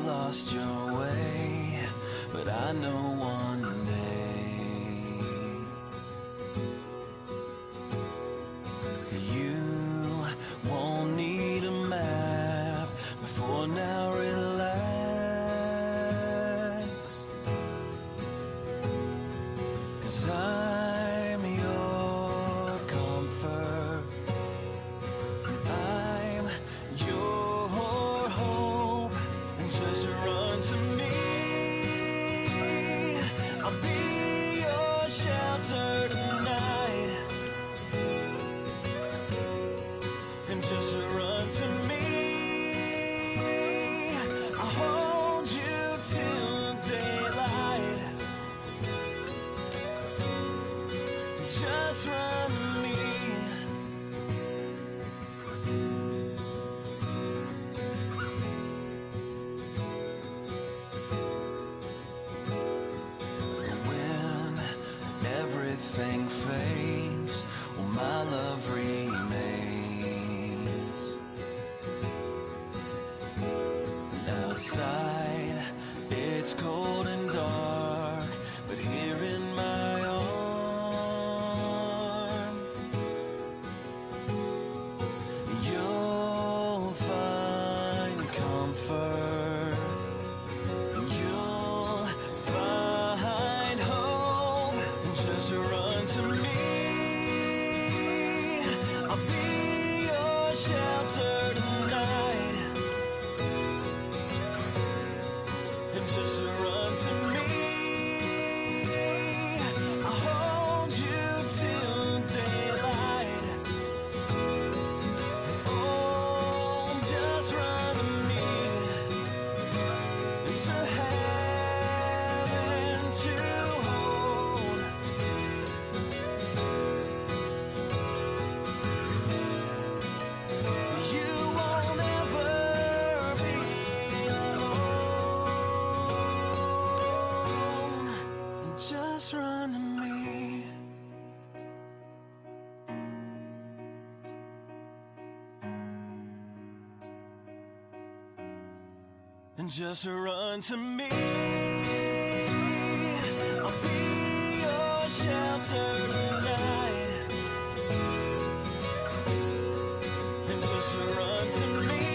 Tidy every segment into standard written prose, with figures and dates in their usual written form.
lost your way, but I know one day you won't need a map. Before now, relax, 'cause I'm your comfort, I'm your hope, and just run to me. I'll be your shelter tonight, and just run to me. I'll hold you till daylight, just run to me. When everything fades, well, my love remains. Outside, it's cold and dark, but here in my arms, you'll find comfort, you'll find hope, and just run to me. I'll be your shelter tonight, and just run to me. I'll hold you till daylight. Oh, just run to me, into heaven to hold. You won't ever be alone. Just run to me. And just run to me. I'll be your shelter tonight, and just run to me.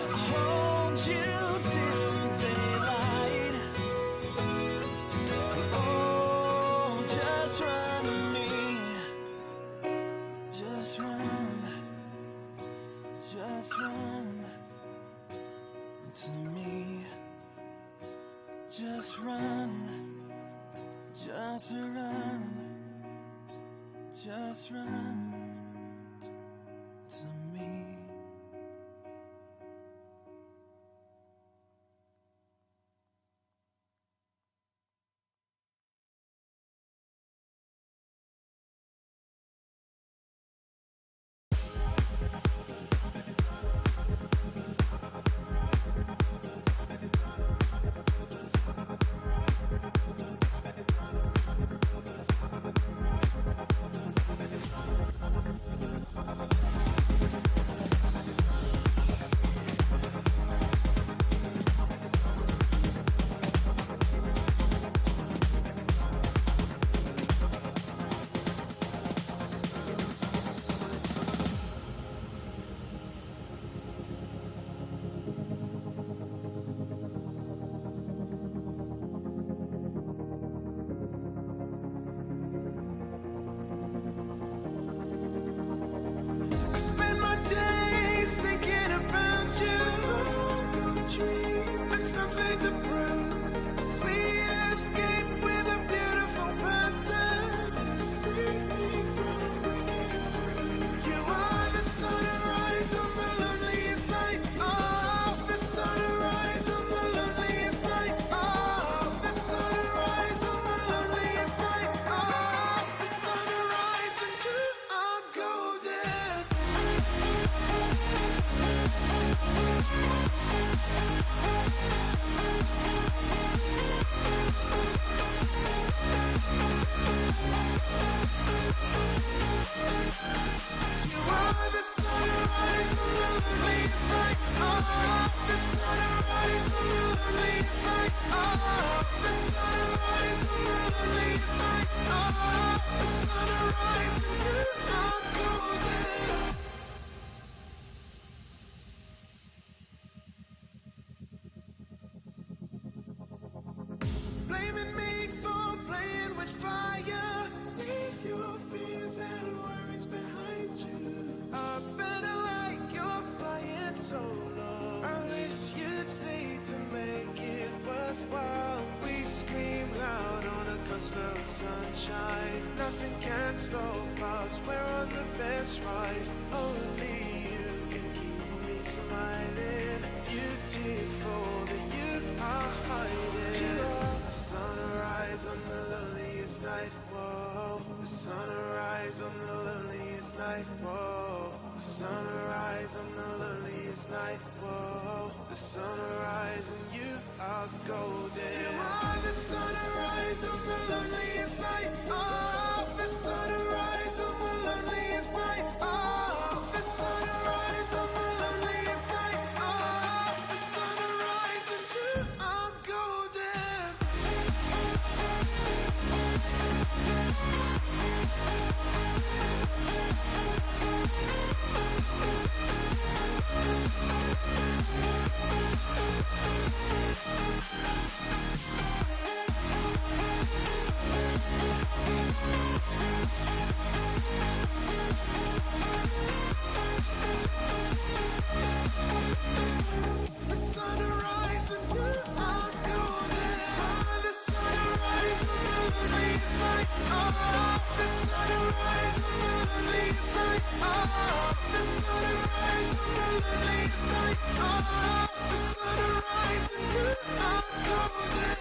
I'll hold you till daylight. Oh, just run to me. Just run. Just run to me. Just run. Just run. Just run to me. sunshine, nothing can stop us. We're on the best ride. Only you can keep me smiling. Beautiful that you are hiding. You are the sunrise on the loneliest night. Whoa, the sunrise on the loneliest night. Whoa, the sunrise on the loneliest night. Whoa, the sunrise and you are golden. You are the sunrise on the loneliest night. Oh, the sunrise on the loneliest night. Oh, the sunrise on the loneliest night. Oh, the sunrise and you are golden. The sunrise and you are golden. Oh, the sunrise on the loneliest night. Oh, the sunrise on the loneliest night. Oh, the sunrise on the loneliest night. Oh, the sunrise and you are golden.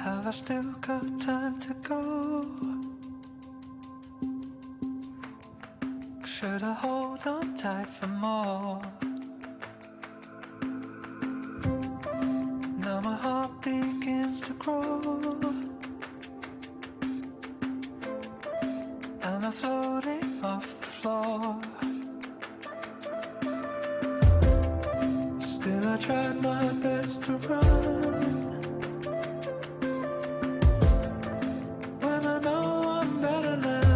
Have I still got time to go? Should I hold on tight for more? Now my heart begins to grow, and I'm floating off the floor. Still I tried my best to run, when I know I'm better now.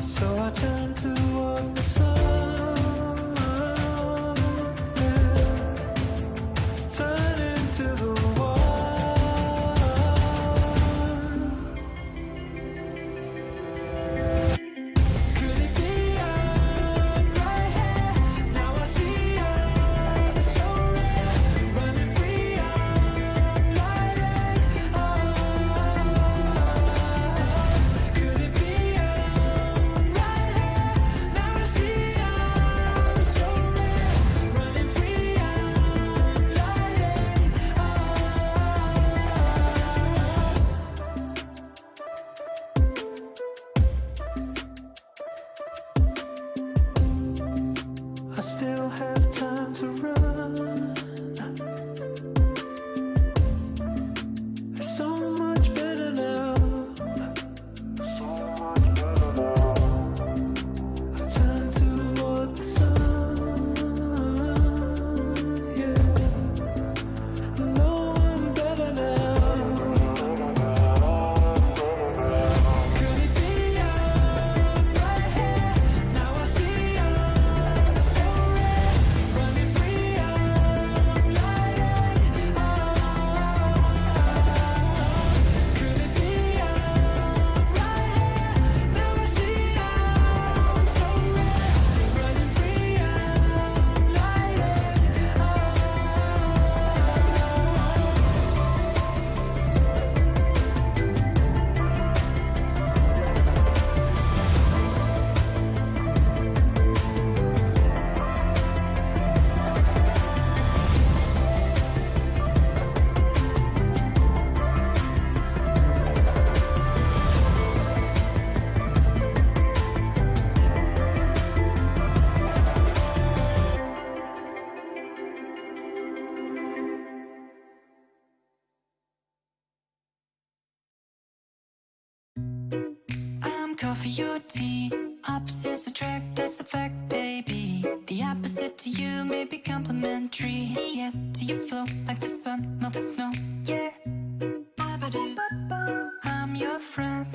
So I turn toward the sun, yeah. Turn into the one. Could it be our bright hair? Now I see coffee or tea. Opposites attract, that's a fact, baby. The opposite to you may be complimentary. Yeah, do you flow like the sun, melt the snow? Yeah. I'm your friend.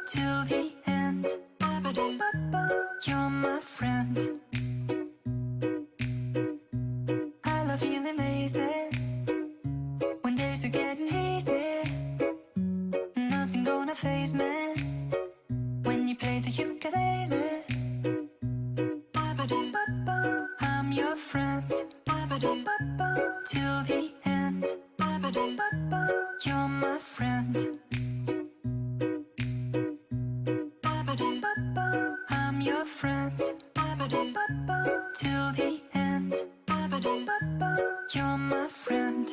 Till the end. You're my friend. I love feeling lazy when days are getting hazy. Nothing gonna faze me when you play the ukulele. I'm your friend till the end. You're my friend. I'm your friend till the end. You're my friend.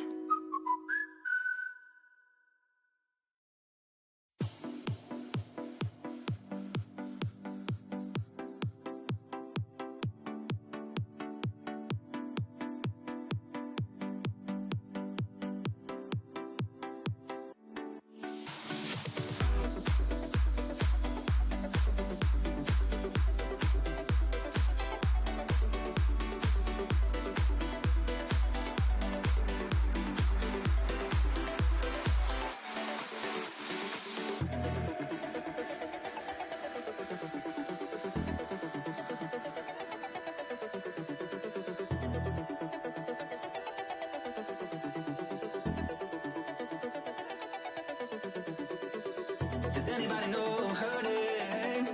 Does anybody know her name?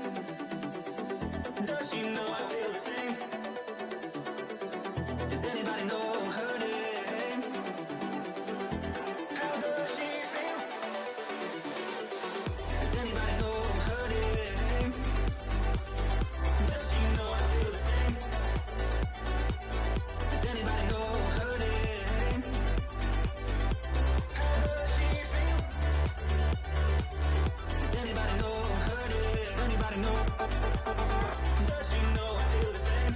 Does she know I feel the same? Does anybody know her name? How does she feel? Does anybody know her name? Does she know I feel the same? Does anybody know her name? How does she feel? Does anybody know her name? Anybody know? Does she know I feel the same?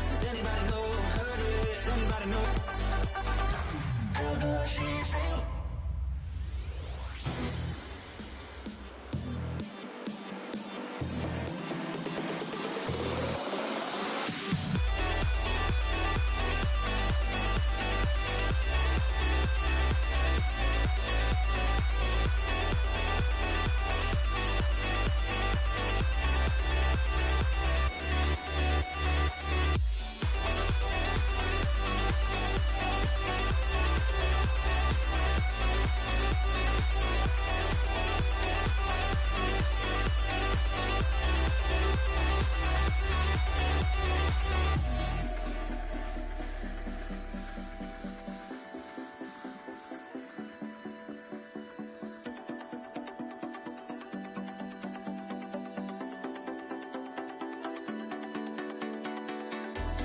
Does anybody know her name? Anybody know? How does she feel?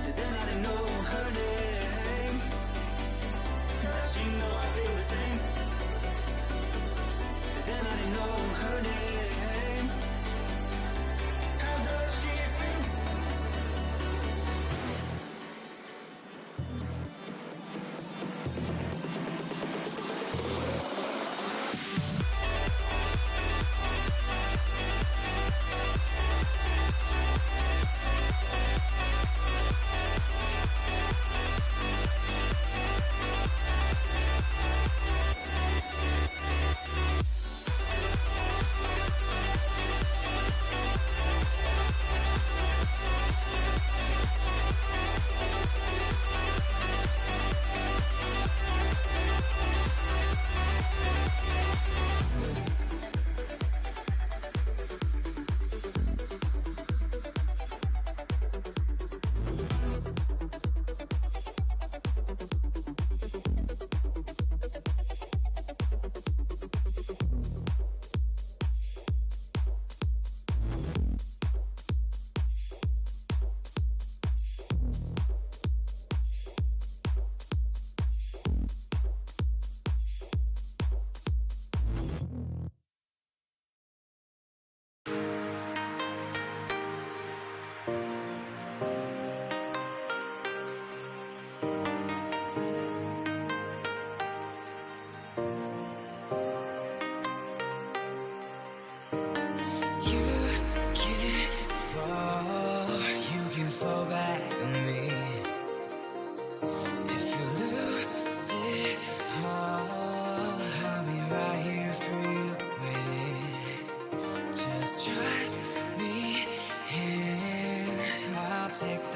Does anybody know her name? Does she know I feel the same? Does anybody know her name? How does she feel?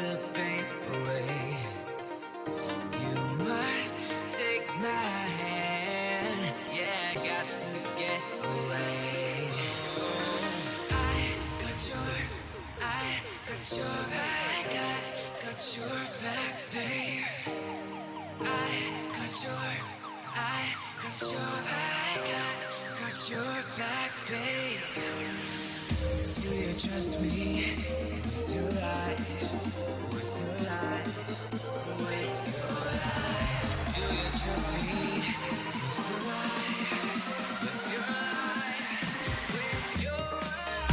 the pain away. You must take my hand. Yeah, I got to get away. I got your back, babe. Got your back, babe. Do you trust me with your life? With your life, with your life. Do you trust me with your life? With your life, with your life.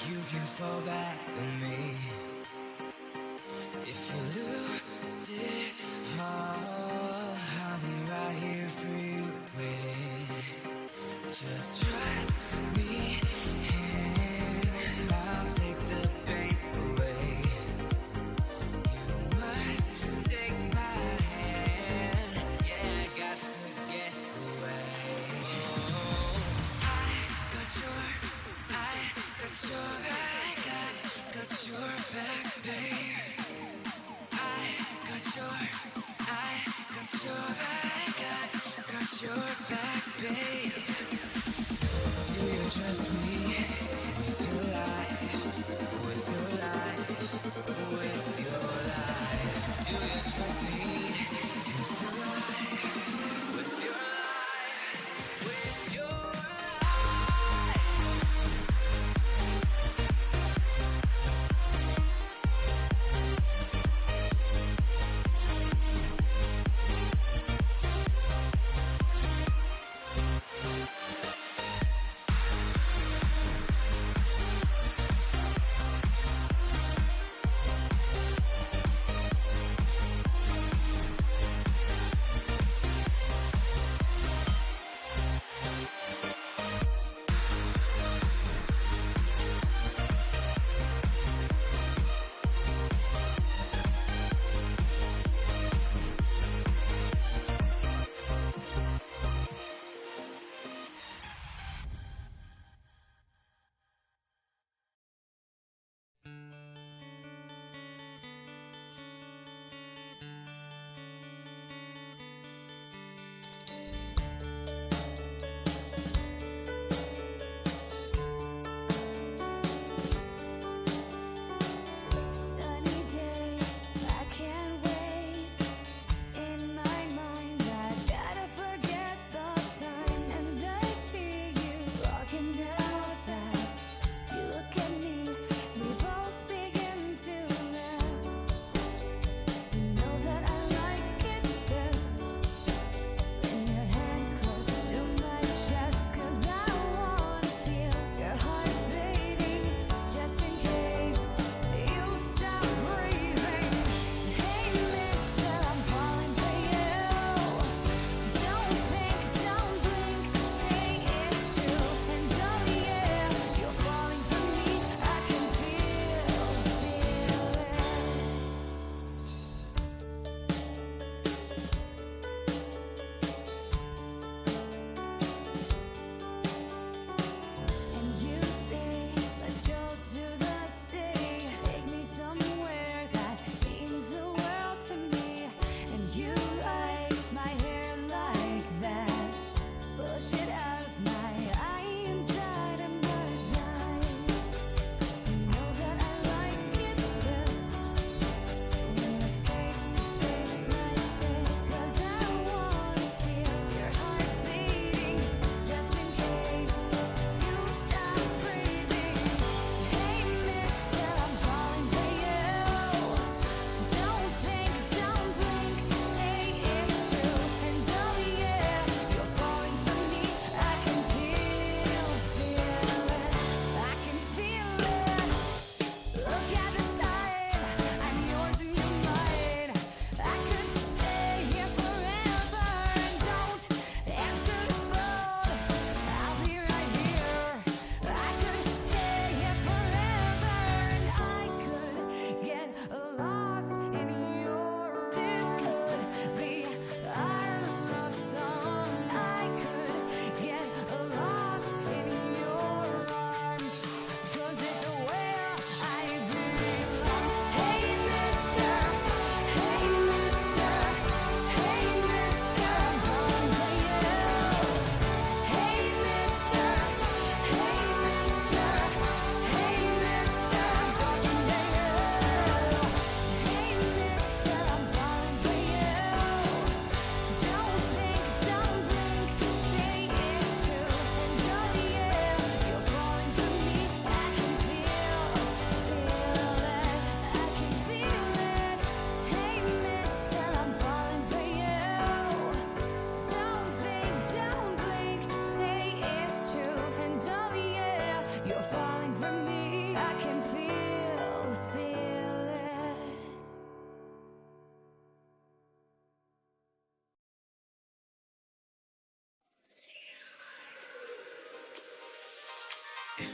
You can fall back on me. If you lose it all, I'll be right here for you waiting. Just trust me and I'll take the pain away. You must take my hand. Yeah, I got to get away. Got your back, babe. Got your back, babe. Do you trust me with your life? With your life, with your life. Do you trust me with your life? With your life, with your life.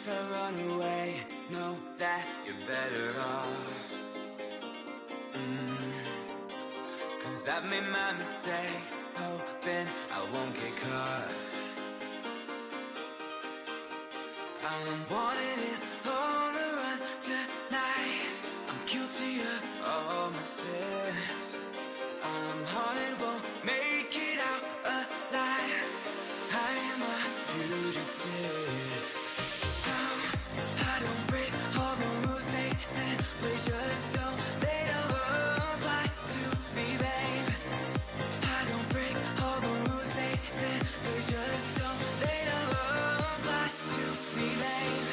If I run away, know that you're better off. Cause I've made my mistakes, hoping I won't get caught. I'm wanting it on the run tonight. I'm guilty of all my sins. I'm haunted, won't make it out alive. I am a fugitive. I don't break all the rules they said. Please just don't. They don't apply to me, babe. I don't break all the rules they said. Please just don't. They don't apply to me, babe.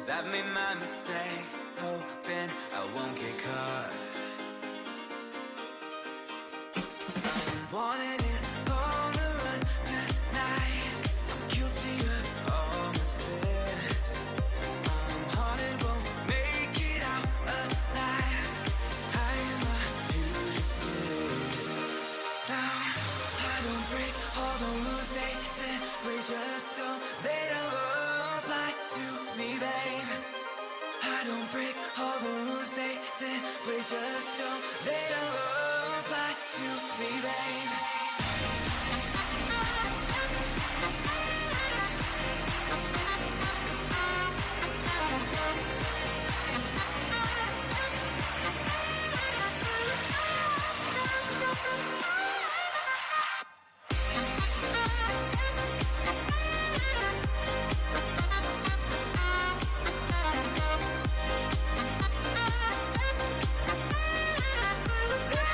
I've made my mistakes, hoping I won't get caught. I'm wanting it on the run tonight. I'm guilty of all my sins. I'm haunted, won't make it out alive. I am a fugitive. Now I don't break all the rules they said. We just don't. They don't apply to me, babe. I don't break all the rules they said. We just don't. They don't apply to me, babe. They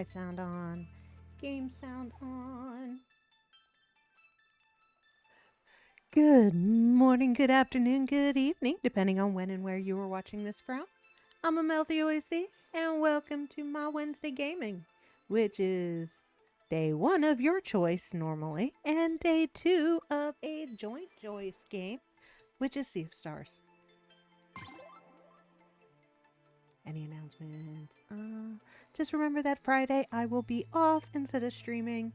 my sound on. Game sound on. Good morning, good afternoon, good evening, depending on when and where you are watching this from. I'm AmaltheaAoiSi, and welcome to my Wednesday gaming, which is day 1 of your choice normally, and day 2 of a joint choice game, which is Sea of Stars. Any announcements? Just remember that Friday I will be off instead of streaming,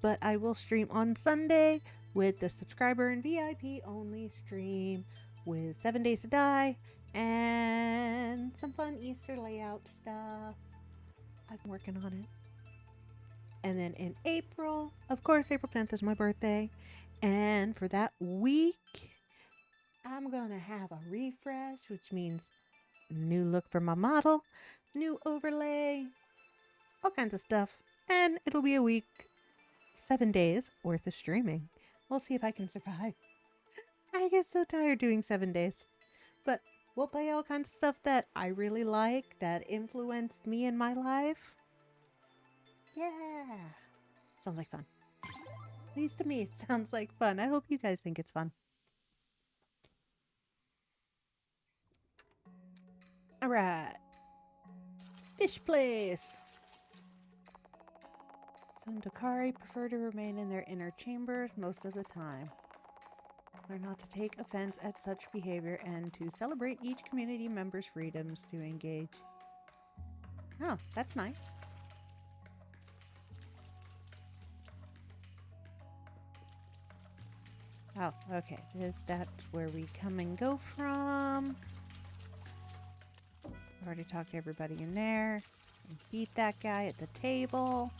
but I will stream on Sunday with the subscriber and VIP only stream with 7 Days to Die and some fun Easter layout stuff. I've been working on it. And then in April, of course, April 10th is my birthday, and for that week, I'm gonna have a refresh, which means new look for my model, new overlay, all kinds of stuff. And it'll be a week, 7 days worth of streaming. We'll see if I can survive. I get so tired doing 7 days. But we'll play all kinds of stuff that I really like, that influenced me in my life. Yeah. Sounds like fun. At least to me, it sounds like fun. I hope you guys think it's fun. Alright. Fish place. Some Ohtori prefer to remain in their inner chambers most of the time. Learn not to take offense at such behavior and to celebrate each community member's freedoms to engage. Oh, that's nice. Oh, okay. That's where we come and go from. Already talked to everybody in there. And beat that guy at the table.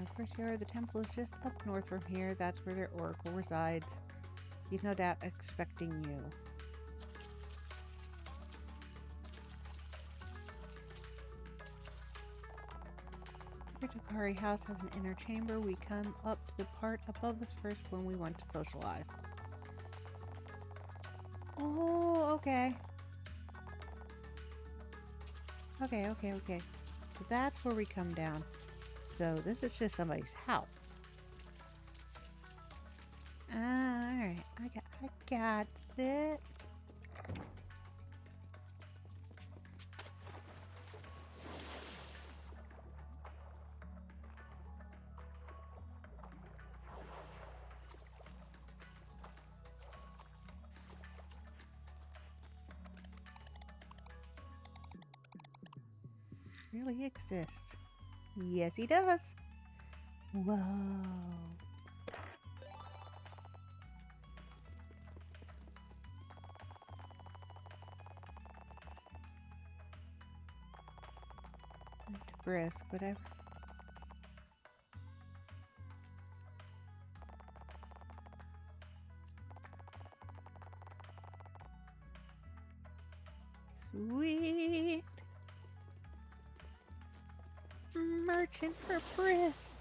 Of course, here the temple is just up north from here. That's where their oracle resides. He's no doubt expecting you. Your Ohtori house has an inner chamber. We come up to the part above us first when we want to socialize. Oh, okay. Okay. So that's where we come down. So this is just somebody's house. Alright, I got it. Really exists. Yes, he does. Whoa. Brisk, whatever. Sweet. Merchant for brisk.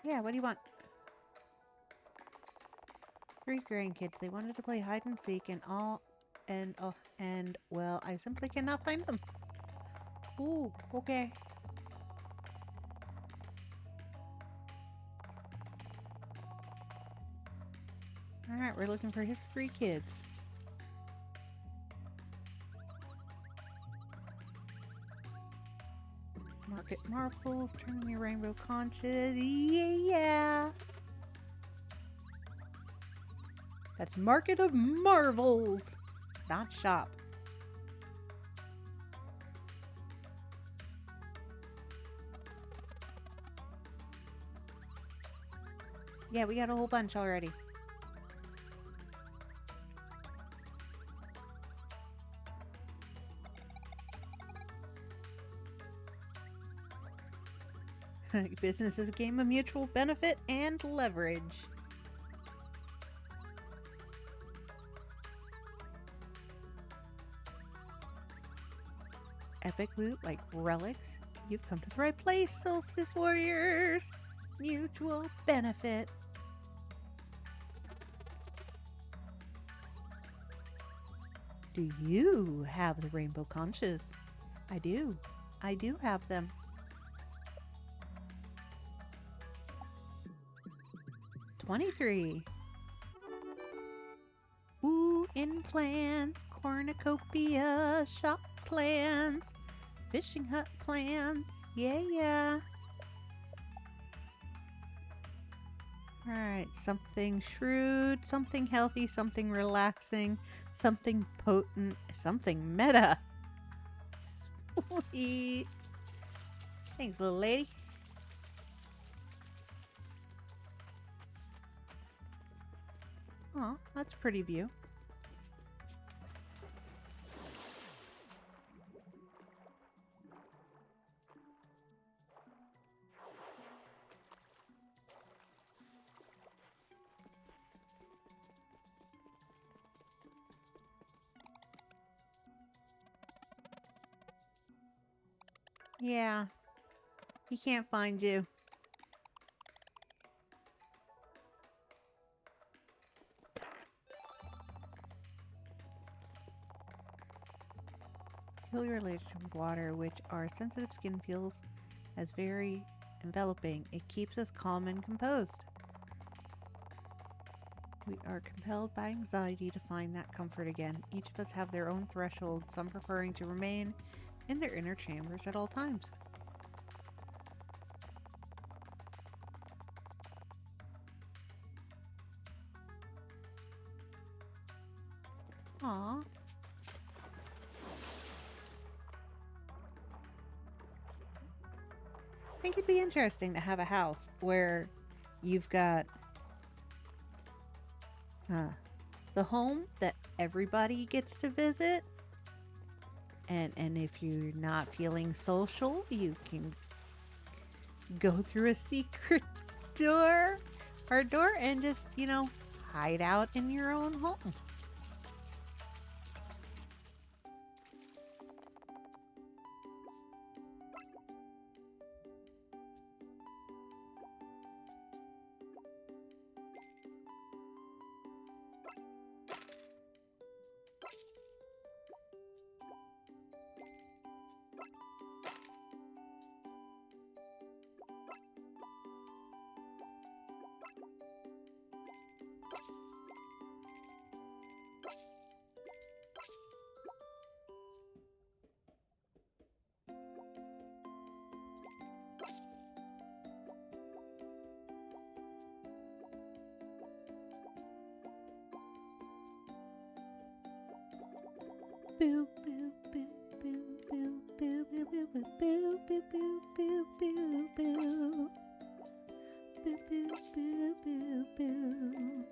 Yeah, what do you want? 3 grandkids. They wanted to play hide and seek and well, I simply cannot find them. Ooh, okay. Alright, we're looking for his 3 kids. Market marbles, turning your rainbow conches. Yeah. That's Market of Marvels, not shop. Yeah, we got a whole bunch already. Business is a game of mutual benefit and leverage. Epic loot like relics. You've come to the right place, Solstice Warriors. Mutual benefit. Do you have the rainbow conches? I do. I do have them. $23. Ooh, in plans, cornucopia, shop plans, fishing hut plans. Yeah. Alright, something shrewd, something healthy, something relaxing, something potent, something meta. Sweet. Thanks, little lady. Aw, that's a pretty view. Yeah, he can't find you. Kill your relationship with water, which our sensitive skin feels as very enveloping. It keeps us calm and composed. We are compelled by anxiety to find that comfort again. Each of us have their own threshold, some preferring to remain in their inner chambers at all times. Aww. I think it'd be interesting to have a house where you've got the home that everybody gets to visit, and if you're not feeling social, you can go through a secret door and just, hide out in your own home. Boo boo boo boo boo boo boo boo boo boo boo boo boo boo boo boo boo boo boo.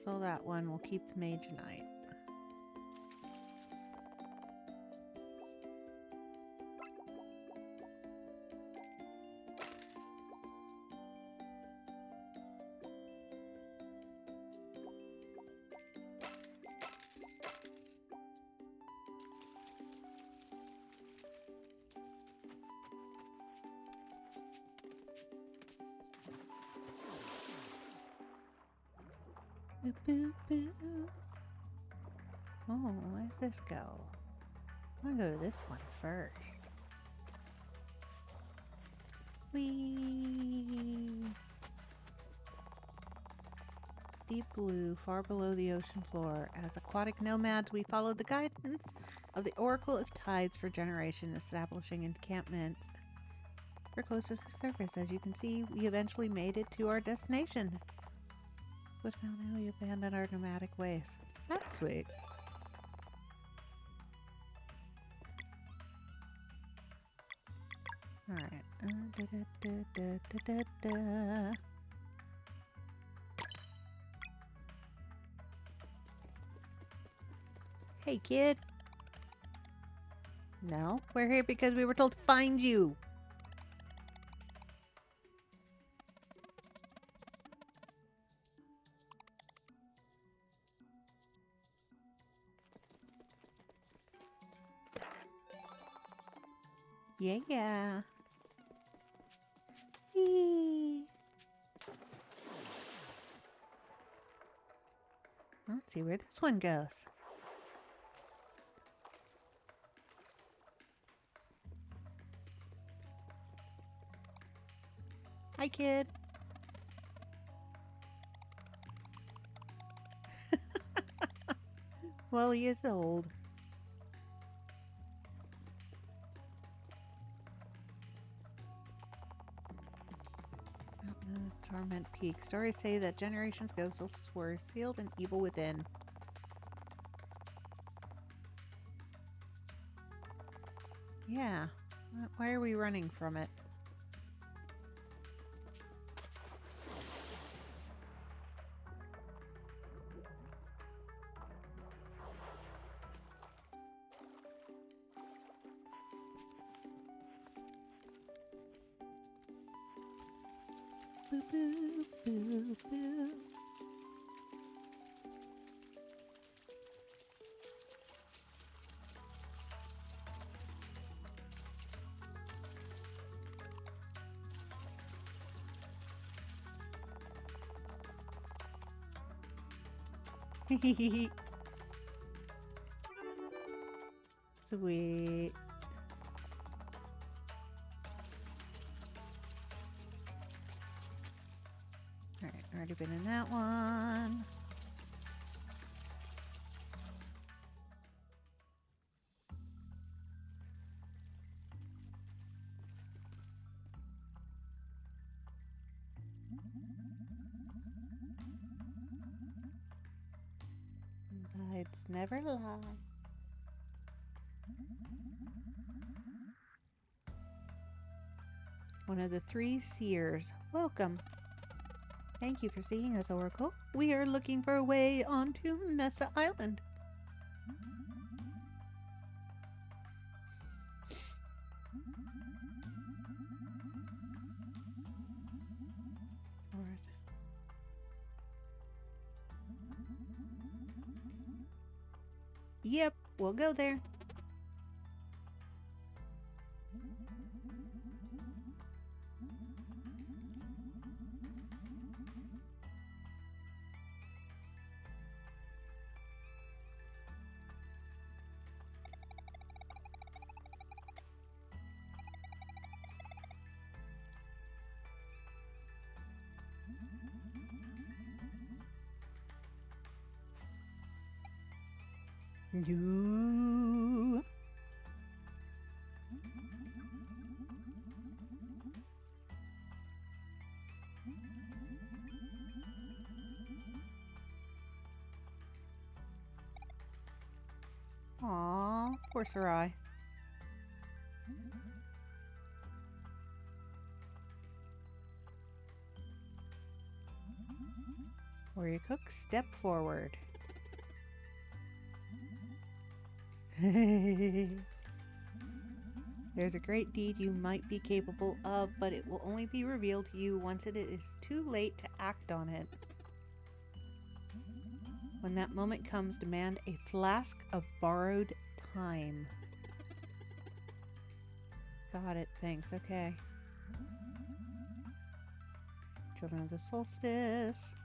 So that one will keep the Mage Knight. Boop, boop, boop. Oh, where does this go? I'm gonna go to this one first. Whee! Deep blue, far below the ocean floor. As aquatic nomads, we followed the guidance of the Oracle of Tides for generations, establishing encampments. We're close to the surface. As you can see, we eventually made it to our destination. But now we abandoned our nomadic ways. That's sweet. Alright. Hey, kid. No, we're here because we were told to find you. Yeah. Eee. Let's see where this one goes. Hi, kid. Well, he is old. Torment Peak. Stories say that generations ago, souls were sealed and evil within. Yeah. Why are we running from it? Boo, boo, boo, boo. Sweet. Alright, already been in that one. Tides never lie. One of the three seers. Welcome. Thank you for seeing us, Oracle. We are looking for a way onto Mesa Island. Or is it? Yep, we'll go there. You. Aw, poor Sarai. Warrior Cook, step forward. There's a great deed you might be capable of, but it will only be revealed to you once it is too late to act on it. When that moment comes, demand a flask of borrowed time. Got it, thanks, okay. Children of the Solstice.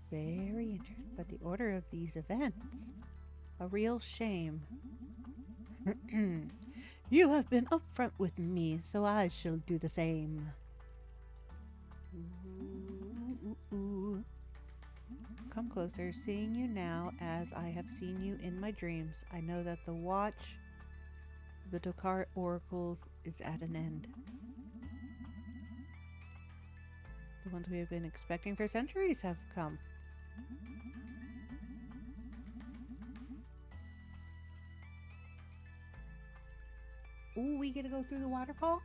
Very interesting. But the order of these events, a real shame. You have been upfront with me, so I shall do the same. Ooh. Come closer, seeing you now as I have seen you in my dreams. I know that the watch of the Dokar oracles is at an end. The ones we have been expecting for centuries have come. Ooh, we get to go through the waterfall?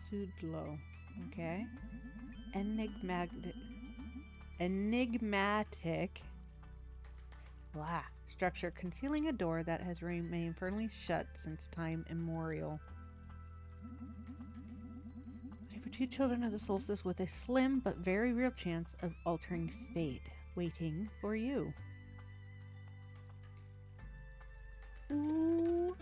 Sudlo. Okay. Enigmatic. Blah. Structure concealing a door that has remained firmly shut since time immemorial. For two children of the solstice with a slim but very real chance of altering fate, waiting for you. Ooh.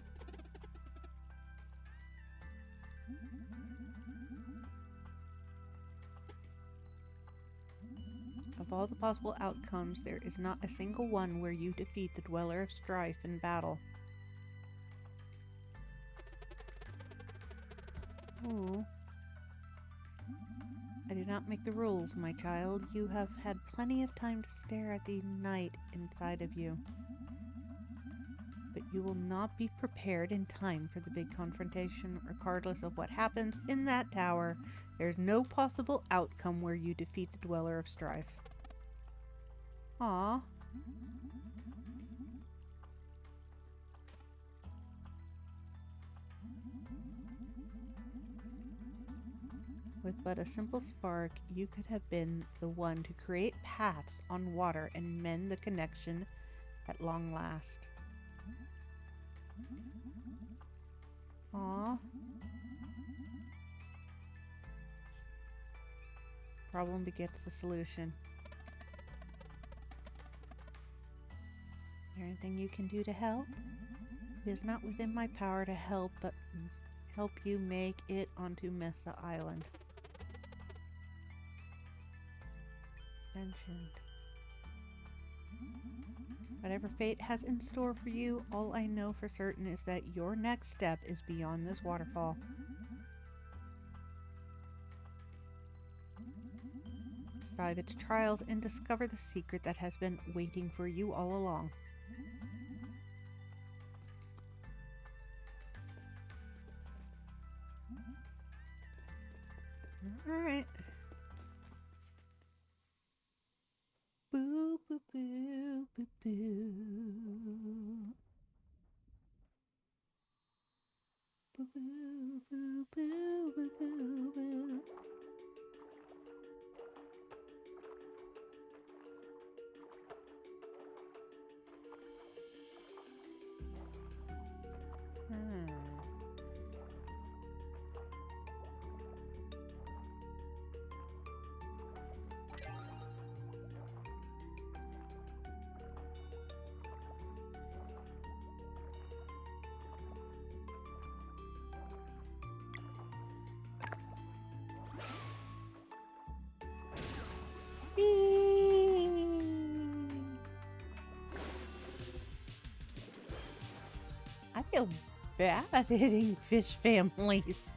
Of all the possible outcomes, there is not a single one where you defeat the Dweller of Strife in battle. Ooh. I do not make the rules, my child. You have had plenty of time to stare at the night inside of you. But you will not be prepared in time for the big confrontation, regardless of what happens in that tower. There's no possible outcome where you defeat the Dweller of Strife. Aww. With but a simple spark, you could have been the one to create paths on water and mend the connection at long last. Aww. Problem begets the solution. Is there anything you can do to help? It is not within my power to help, but help you make it onto Mesa Island. Mentioned. Whatever fate has in store for you, all I know for certain is that your next step is beyond this waterfall. Survive its trials and discover the secret that has been waiting for you all along. Alright. Boo, boo, boo, boo, boo. Boo, boo, boo, boo, boo, boo, boo. I feel bad at hitting fish families.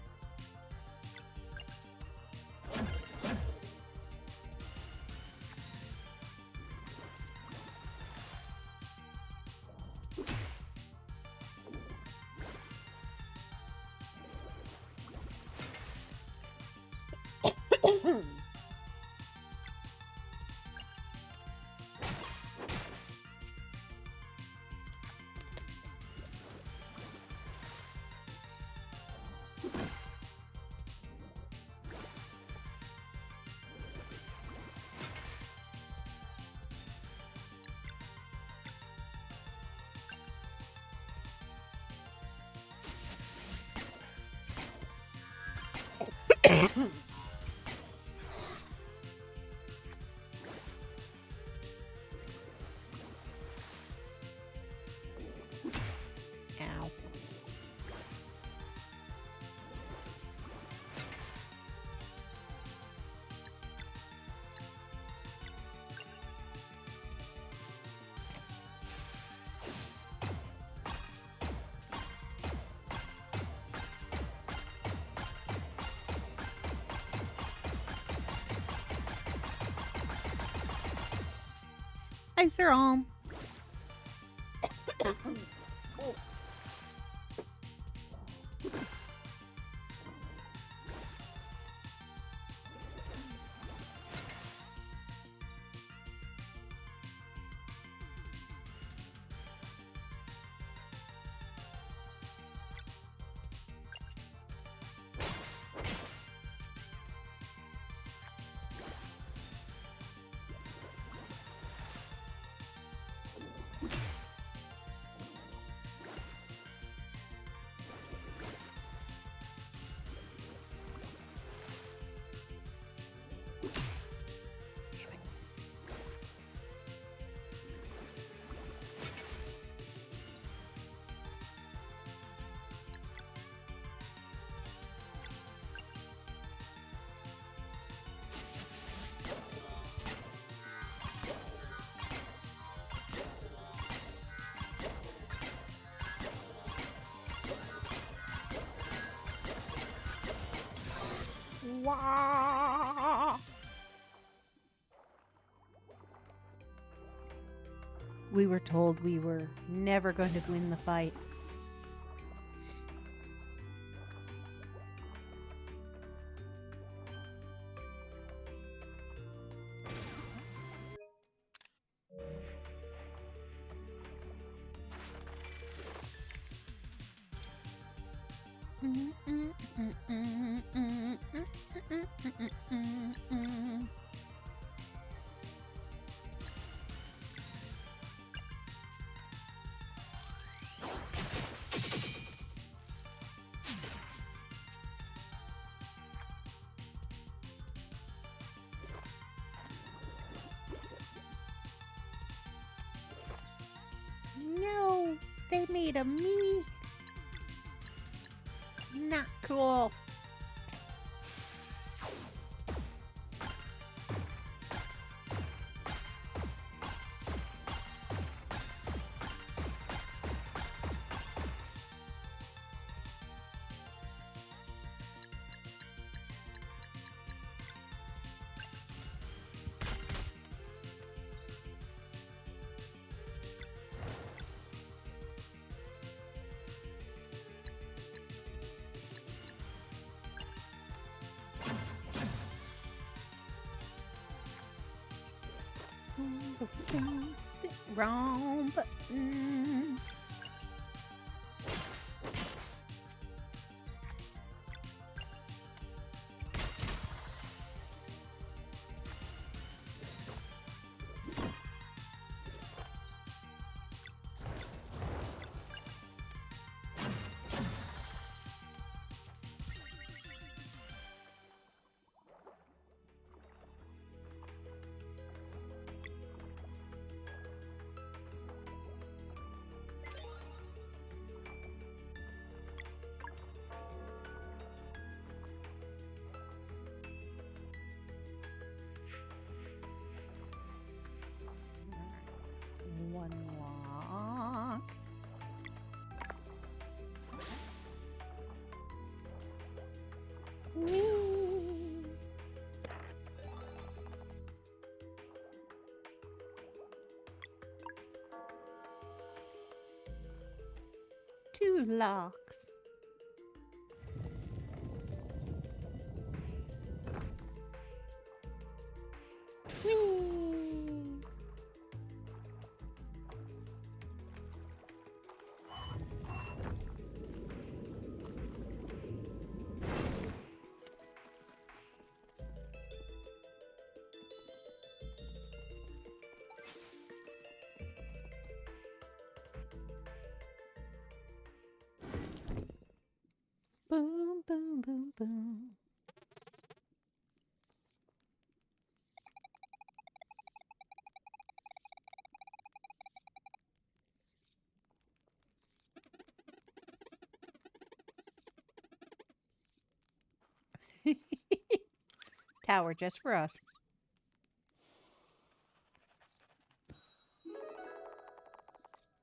Ow. Hi, Sir Alm. Wah! We were told we were never going to win the fight. No, they made a me. Not cool. Wrong button. One walk. Whee! Two locks. Whee! Boom, boom, boom, boom. Tower just for us.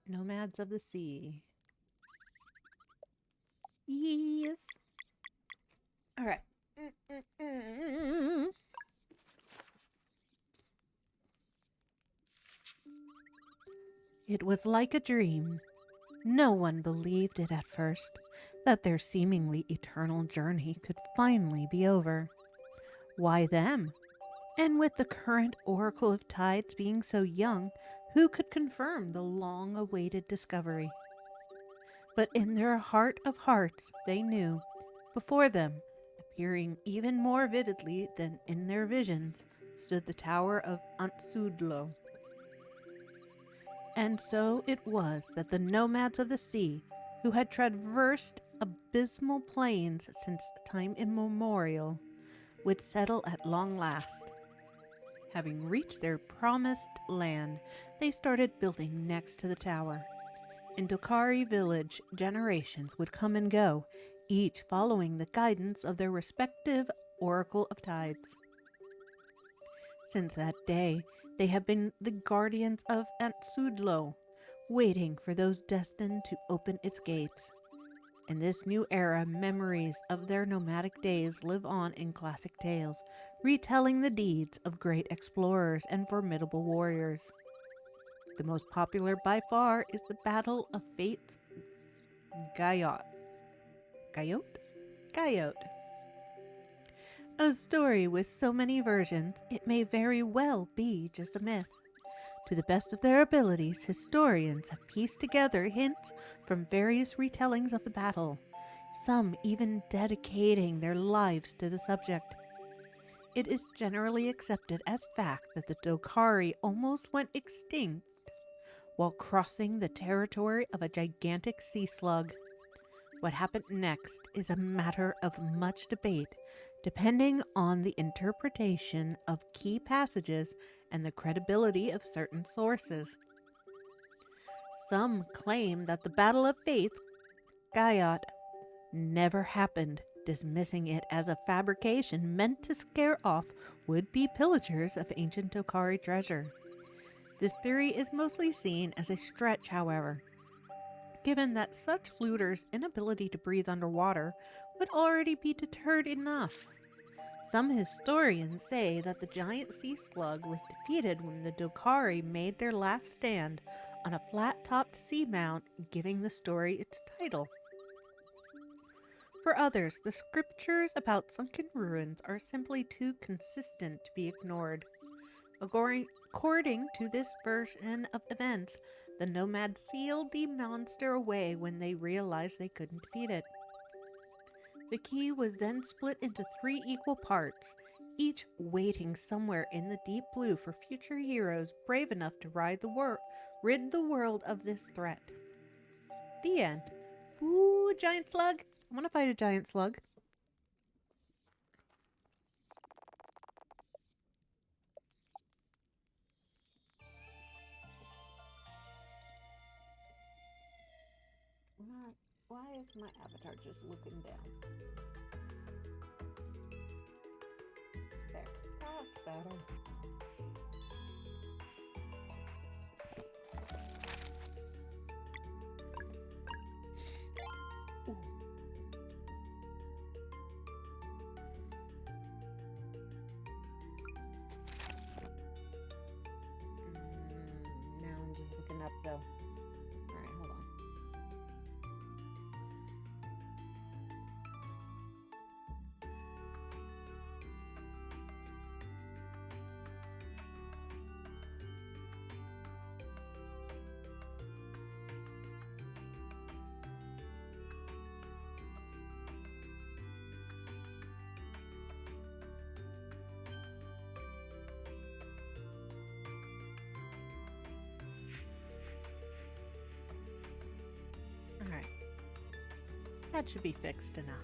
Nomads of the sea. Yes. All right. It was like a dream. No one believed it at first, that their seemingly eternal journey could finally be over. Why them? And with the current Oracle of Tides being so young, who could confirm the long-awaited discovery? But in their heart of hearts, they knew, before them, appearing even more vividly than in their visions, stood the tower of Antsudlo. And so it was that the nomads of the sea, who had traversed abysmal plains since time immemorial, would settle at long last. Having reached their promised land, they started building next to the tower. In Dokari village, generations would come and go, each following the guidance of their respective Oracle of Tides. Since that day, they have been the guardians of Antsudlo, waiting for those destined to open its gates. In this new era, memories of their nomadic days live on in classic tales, retelling the deeds of great explorers and formidable warriors. The most popular by far is the Battle of Fate's Gayot. Gayot. A story with so many versions, it may very well be just a myth. To the best of their abilities, historians have pieced together hints from various retellings of the battle, some even dedicating their lives to the subject. It is generally accepted as fact that the Dokari almost went extinct while crossing the territory of a gigantic sea slug. What happened next is a matter of much debate, depending on the interpretation of key passages and the credibility of certain sources. Some claim that the Battle of Fate's Gayot never happened, dismissing it as a fabrication meant to scare off would-be pillagers of ancient Dokari treasure. This theory is mostly seen as a stretch, however, given that such looters' inability to breathe underwater would already be deterred enough. Some historians say that the giant sea slug was defeated when the Dokari made their last stand on a flat-topped seamount, giving the story its title. For others, the scriptures about sunken ruins are simply too consistent to be ignored. According to this version of events, the nomads sealed the monster away when they realized they couldn't defeat it. The key was then split into 3 equal parts, each waiting somewhere in the deep blue for future heroes brave enough to rid the world of this threat. The end. Ooh, giant slug! I want to fight a giant slug. Why is my avatar just looking down? There. That's better. Ooh. Now I'm just looking up though. Alright, hold on. Alright. That should be fixed enough.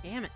Damn it.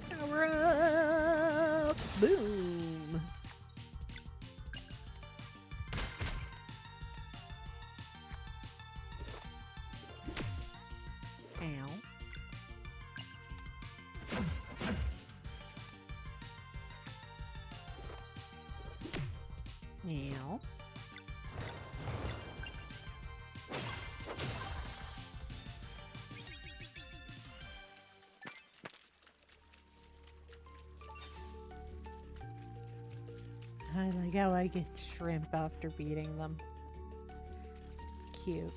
Power up! Boom! Ow. Ow. I like how I get shrimp after beating them. It's cute.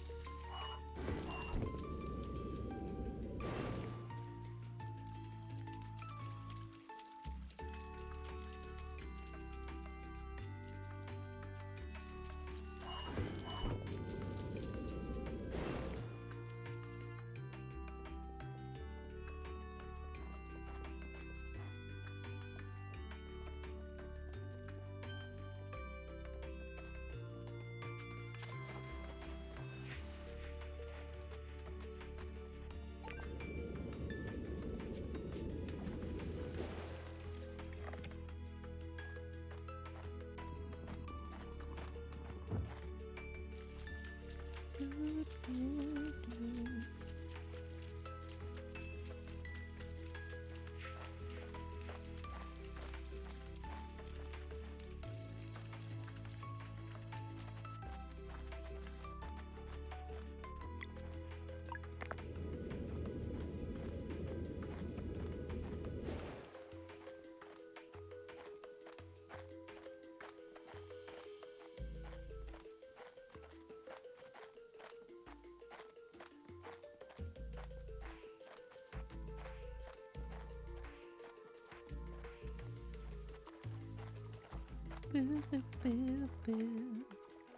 Boo, boo, boo, boo.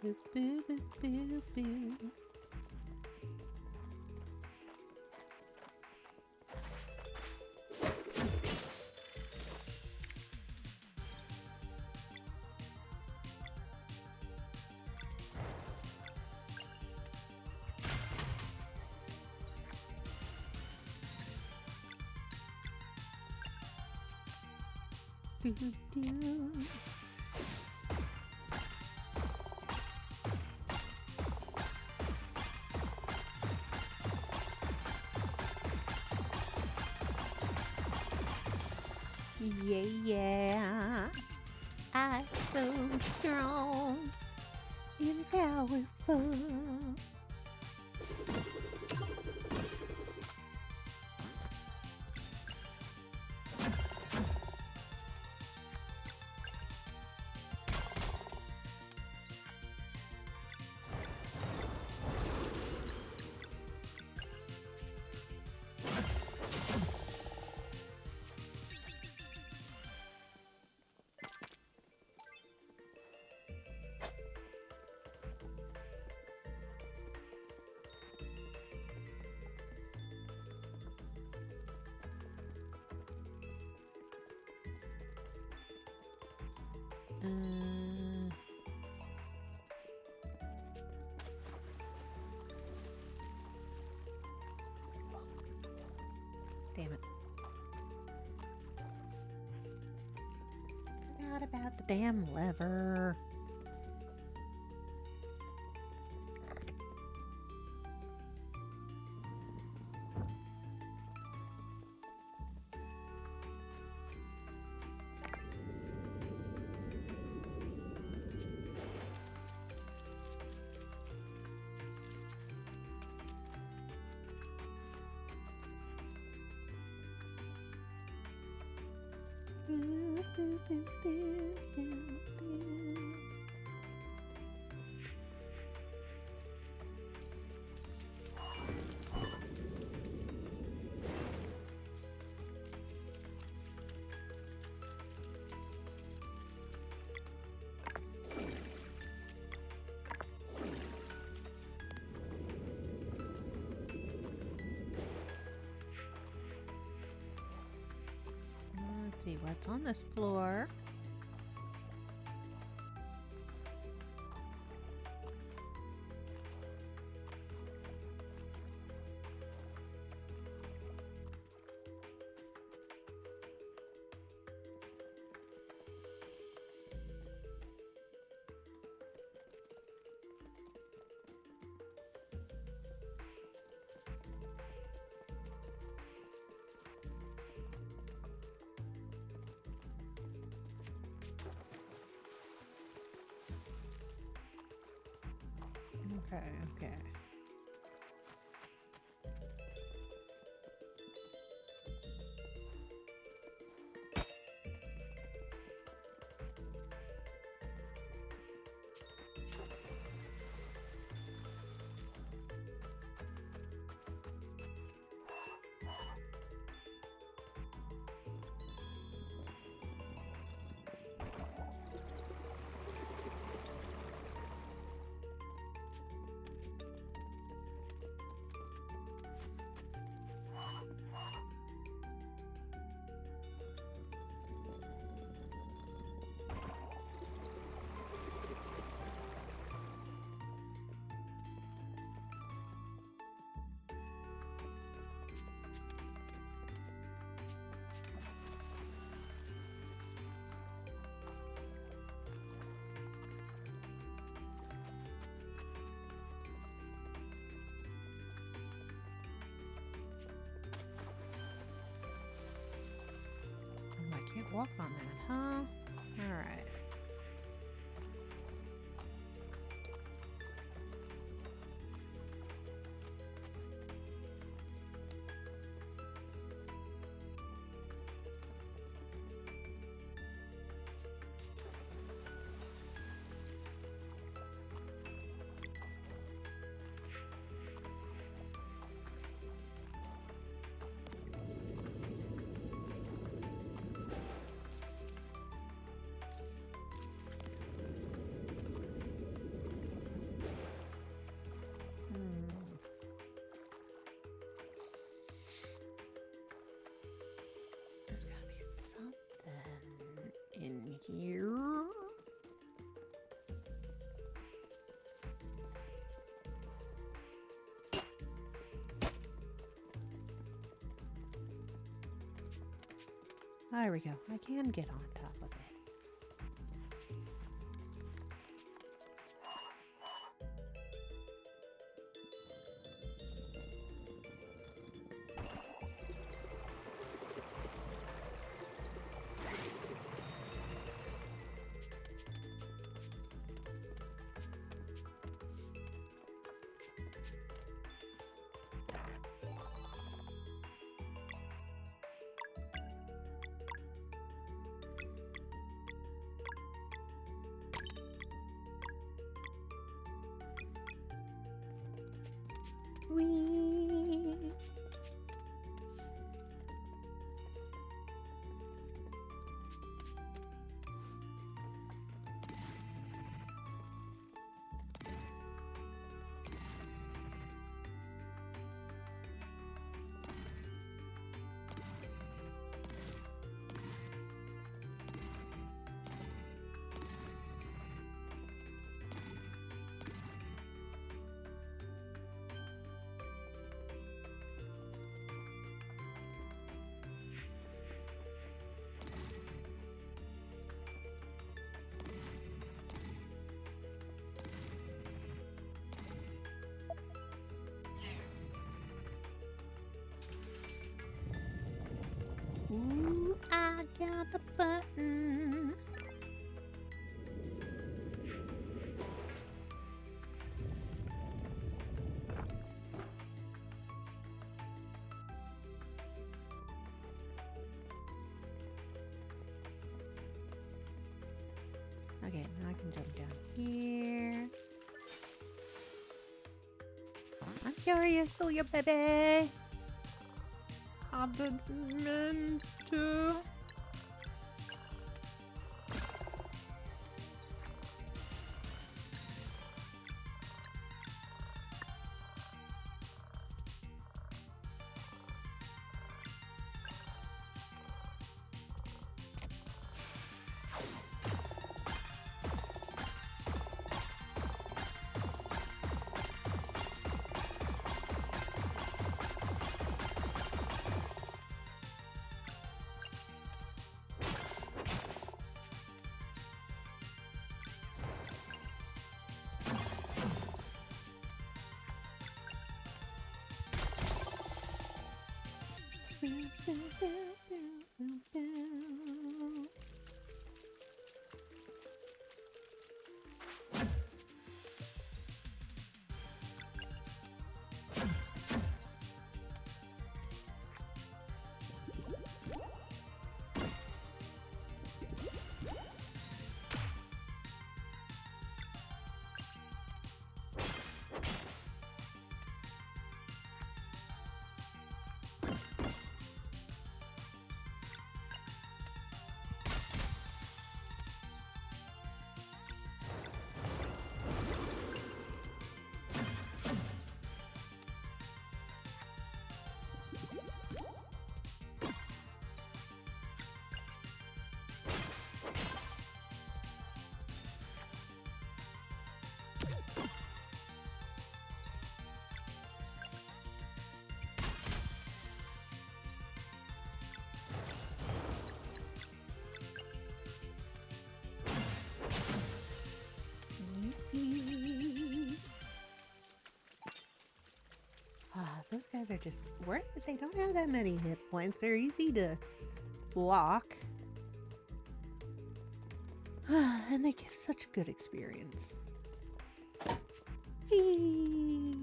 Boo, boo, boo, boo, boo. Do-do-do. Yeah, yeah, I'm so strong and powerful. Damn it. Forgot about the damn lever. Let's see what's on this floor. Okay. Can't walk on that, huh? Alright. here. There we go. I can get on top of it. Whee! Ooh, I got the button. Okay, now I can jump down here. I'm curious to you, baby. I didn't mean to. Those guys are just they don't have that many hit points. They're easy to block. And they give such good experience. Eee.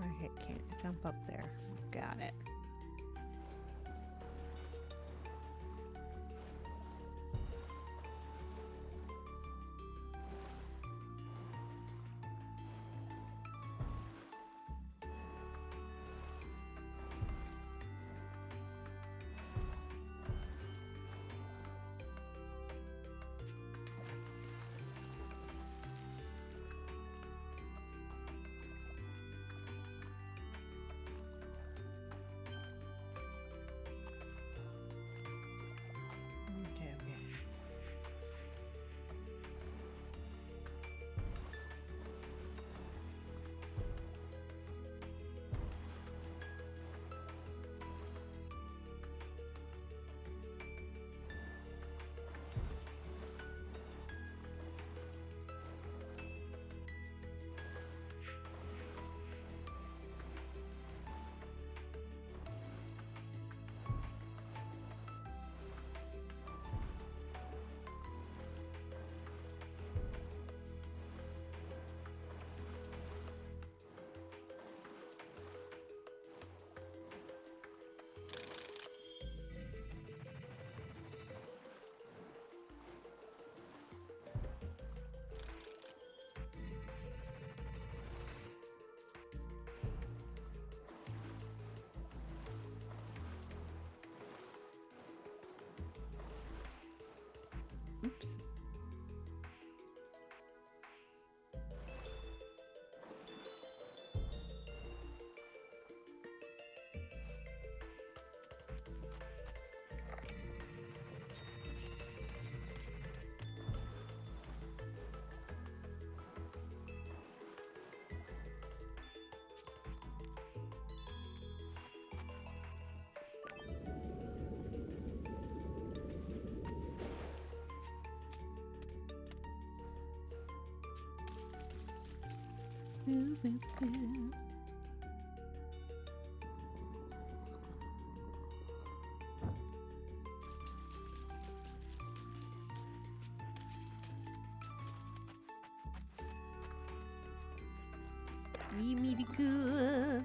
I can't jump up there. Got it. boo, boo, boo. Give me the goods.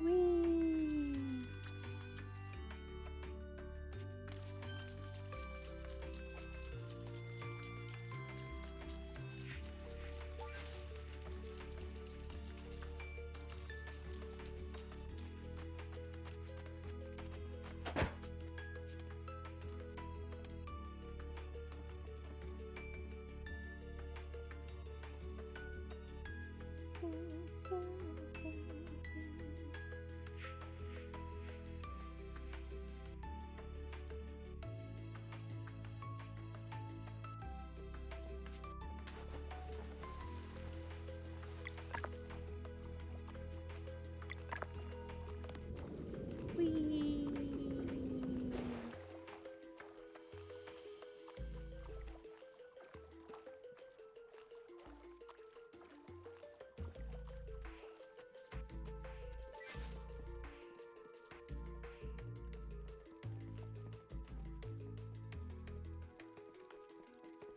Whee! Whee!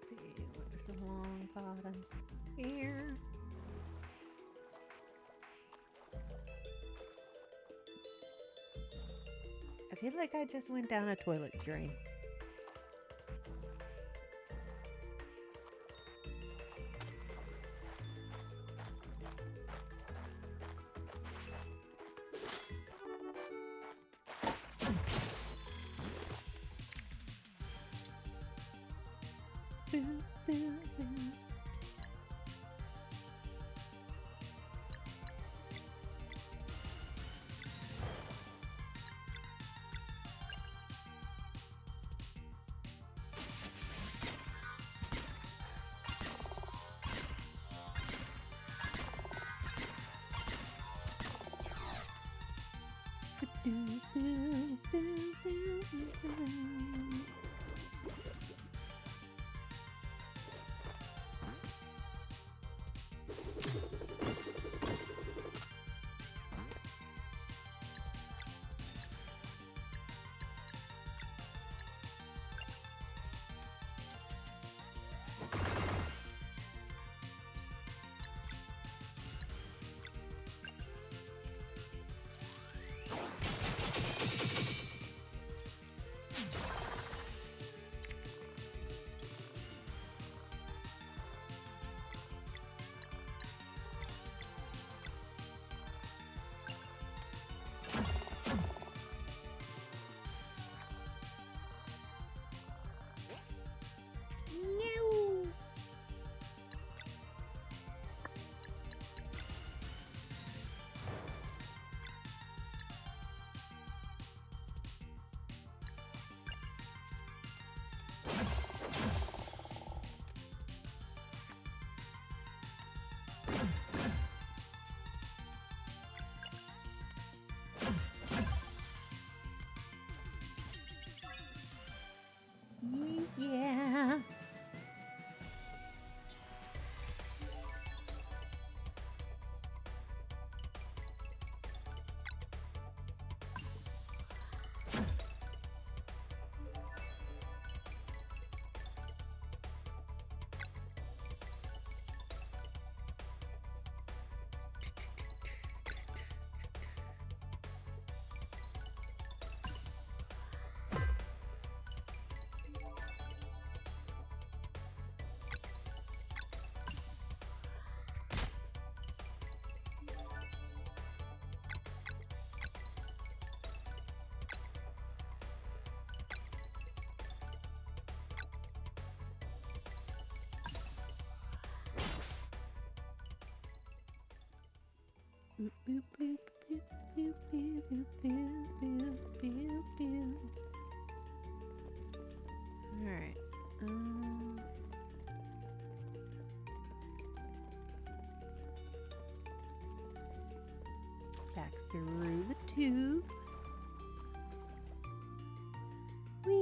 See what is the long bottom here. I feel like I just went down a toilet drain. Boo, boo, boo. Meow. Yeah. Boop, boop, boop, boop, boop, boop, boop, boop, boop, boop. All right. Back through the tube. Whee!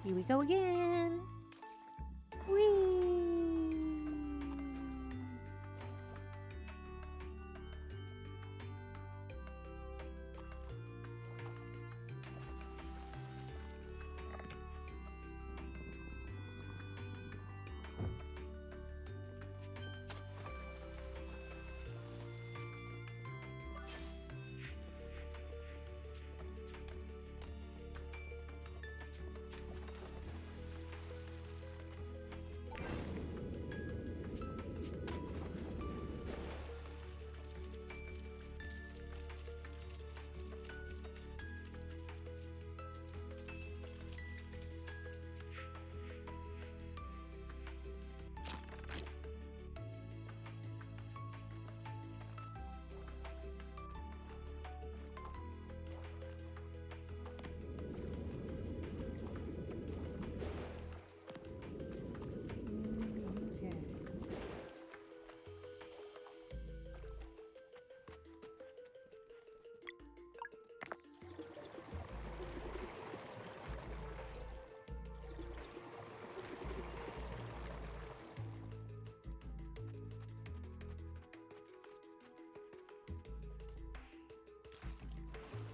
Here we go again. Whee!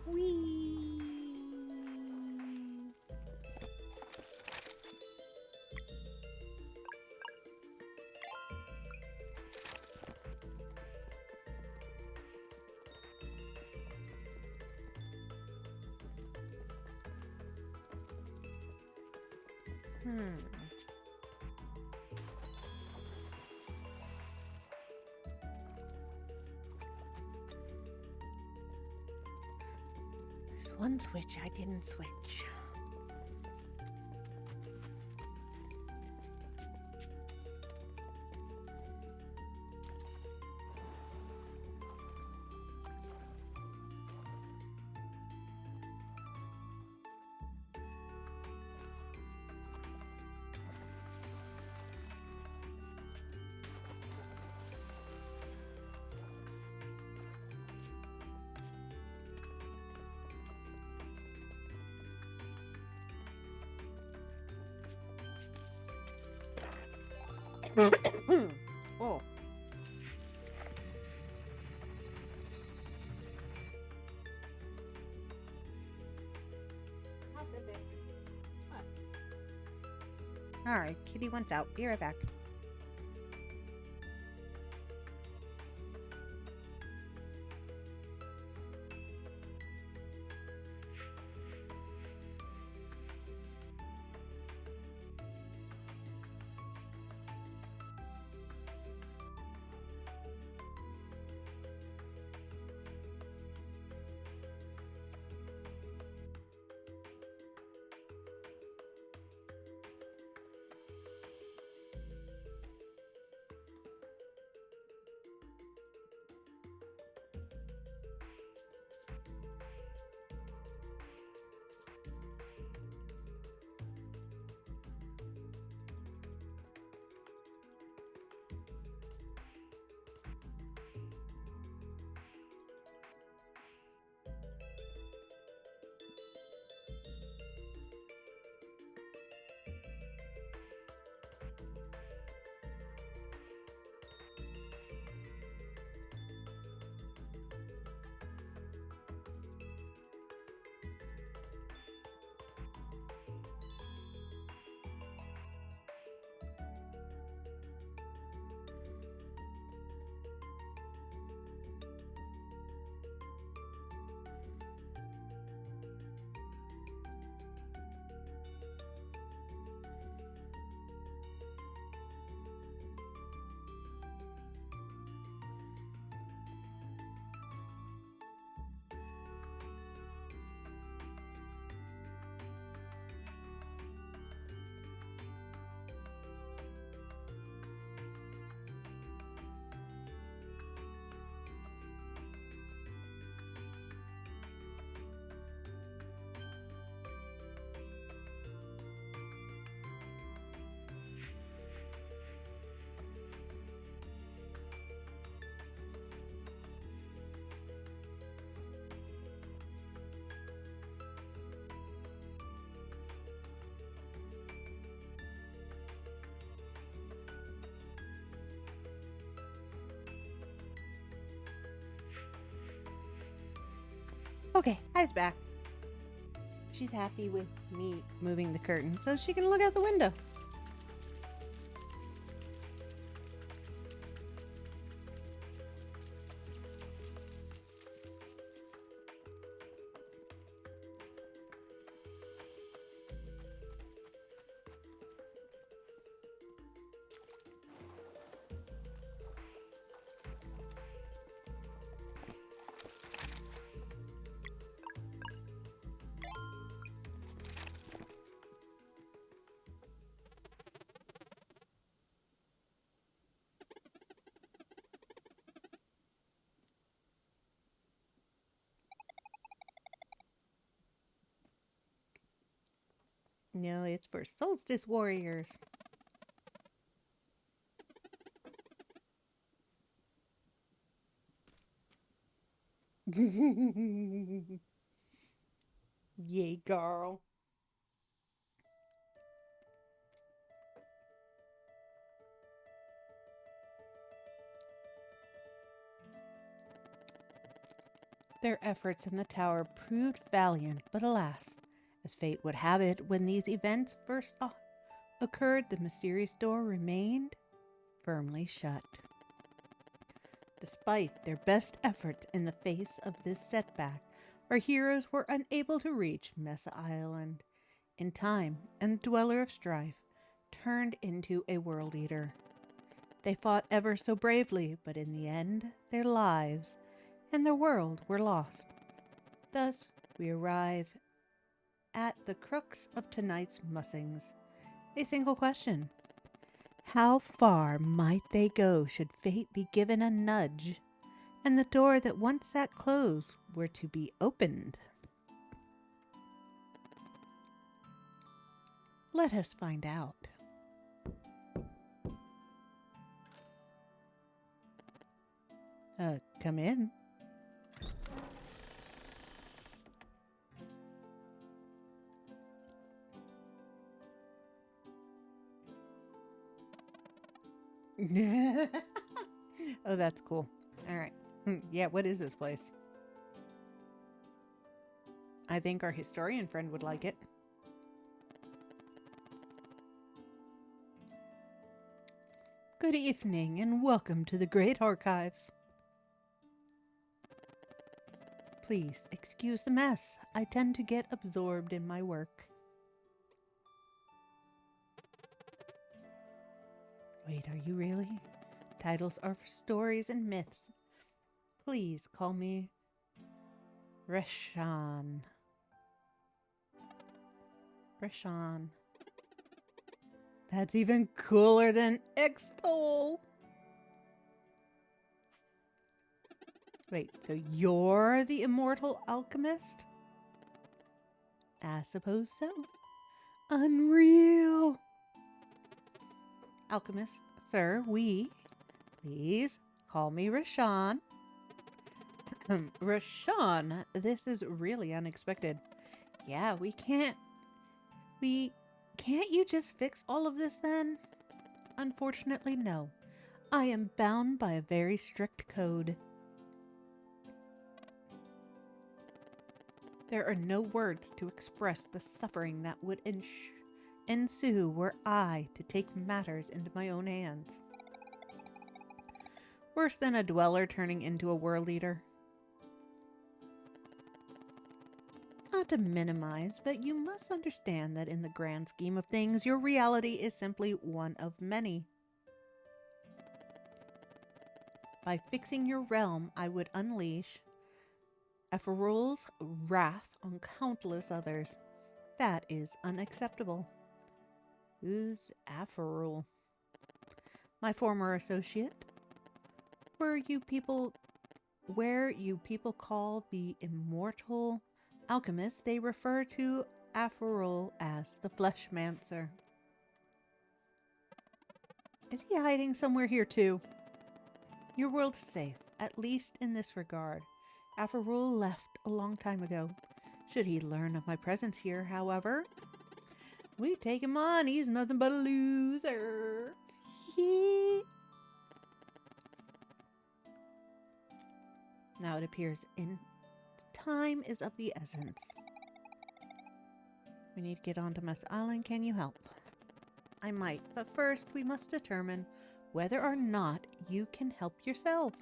Whee! There's one switch I didn't switch. Oh. Alright, kitty wants out. Be right back. Okay, Hi's back. She's happy with me moving the curtain so she can look out the window. No, it's for solstice warriors. Yay, girl. Their efforts in the tower proved valiant, but alas, as fate would have it, when these events first occurred, the mysterious door remained firmly shut. Despite their best efforts in the face of this setback, our heroes were unable to reach Mesa Island in time, and the Dweller of Strife turned into a World Eater. They fought ever so bravely, but in the end, their lives and their world were lost. Thus, we arrive at the crux of tonight's musings. A single question. How far might they go should fate be given a nudge, and the door that once sat closed were to be opened? Let us find out. Come in. Oh, that's cool. All right. Yeah, what is this place? I think our historian friend would like it. Good evening and welcome to the Great Archives. Please excuse the mess. I tend to get absorbed in my work. Wait, are you really? Titles are for stories and myths. Please call me Reshan. Reshan. That's even cooler than Extol. Wait, so you're the immortal alchemist? I suppose so. Unreal. Alchemist, sir, please call me Rashawn. Rashawn, this is really unexpected. Yeah, can't you just fix all of this then? Unfortunately, no. I am bound by a very strict code. There are no words to express the suffering that would ensue were I to take matters into my own hands. Worse than a dweller turning into a world eater. Not to minimize, but you must understand that in the grand scheme of things, your reality is simply one of many. By fixing your realm, I would unleash Aferul's wrath on countless others. That is unacceptable. Who's Aferul? My former associate. Where you people call the immortal alchemist, they refer to Aferul as the Fleshmancer. Is he hiding somewhere here too? Your world is safe, at least in this regard. Aferul left a long time ago. Should he learn of my presence here, however, we take him on. He's nothing but a loser. Now it appears in time is of the essence. We need to get onto Mess Island. Can you help? I might, but first we must determine whether or not you can help yourselves.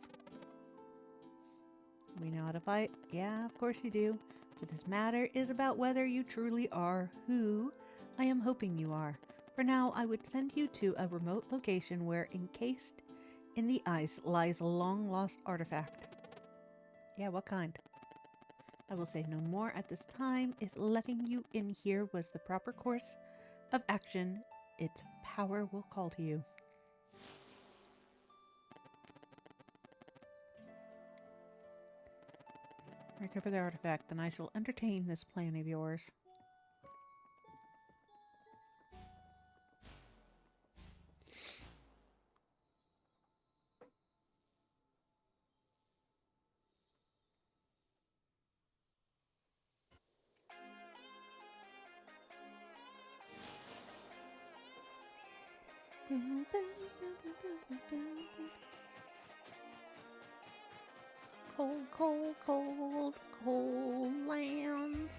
We know how to fight? Yeah, of course you do. But this matter is about whether you truly are who I am hoping you are. For now, I would send you to a remote location where, encased in the ice, lies a long-lost artifact. Yeah, what kind? I will say no more at this time. If letting you in here was the proper course of action, its power will call to you. Recover the artifact, and I shall entertain this plan of yours. Cold, cold, cold, cold lands.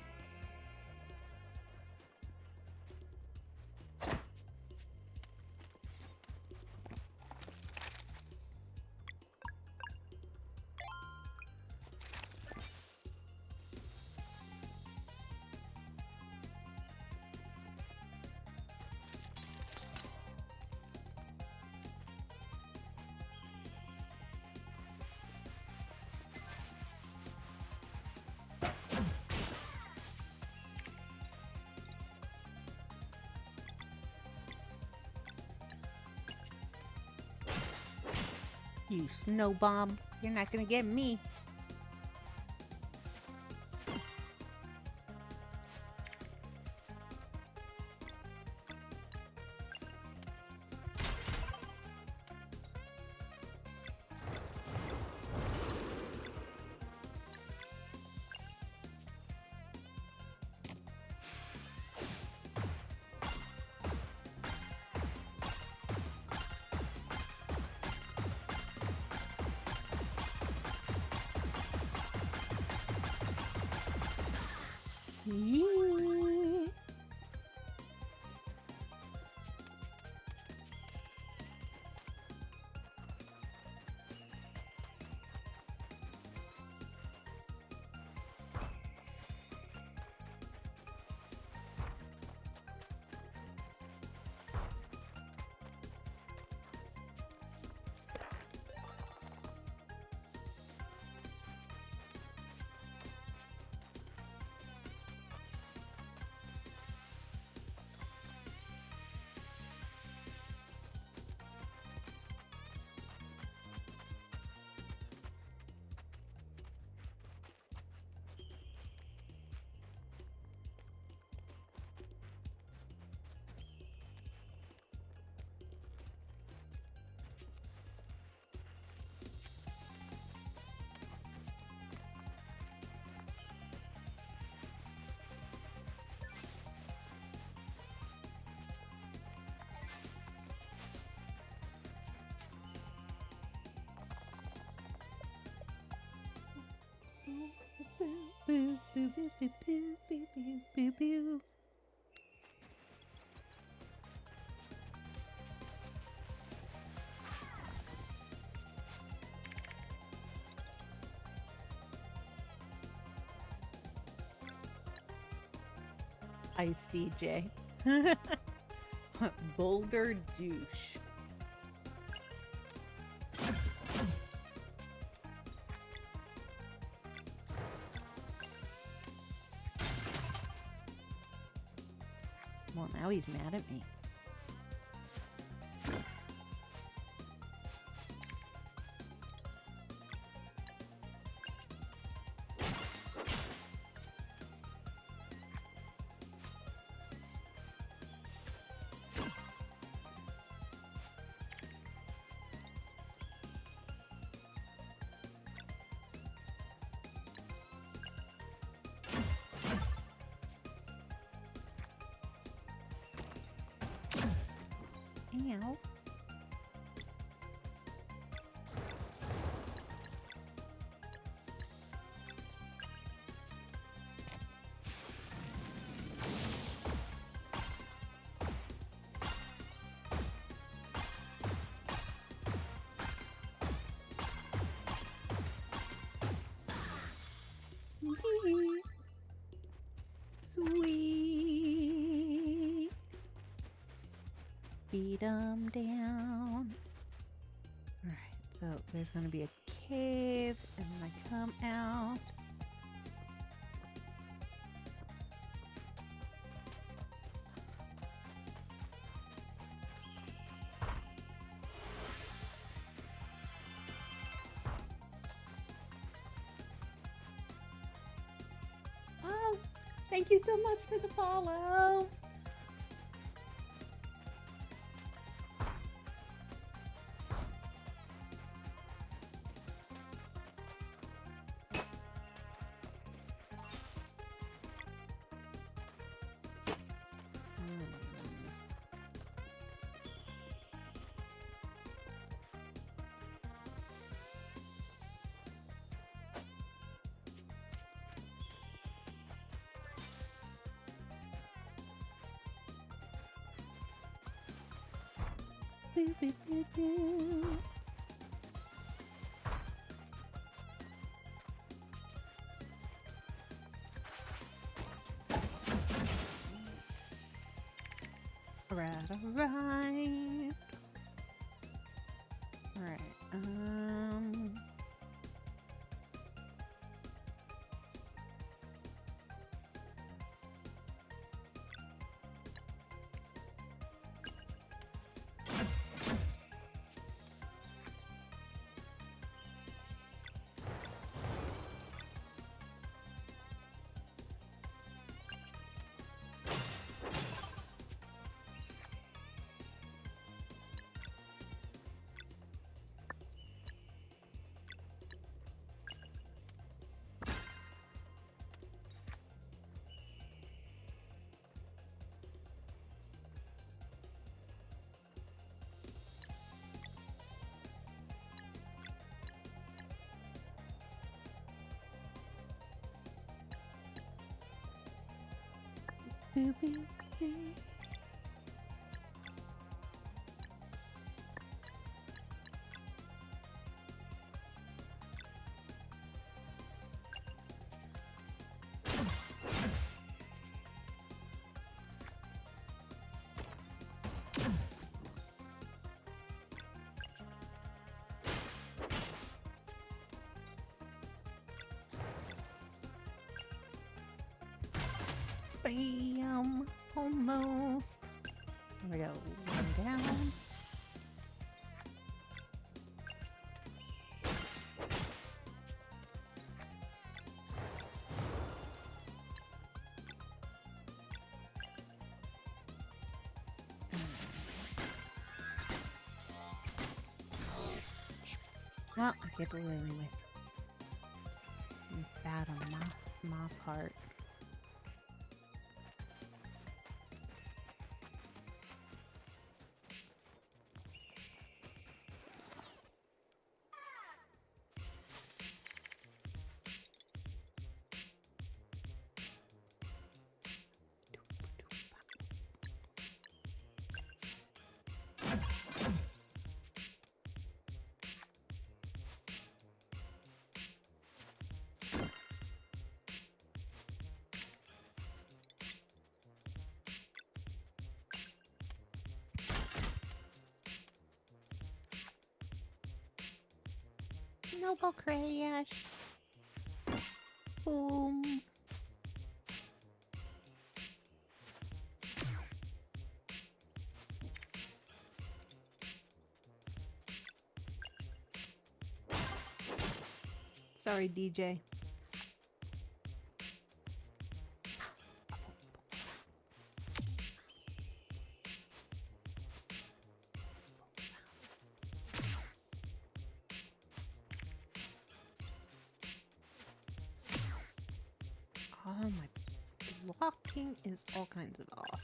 You snow bomb. You're not gonna get me. Yee. Boo, boo, boo, boo, boo, boo, boo, boo, boo. Ice DJ. Boulder douche. Well, now he's mad at me. Ow. Lead them down. Alright, so there's going to be a cave, and then I come out. Oh, thank you so much for the follow. Boo, boo, boo, boo. Alright. Alright, boo, boo, boo. Bam! Almost. There we go. One down. Well, I get to live anyways. Bad on my part. Noble crash. Boom. Sorry, DJ. Oh, my blocking is all kinds of off.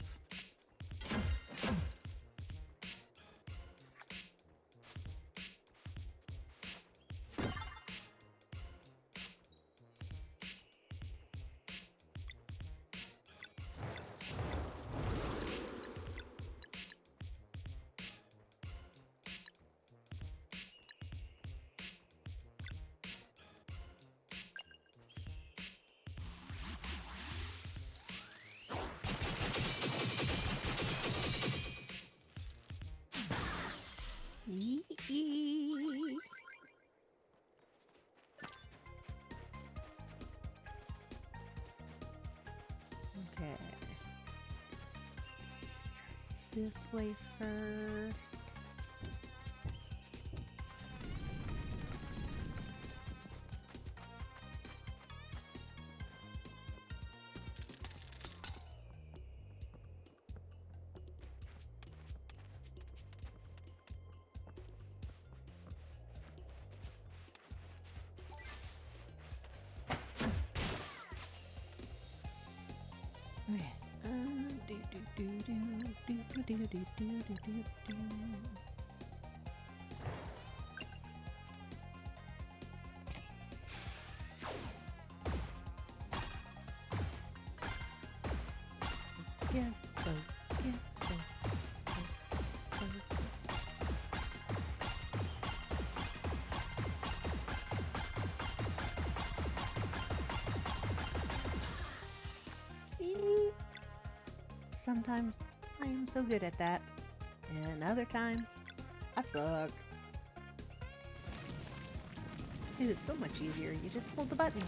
this way first. Okay. Yes, oh, yes, oh, yes, oh. Sometimes I am so good at that, and other times I suck. It is so much easier, you just hold the button.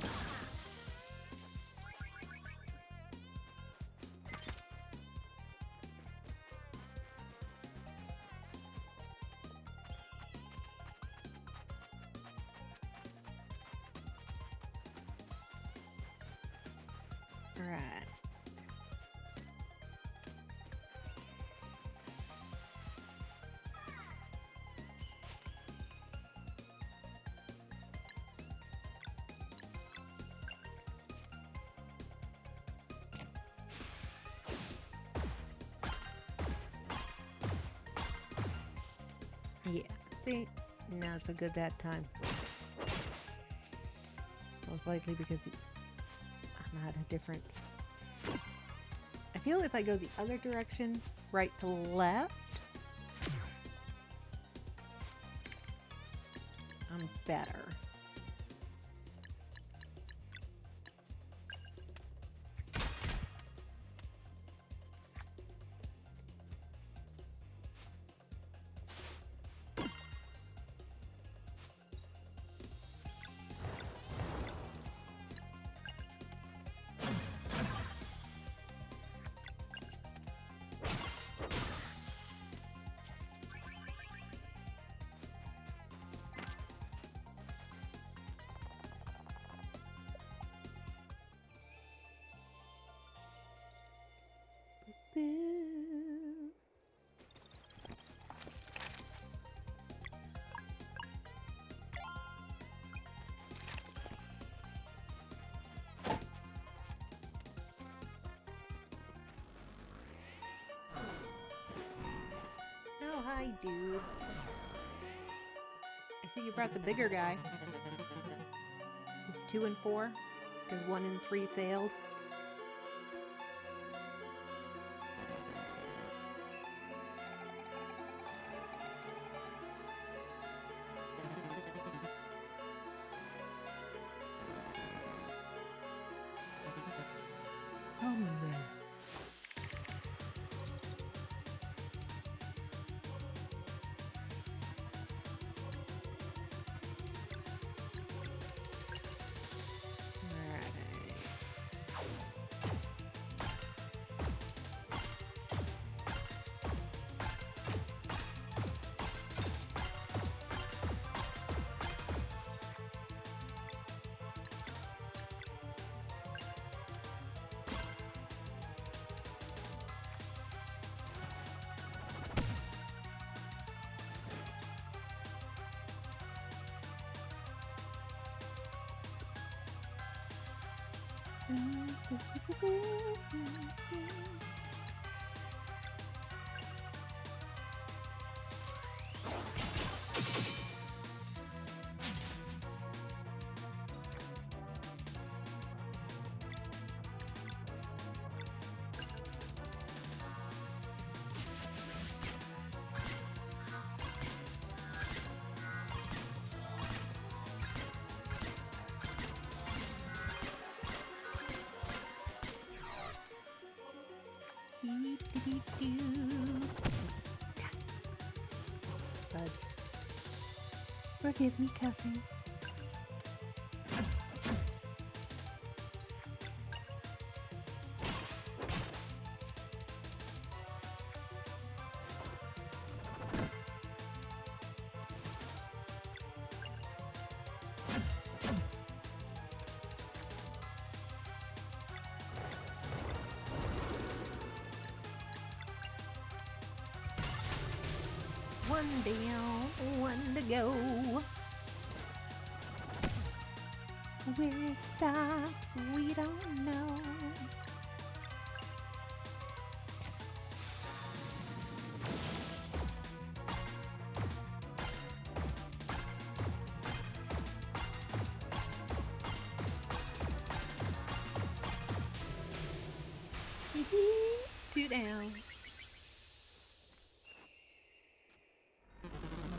Alright. Yeah, see, now it's so good that time. Most likely because I'm at a difference. I feel if I go the other direction, right to left, I'm better. Oh, hi, dudes. I see you brought the bigger guy. Is 2 and 4? Because 1 and 3 failed. Come then. Fudge. Forgive me cussing. one down, one to go. Where it stops, we don't know. Two down.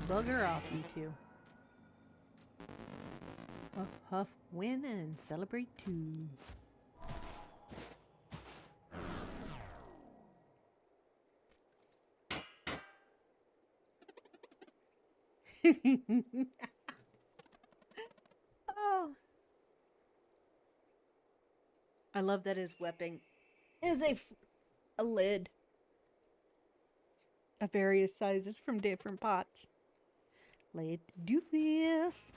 Bugger off, you two. Huff, huff, win and celebrate too. Oh. I love that his weapon is a lid of various sizes from different pots. Let's do this.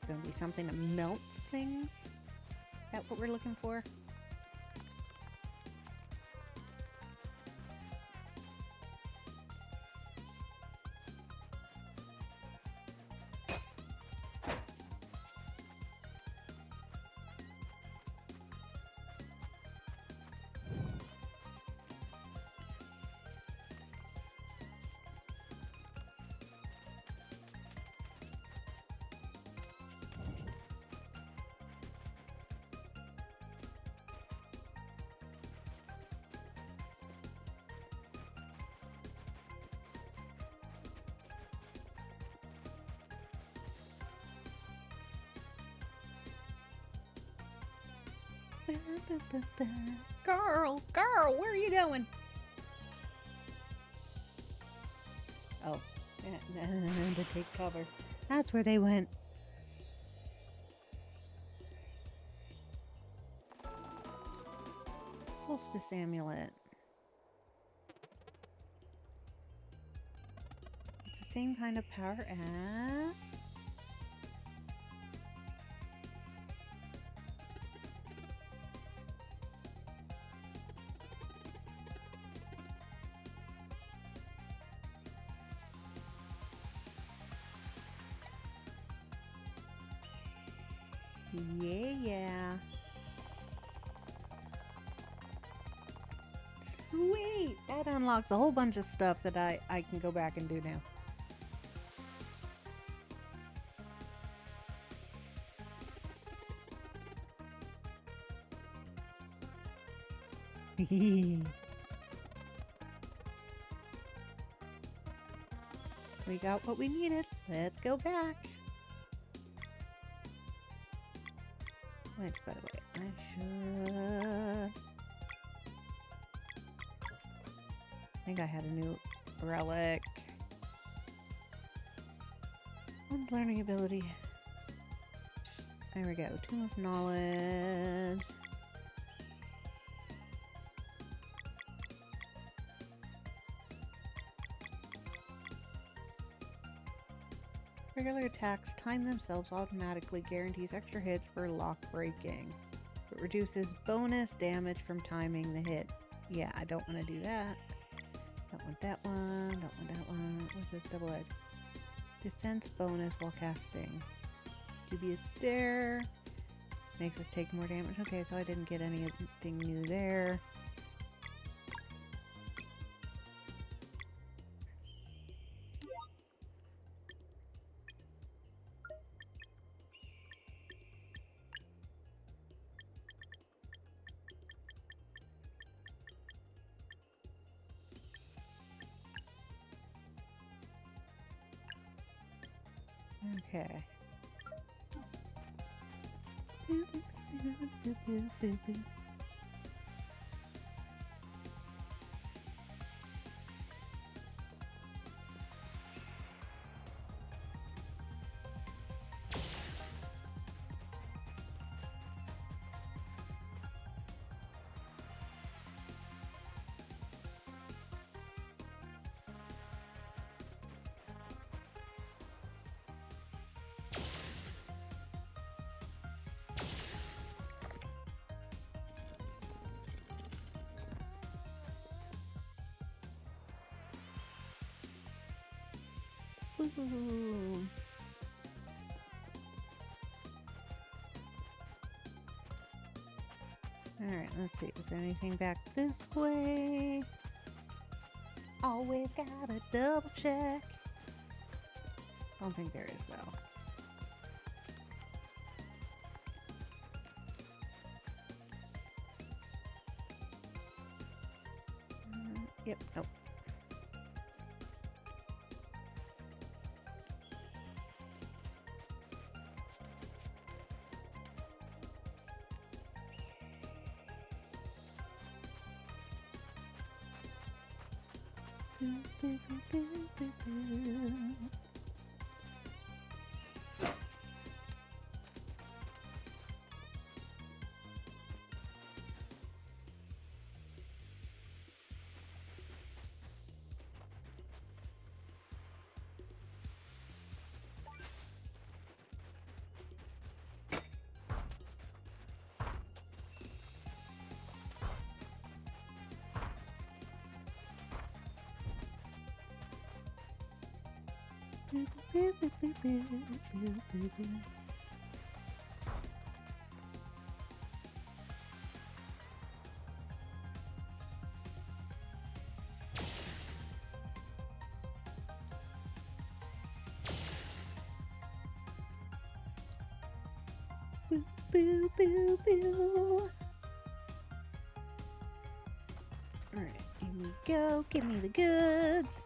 Gonna be something that melts things. Is that what we're looking for? Girl, where are you going? Oh, to take cover. That's where they went. Solstice amulet. It's the same kind of power as... Yeah. Sweet! That unlocks a whole bunch of stuff that I can go back and do now. We got what we needed. Let's go back. Which, by the way, I should... I think I had a new relic. One's learning ability. There we go. Tomb of Knowledge. Regular attacks time themselves automatically, guarantees extra hits for lock breaking. It reduces bonus damage from timing the hit. Yeah, I don't want to do that. Don't want that one. Don't want that one. What's this? Double edge. Defense bonus while casting. Dubious Stare. Makes us take more damage. Okay, so I didn't get anything new there. Okay. Alright, let's see. Is there anything back this way? Always gotta double check. Don't think there is, though. Yep, nope. Boo, boo, boo. Alright, here we go. Give me the goods.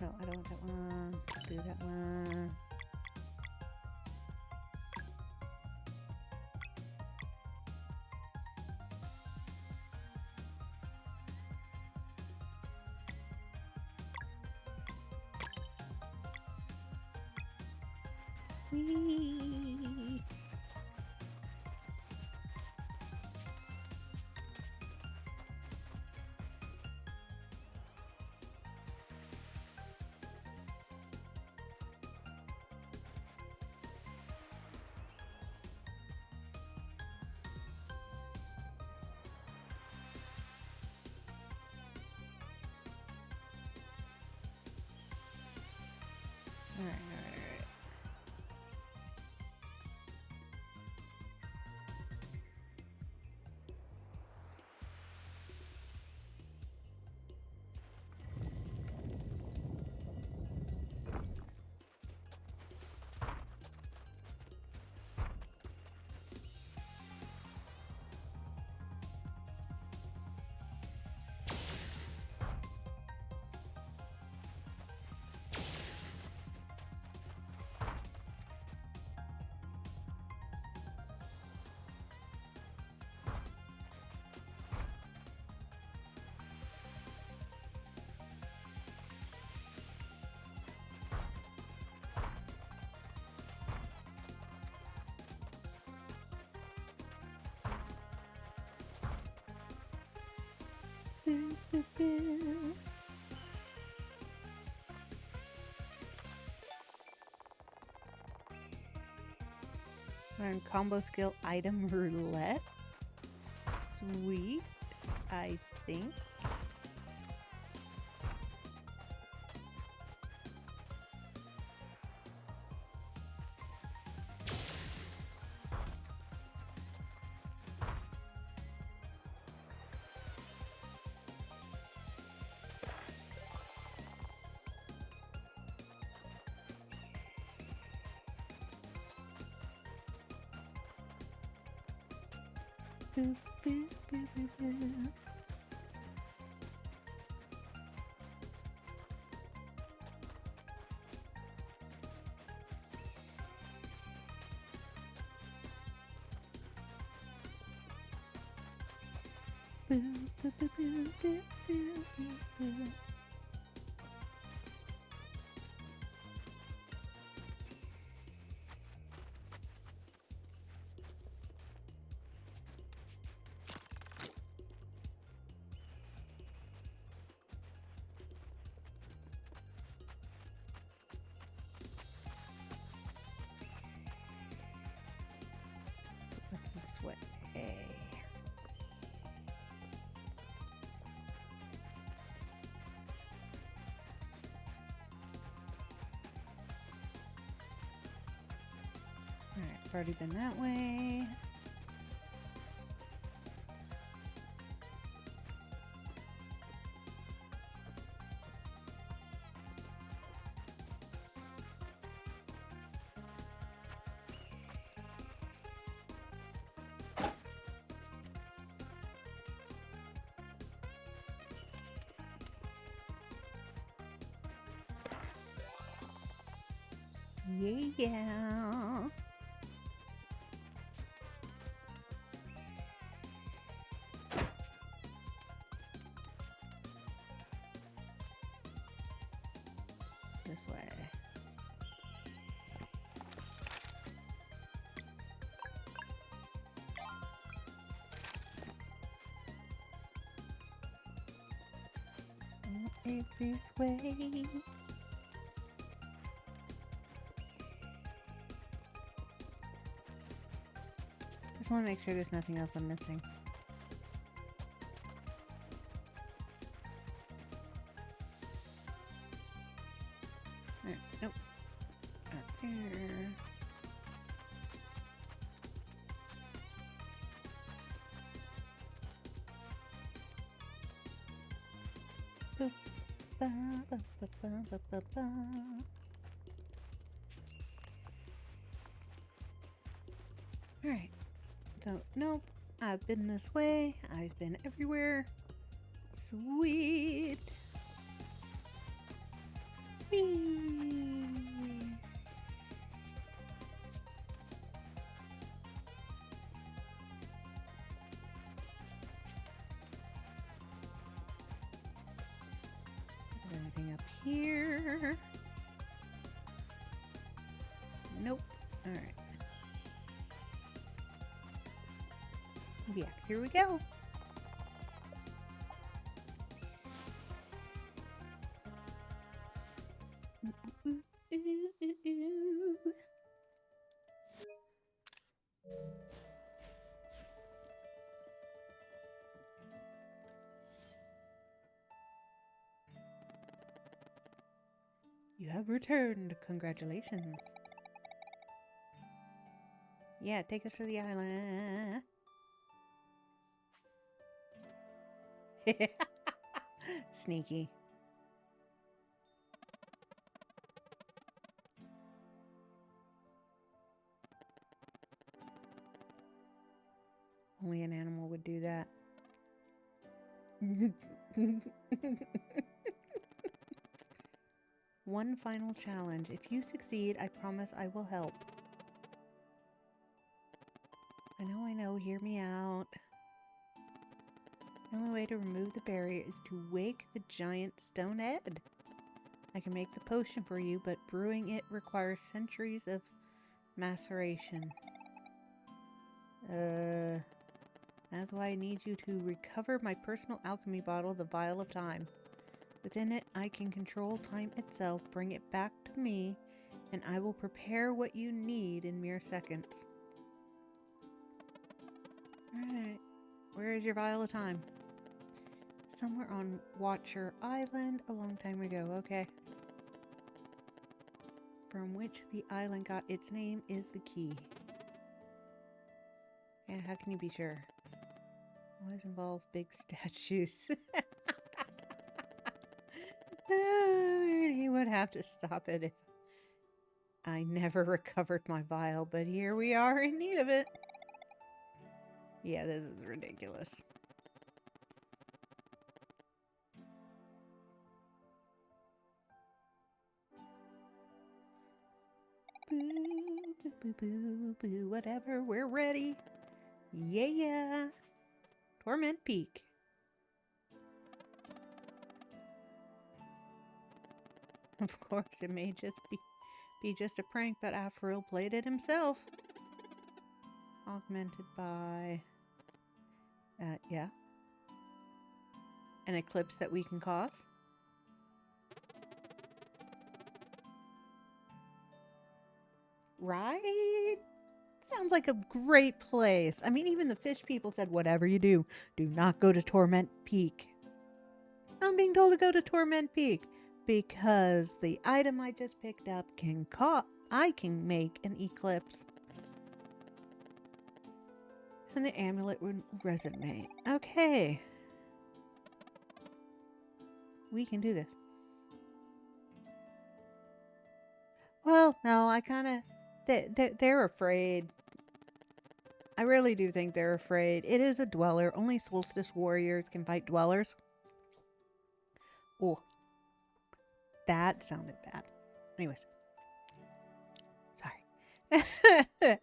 No, I don't want that one. Do that one. Whee! All right. Learn combo skill item roulette. Sweet, I think. I've already been that way. Yeah. This way. It's this way. Just want to make sure there's nothing else I'm missing. Alright, nope. Up there. Boop. Ba, ba, ba, ba, ba, ba, ba. Alright. So, nope, I've been this way, I've been everywhere. Sweet! Whee! Anything up here? Nope. Alright. Yeah, here we go. You have returned. Congratulations. Yeah, take us to the island. Sneaky. Only an animal would do that. One final challenge. If you succeed, I promise I will help. I know, hear me out. The only way to remove the barrier is to wake the giant stone head. I can make the potion for you, but brewing it requires centuries of maceration. That's why I need you to recover my personal alchemy bottle, the Vial of Time. Within it, I can control time itself, bring it back to me, and I will prepare what you need in mere seconds. Alright, where is your Vial of Time? Somewhere on Watcher Island a long time ago, okay. From which the island got its name is the key. Yeah, how can you be sure? Always involve big statues. He would have to stop it if I never recovered my vial, but here we are in need of it. Yeah, this is ridiculous. Boo, boo, boo, boo, boo, whatever, we're ready. Yeah. Torment Peak. Of course, it may just be just a prank, but Afril played it himself. Augmented by... yeah. An eclipse that we can cause. Right? Sounds like a great place. I mean, even the fish people said, whatever you do not go to Torment Peak. I'm being told to go to Torment Peak because the item I just picked up I can make an eclipse. And the amulet would resonate. Okay. We can do this. Well, no, I kind of... They're afraid. I really do think they're afraid. It is a dweller. Only solstice warriors can fight dwellers. Oh. That sounded bad. Anyways. Sorry.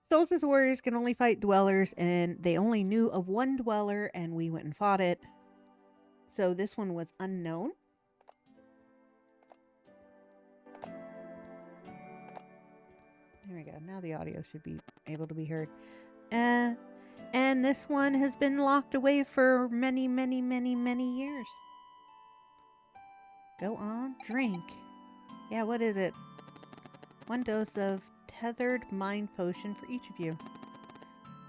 Solstice warriors can only fight dwellers, and they only knew of one dweller, and we went and fought it. So this one was unknown. There we go. Now the audio should be able to be heard. And this one has been locked away for many, many, many, many years. Go on, drink. Yeah, what is it? 1 dose of tethered mind potion for each of you.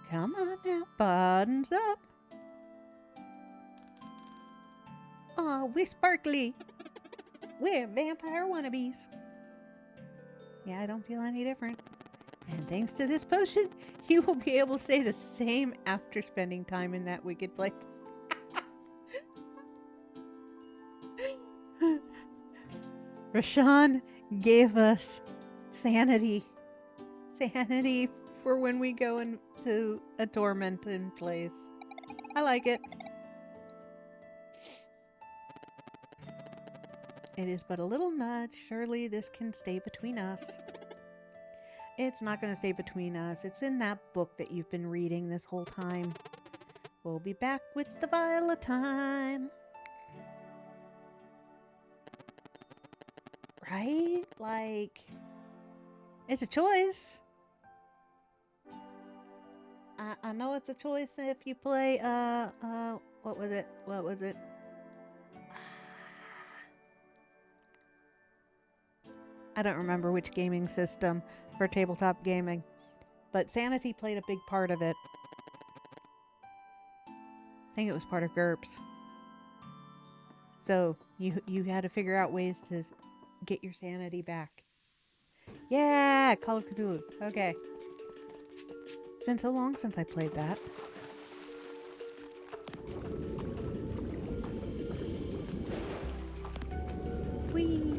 Come on now, buttons up. Aw, we're sparkly. We're vampire wannabes. Yeah, I don't feel any different. And thanks to this potion, you will be able to say the same after spending time in that wicked place. Rashawn gave us sanity. Sanity for when we go into a tormented place. I like it. It is but a little nudge. Surely this can stay between us. It's not going to stay between us. It's in that book that you've been reading this whole time. We'll be back with the vial of time. Right? Like, it's a choice. I know it's a choice if you play, what was it? I don't remember which gaming system for tabletop gaming, but sanity played a big part of it. I think it was part of GURPS. So you had to figure out ways to get your sanity back. Yeah, Call of Cthulhu. Okay. It's been so long since I played that. Whee!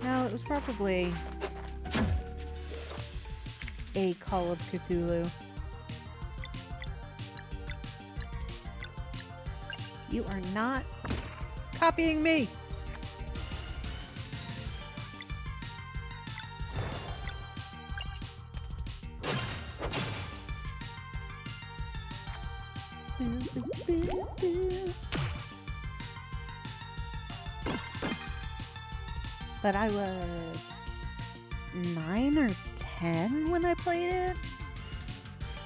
No, it was probably a Call of Cthulhu. You are not copying me. But I was 9 or 10 when I played it.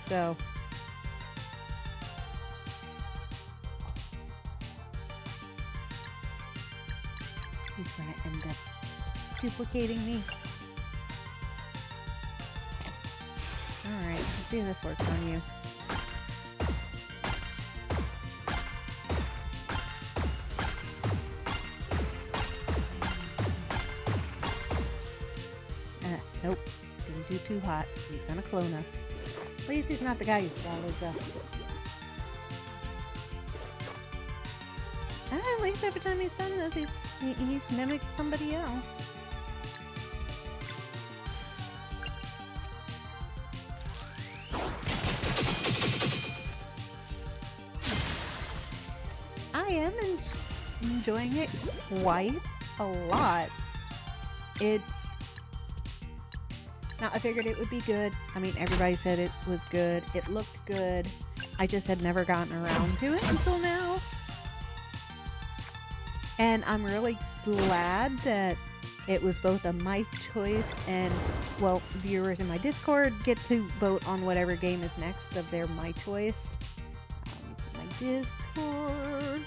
So he's gonna end up duplicating me. Alright, let's see if this works on you. Nope, didn't do too hot. He's gonna clone us. At least he's not the guy who swallows us. At least every time he's done this, he's mimicked somebody else. I am enjoying it quite a lot. Now, I figured it would be good. I mean, everybody said it was good. It looked good. I just had never gotten around to it until now. And I'm really glad that it was both a my choice and, well, viewers in my Discord get to vote on whatever game is next of their my choice. My Discord.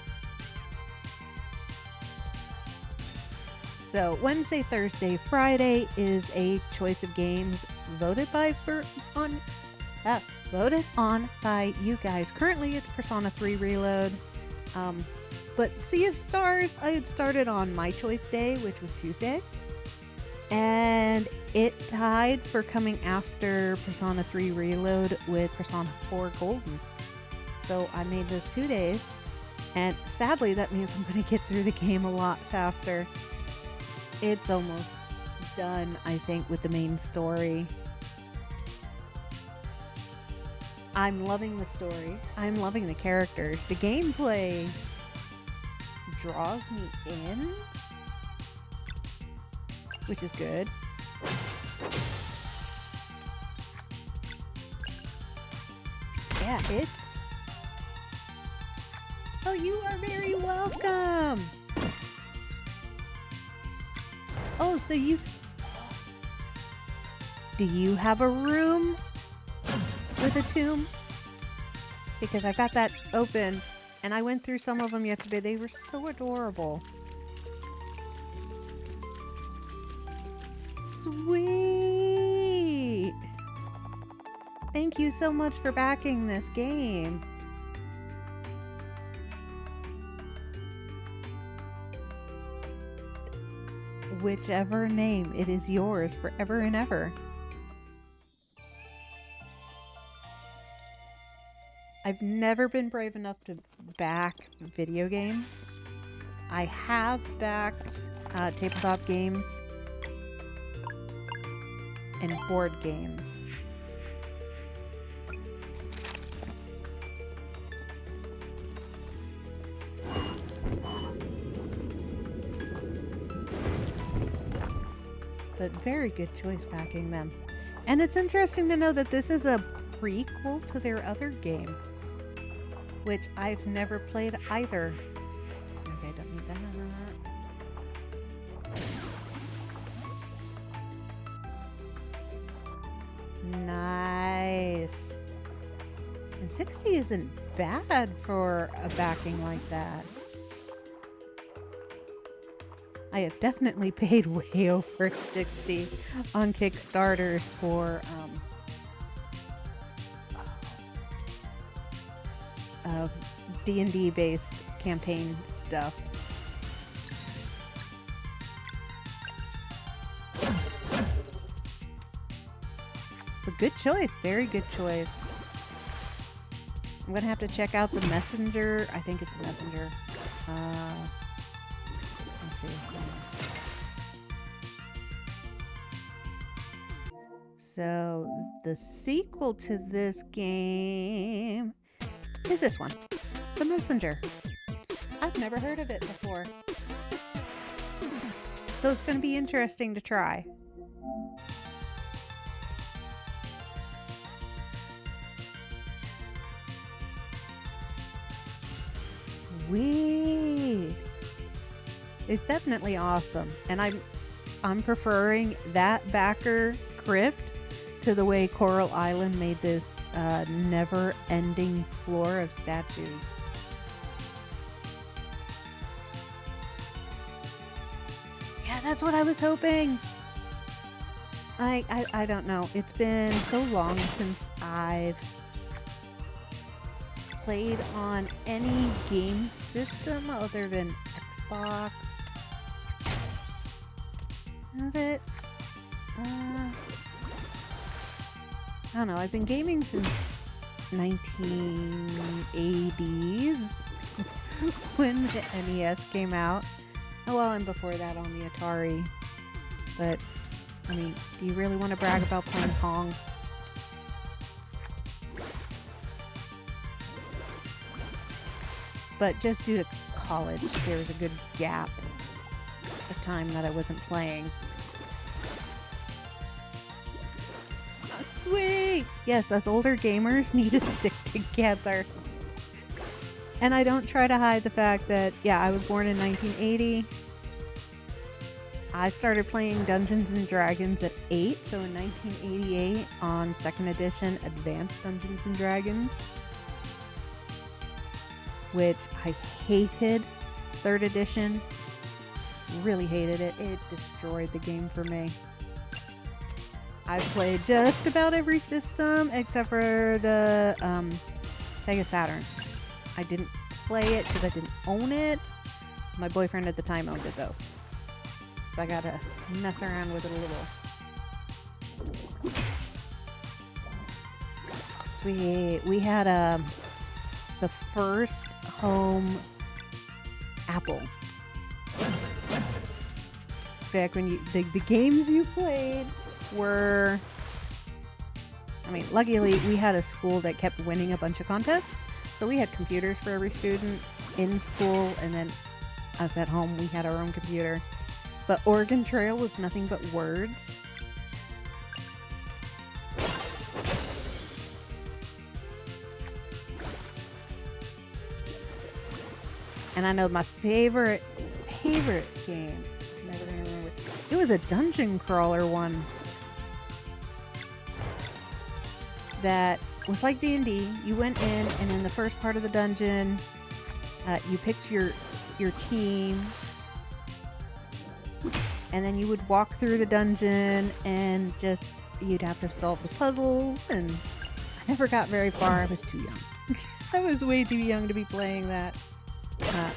So Wednesday, Thursday, Friday is a choice of games voted on by you guys. Currently, it's Persona 3 Reload. But Sea of Stars, I had started on my choice day, which was Tuesday. And it tied for coming after Persona 3 Reload with Persona 4 Golden. So I made this 2 days. And sadly, that means I'm going to get through the game a lot faster. It's almost done, I think, with the main story. I'm loving the story. I'm loving the characters. The gameplay draws me in, which is good. Yeah, it's... Oh, you are very welcome! Oh, so you... Do you have a room with a tomb? Because I got that open, and I went through some of them yesterday. They were so adorable. Sweet! Thank you so much for backing this game. Whichever name, it is yours forever and ever. I've never been brave enough to back video games. I have backed tabletop games and board games. But very good choice backing them. And it's interesting to know that this is a prequel to their other game, which I've never played either. Okay, don't need that. Nice. And 60 isn't bad for a backing like that. I have definitely paid way over 60 on Kickstarters for D&D based campaign stuff. But good choice, very good choice. I'm gonna have to check out the messenger. I think it's the messenger. Let's see. So the sequel to this game is this one, The Messenger. I've never heard of it before. So it's going to be interesting to try. Sweet. It's definitely awesome. And I'm preferring that backer crypt to the way Coral Island made this never-ending floor of statues. Yeah, that's what I was hoping. I don't know. It's been so long since I've played on any game system other than Xbox. Is it? I don't know, I've been gaming since 1980s when the NES came out. Oh well, and before that on the Atari. But, I mean, do you really want to brag about playing Pong? But just due to college, there was a good gap of time that I wasn't playing. Sweet! Yes, us older gamers need to stick together. And I don't try to hide the fact that, yeah, I was born in 1980. I started playing Dungeons and Dragons at 8, so in 1988 on 2nd edition Advanced Dungeons and Dragons, which I hated. 3rd edition, really hated it. It destroyed the game for me. I've played just about every system except for the Sega Saturn. I didn't play it because I didn't own it. My boyfriend at the time owned it though. So I gotta mess around with it a little. Sweet. We had the first home Apple. Back when the games you played were, I mean, luckily we had a school that kept winning a bunch of contests. So we had computers for every student in school, and then us at home, we had our own computer. But Oregon Trail was nothing but words. And I know my favorite game, never gonna remember. It was a dungeon crawler one that was like D&D. You went in, and in the first part of the dungeon, you picked your team, and then you would walk through the dungeon, and just you'd have to solve the puzzles. And I never got very far. I was too young. I was way too young to be playing that.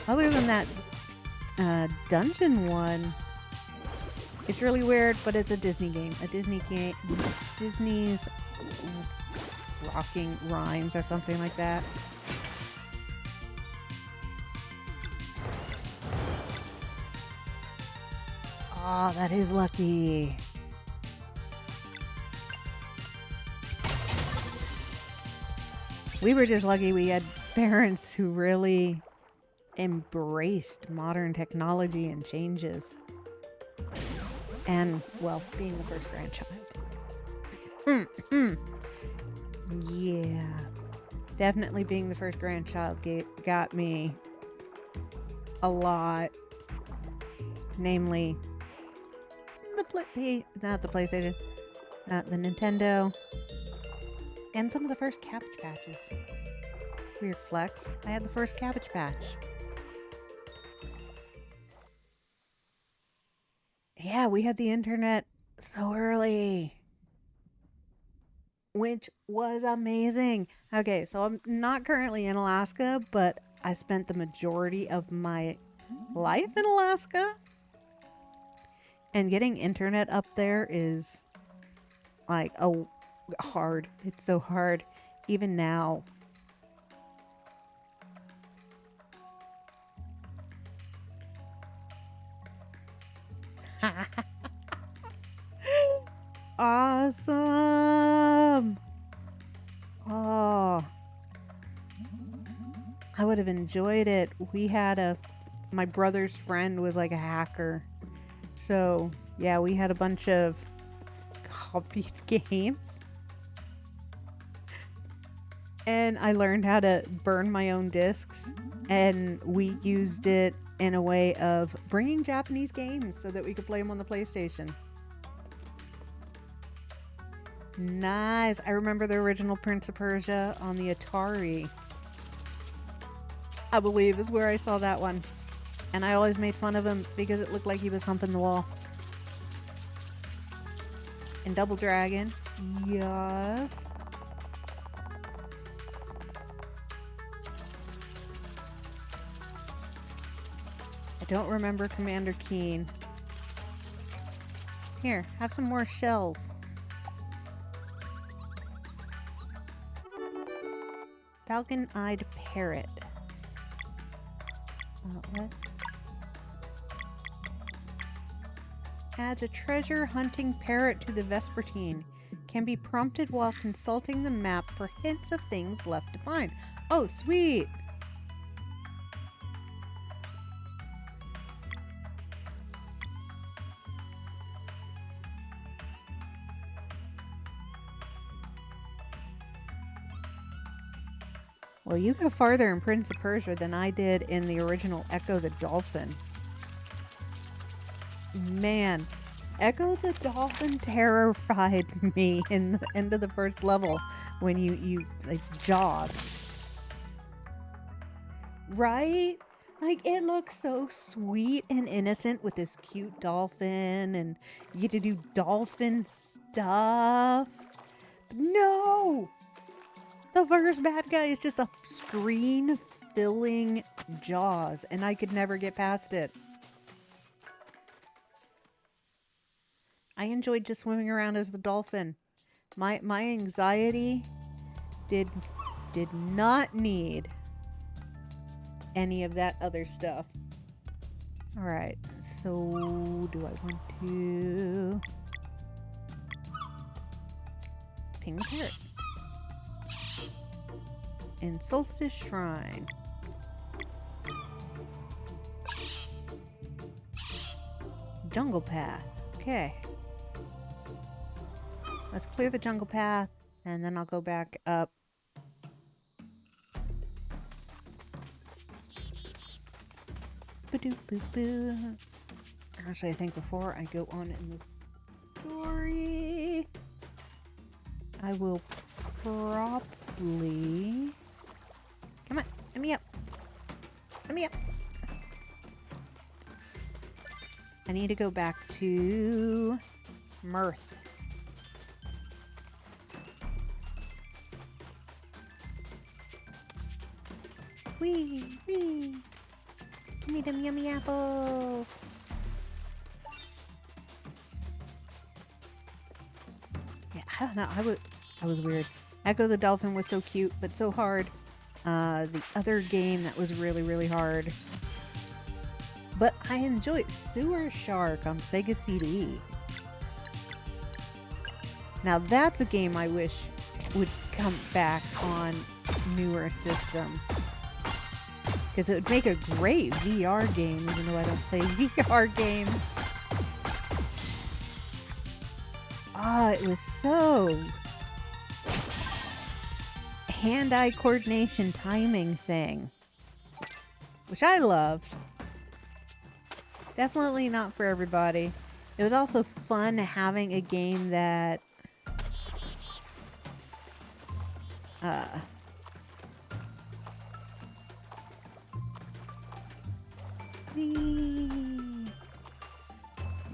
Other than that dungeon one, it's really weird, but it's a Disney game. A Disney game. Disney's Rocking Rhymes or something like that. Oh, that is lucky. We were just lucky we had parents who really embraced modern technology and changes. And, well, being the first grandchild. Yeah. Definitely being the first grandchild got me a lot. Namely, not the PlayStation, the Nintendo, and some of the first Cabbage Patches. Weird flex. I had the first Cabbage Patch. Yeah, we had the internet so early, which was amazing. Okay, so I'm not currently in Alaska, but I spent the majority of my life in Alaska. And getting internet up there is like hard. It's so hard even now. Awesome. Oh, I would have enjoyed it. We had my brother's friend was like a hacker. So, yeah, we had a bunch of copied games. And I learned how to burn my own discs. And we used it in a way of bringing Japanese games so that we could play them on the PlayStation. Nice. I remember the original Prince of Persia on the Atari. I believe is where I saw that one. And I always made fun of him because it looked like he was humping the wall. And Double Dragon. Yes. I don't remember Commander Keen. Here, have some more shells. Falcon-eyed parrot. What? Adds a treasure hunting parrot to the Vespertine. Can be prompted while consulting the map for hints of things left to find. Oh, sweet! Well, you go farther in Prince of Persia than I did in the original Echo the Dolphin. Man, Echo the Dolphin terrified me in the end of the first level when you like Jaws. Right? Like, it looks so sweet and innocent with this cute dolphin, and you get to do dolphin stuff. No! The first bad guy is just a screen filling jaws, and I could never get past it. I enjoyed just swimming around as the dolphin. My anxiety did not need any of that other stuff. Alright, so do I want to ping the parrot? In Solstice Shrine. Jungle path. Okay. Let's clear the jungle path, and then I'll go back up. Ba-doo-boo-boo. Actually, I think before I go on in the story, I will probably... Come on, let me up. Let me up. I need to go back to Mirth. Wee, wee. Give me them yummy apples. Yeah, I don't know. I was weird. Echo the Dolphin was so cute, but so hard. The other game that was really, really hard. But I enjoyed Sewer Shark on Sega CD. Now that's a game I wish would come back on newer systems. Because it would make a great VR game, even though I don't play VR games. Oh, it was so... hand-eye coordination timing thing. Which I loved. Definitely not for everybody. It was also fun having a game that...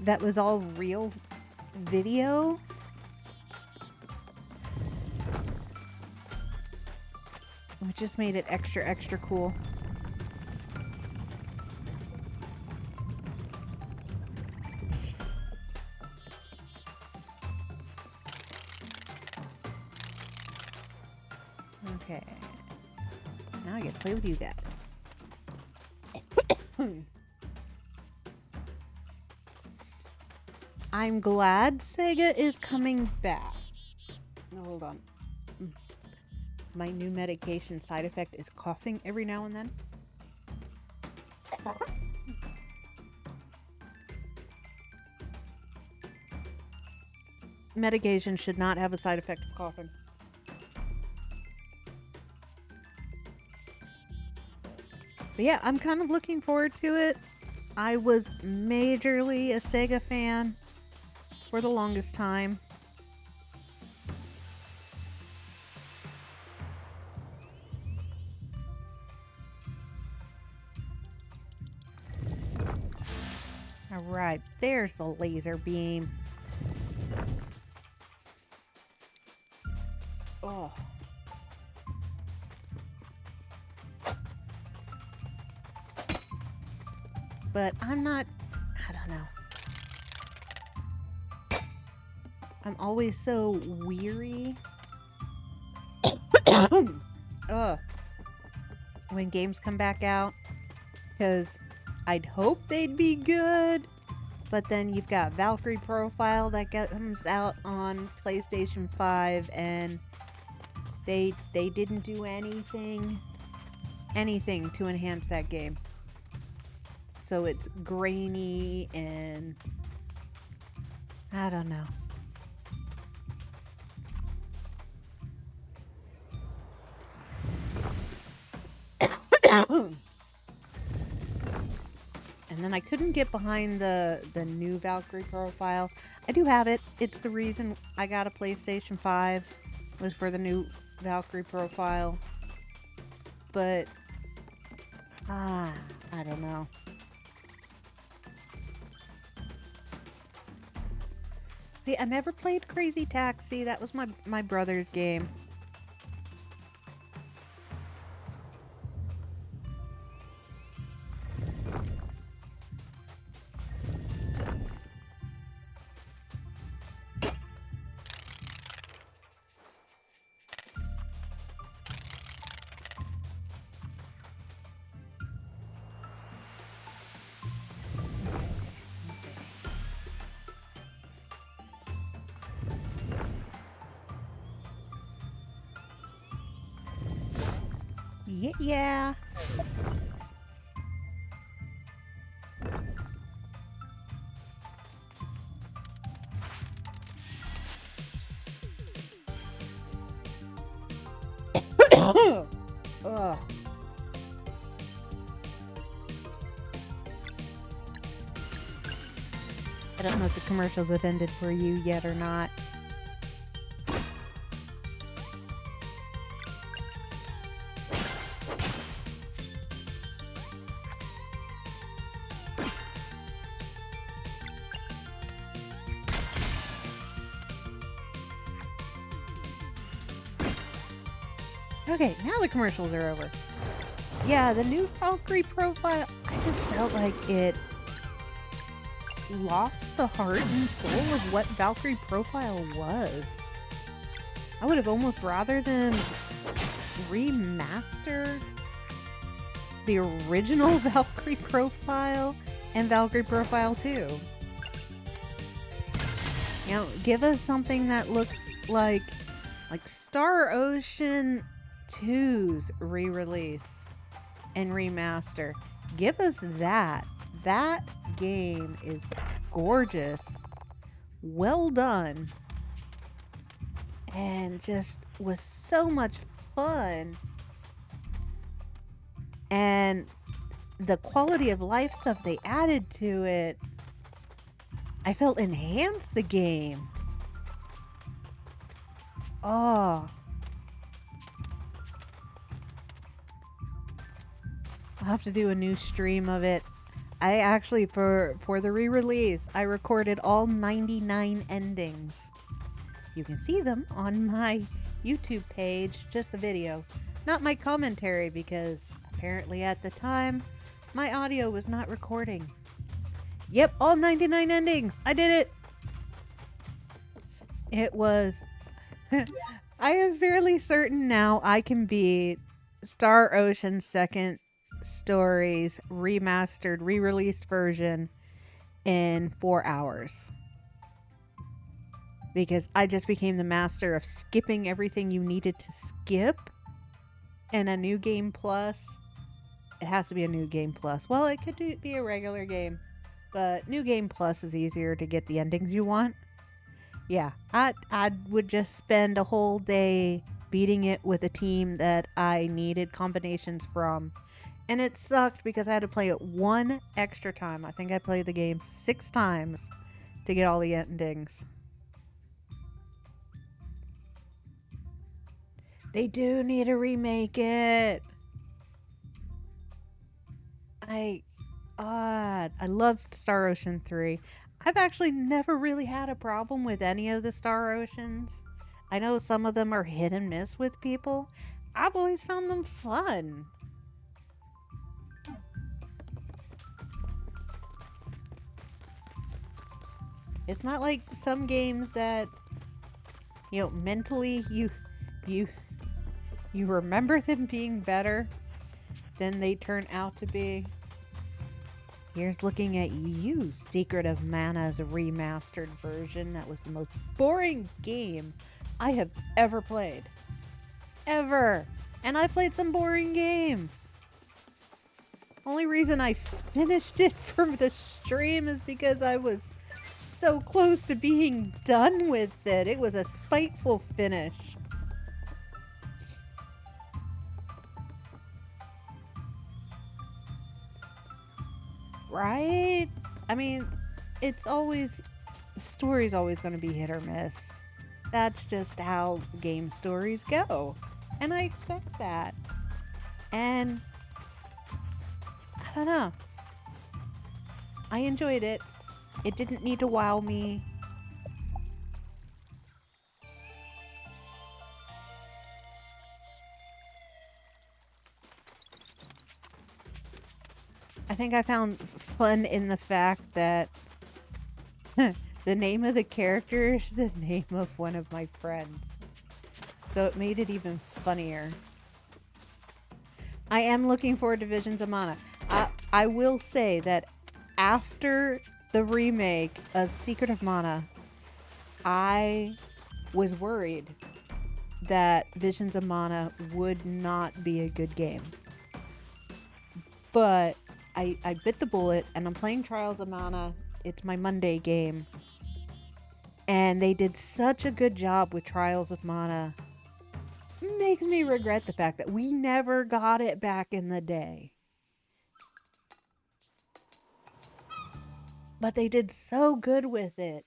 that was all real video. Which just made it extra, extra cool. Okay. Now I get to play with you guys. I'm glad Sega is coming back. No, hold on. My new medication side effect is coughing every now and then. Medication should not have a side effect of coughing. But yeah, I'm kind of looking forward to it. I was majorly a Sega fan for the longest time. Alright, there's the laser beam. Oh. But I'm not, I don't know. I'm always so weary. When games come back out. Because I'd hope they'd be good. But then you've got Valkyrie Profile that comes out on PlayStation 5. And they didn't do anything to enhance that game. So it's grainy and I don't know. And then I couldn't get behind the new Valkyrie Profile. I do have it. It's the reason I got a PlayStation 5 was for the new Valkyrie Profile. But I don't know. See, I never played Crazy Taxi. That was my brother's game. Yeah. Ugh. I don't know if the commercials have ended for you yet or not. Okay, now the commercials are over. Yeah, the new Valkyrie profile, I just felt like it lost the heart and soul of what Valkyrie profile was. I would have almost rather than remaster the original Valkyrie profile and Valkyrie profile 2. You know, give us something that looked like Star Ocean 2's re-release and remaster. Give us that. That game is gorgeous, well done, and just was so much fun. And the quality of life stuff they added to it, I felt enhanced the game. Oh. I'll have to do a new stream of it. I actually, for the re-release, I recorded all 99 endings. You can see them on my YouTube page, just the video. Not my commentary, because apparently at the time, my audio was not recording. Yep, all 99 endings! I did it! It was... I am fairly certain now I can beat Star Ocean's second stories remastered re-released version in 4 hours, because I just became the master of skipping everything you needed to skip in a new game plus. It has to be a new game plus. Well, it could be a regular game, but new game plus is easier to get the endings you want. Yeah, I would just spend a whole day beating it with a team that I needed combinations from. And it sucked because I had to play it one extra time. I think I played the game 6 times to get all the endings. They do need to remake it. I loved Star Ocean 3. I've actually never really had a problem with any of the Star Oceans. I know some of them are hit and miss with people. I've always found them fun. It's not like some games that, you know, mentally you remember them being better than they turn out to be. Here's looking at you, Secret of Mana's remastered version. That was the most boring game I have ever played. Ever. And I played some boring games. Only reason I finished it from the stream is because I was so close to being done with it. It was a spiteful finish. Right? I mean, it's always... story's always going to be hit or miss. That's just how game stories go. And I expect that. And... I don't know. I enjoyed it. It didn't need to wow me. I think I found fun in the fact that the name of the character is the name of one of my friends. So it made it even funnier. I am looking forward to Visions of Mana. I will say that after the remake of Secret of Mana, I was worried that Visions of Mana would not be a good game. But I bit the bullet and I'm playing Trials of Mana. It's my Monday game. And they did such a good job with Trials of Mana. Makes me regret the fact that we never got it back in the day. But they did so good with it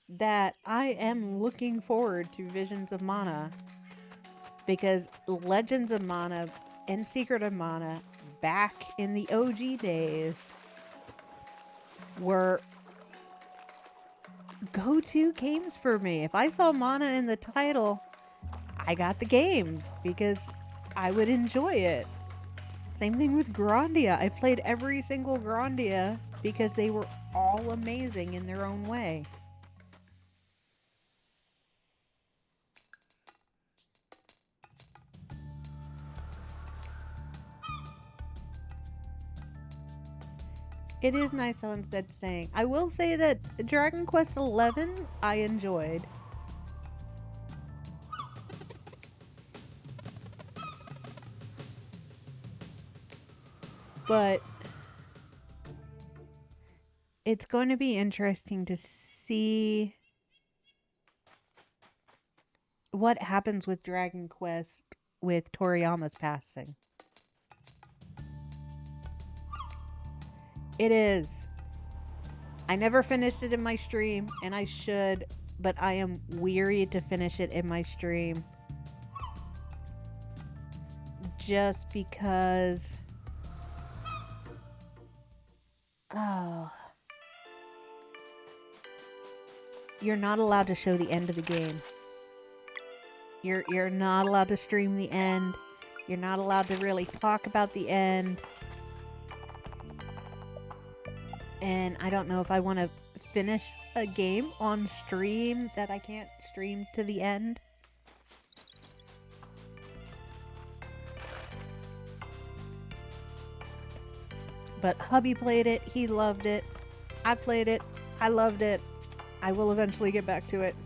that I am looking forward to Visions of Mana. Because Legends of Mana and Secret of Mana back in the OG days were go-to games for me. If I saw Mana in the title, I got the game because I would enjoy it. Same thing with Grandia. I played every single Grandia because they were all amazing in their own way. It is nice on that saying. I will say that Dragon Quest XI I enjoyed. But it's going to be interesting to see what happens with Dragon Quest with Toriyama's passing. It is. I never finished it in my stream, and I should, but I am weary to finish it in my stream. Just because... Oh. You're not allowed to show the end of the game. You're not allowed to stream the end. You're not allowed to really talk about the end. And I don't know if I want to finish a game on stream that I can't stream to the end. But hubby played it. He loved it. I played it. I loved it. I will eventually get back to it.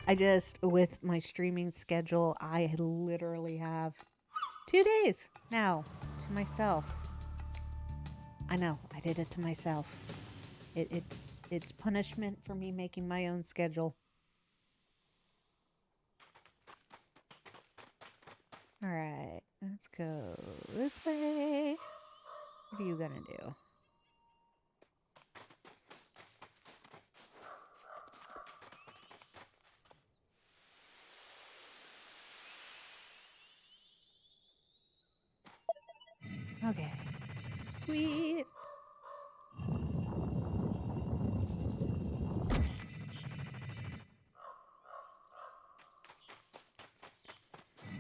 I just, with my streaming schedule, I literally have 2 days now to myself. I know, I did it to myself. It's punishment for me making my own schedule. Alright, let's go this way. What are you gonna do? Okay. Sweet.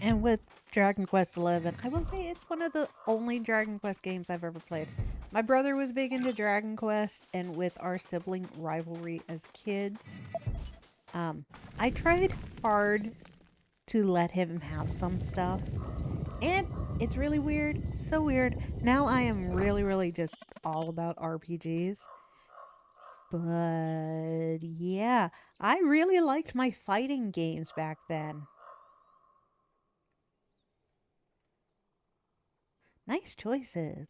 And with Dragon Quest XI, I will say it's one of the only Dragon Quest games I've ever played. My brother was big into Dragon Quest, and with our sibling rivalry as kids, I tried hard to let him have some stuff. And it's really weird, so weird. Now I am really just all about RPGs. But yeah, I really liked my fighting games back then. Nice choices.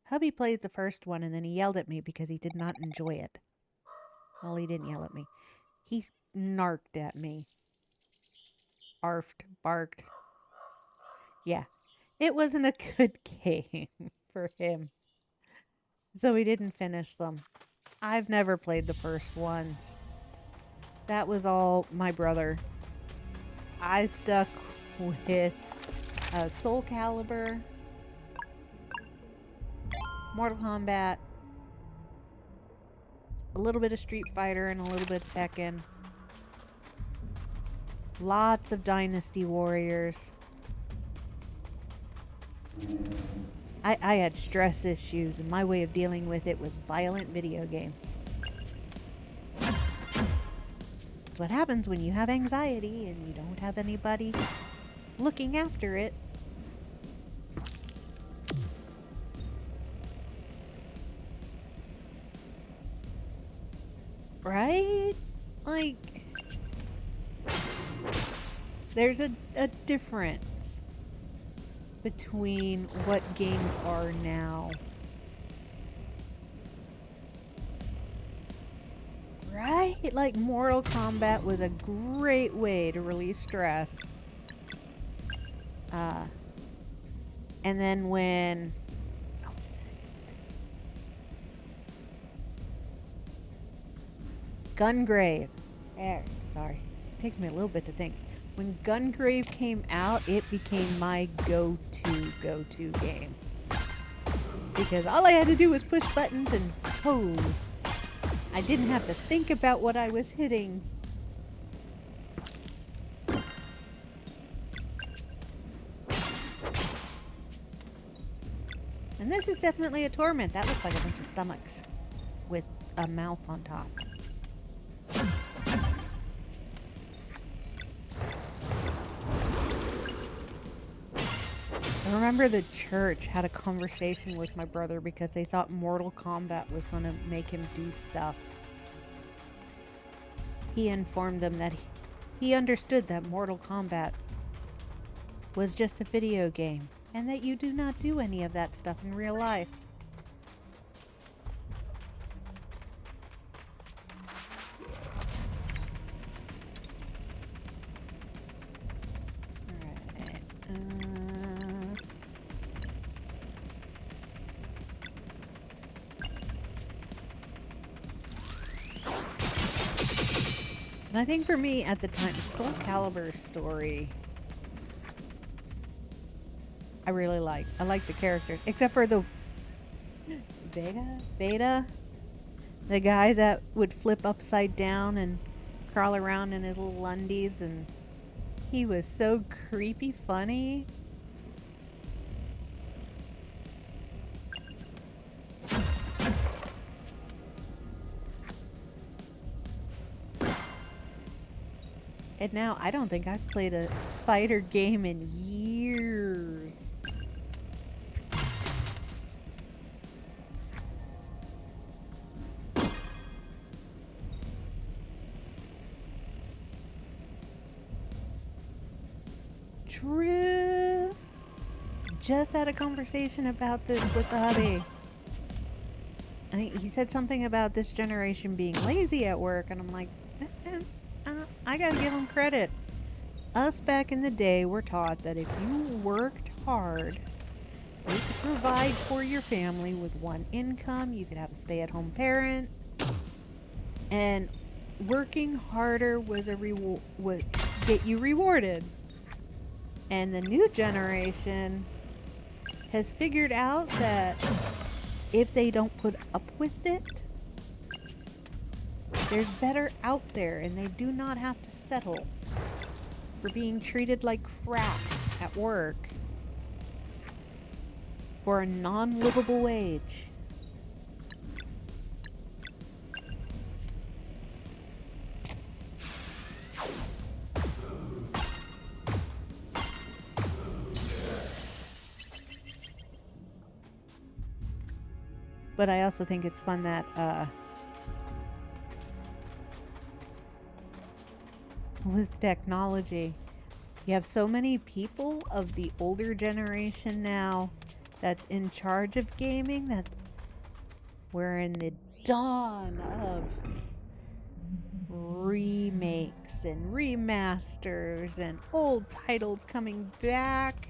Hubby played the first one and then he yelled at me because he did not enjoy it. Well, he didn't yell at me. He narked at me. Arfed, barked. Yeah, it wasn't a good game for him. So we didn't finish them. I've never played the first ones. That was all my brother. I stuck with Soul Calibur, Mortal Kombat, a little bit of Street Fighter, and a little bit of Tekken. Lots of Dynasty Warriors. I had stress issues, and my way of dealing with it was violent video games. It's what happens when you have anxiety and you don't have anybody looking after it. Right? Like, there's a difference between what games are now. Right? Like Mortal Kombat was a great way to release stress. And then when... Oh, what is it? Gungrave. There. Sorry. It takes me a little bit to think. When Gungrave came out, it became my go-to game. Because all I had to do was push buttons and pose. I didn't have to think about what I was hitting. And this is definitely a torment. That looks like a bunch of stomachs with a mouth on top. I remember the church had a conversation with my brother because they thought Mortal Kombat was going to make him do stuff. He informed them that he understood that Mortal Kombat was just a video game and that you do not do any of that stuff in real life. I think for me at the time, Soul Calibur's story, I really like. I like the characters, except for the Beta, the guy that would flip upside down and crawl around in his little undies, and he was so creepy funny. And now, I don't think I've played a fighter game in years. Truth. Just had a conversation about this with the hubby. I think he said something about this generation being lazy at work, and I'm like, I gotta give them credit. Us back in the day were taught that if you worked hard, you could provide for your family with one income. You could have a stay-at-home parent, and working harder was would get you rewarded. And the new generation has figured out that if they don't put up with it, there's better out there, and they do not have to settle for being treated like crap at work for a non-livable wage. But I also think it's fun that with technology, you have so many people of the older generation now that's in charge of gaming that we're in the dawn of remakes and remasters and old titles coming back.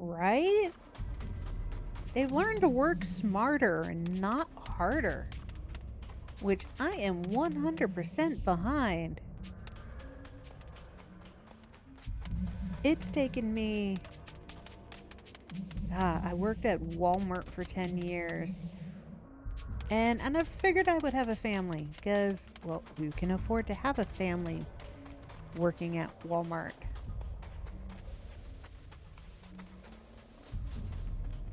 Right? They've learned to work smarter and not harder, which I am 100% behind. It's taken me... I worked at Walmart for 10 years. And I never figured I would have a family, because, well, who can afford to have a family working at Walmart?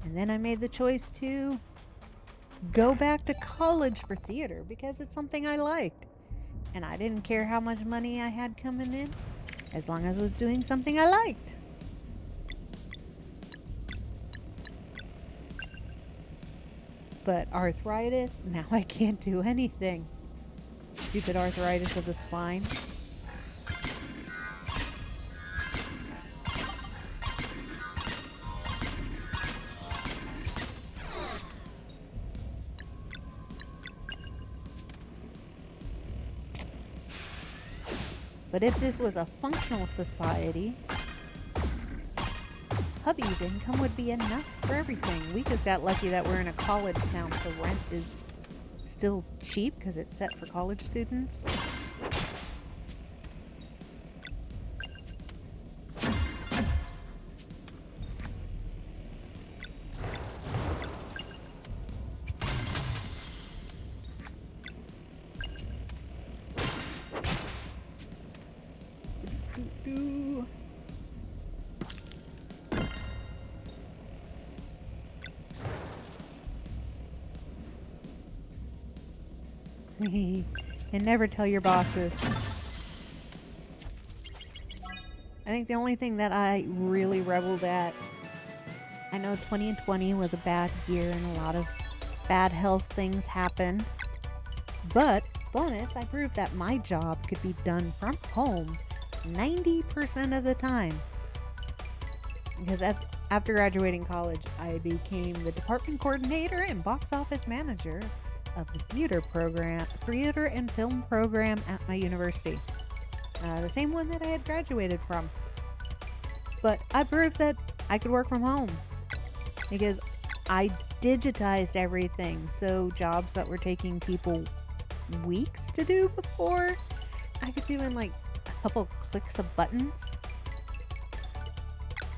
And then I made the choice to go back to college for theater because it's something I liked. And I didn't care how much money I had coming in, as long as I was doing something I liked. But arthritis, now I can't do anything. Stupid arthritis of the spine. But if this was a functional society, hubby's income would be enough for everything. We just got lucky that we're in a college town, so rent is still cheap because it's set for college students. And never tell your bosses. I think the only thing that I really rebelled at, I know 2020 was a bad year and a lot of bad health things happened, but bonus, I proved that my job could be done from home 90% of the time. Because after graduating college, I became the department coordinator and box office manager of the theater and film program at my university. The same one that I had graduated from. But I proved that I could work from home because I digitized everything. So jobs that were taking people weeks to do before, I could do in like a couple clicks of buttons.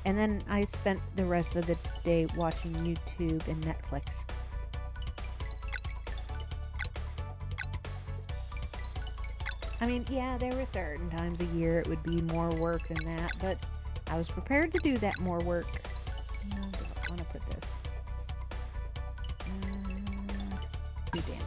And then I spent the rest of the day watching YouTube and Netflix. I mean, yeah, there were certain times a year it would be more work than that, but I was prepared to do that more work. I want to put this. Do damage.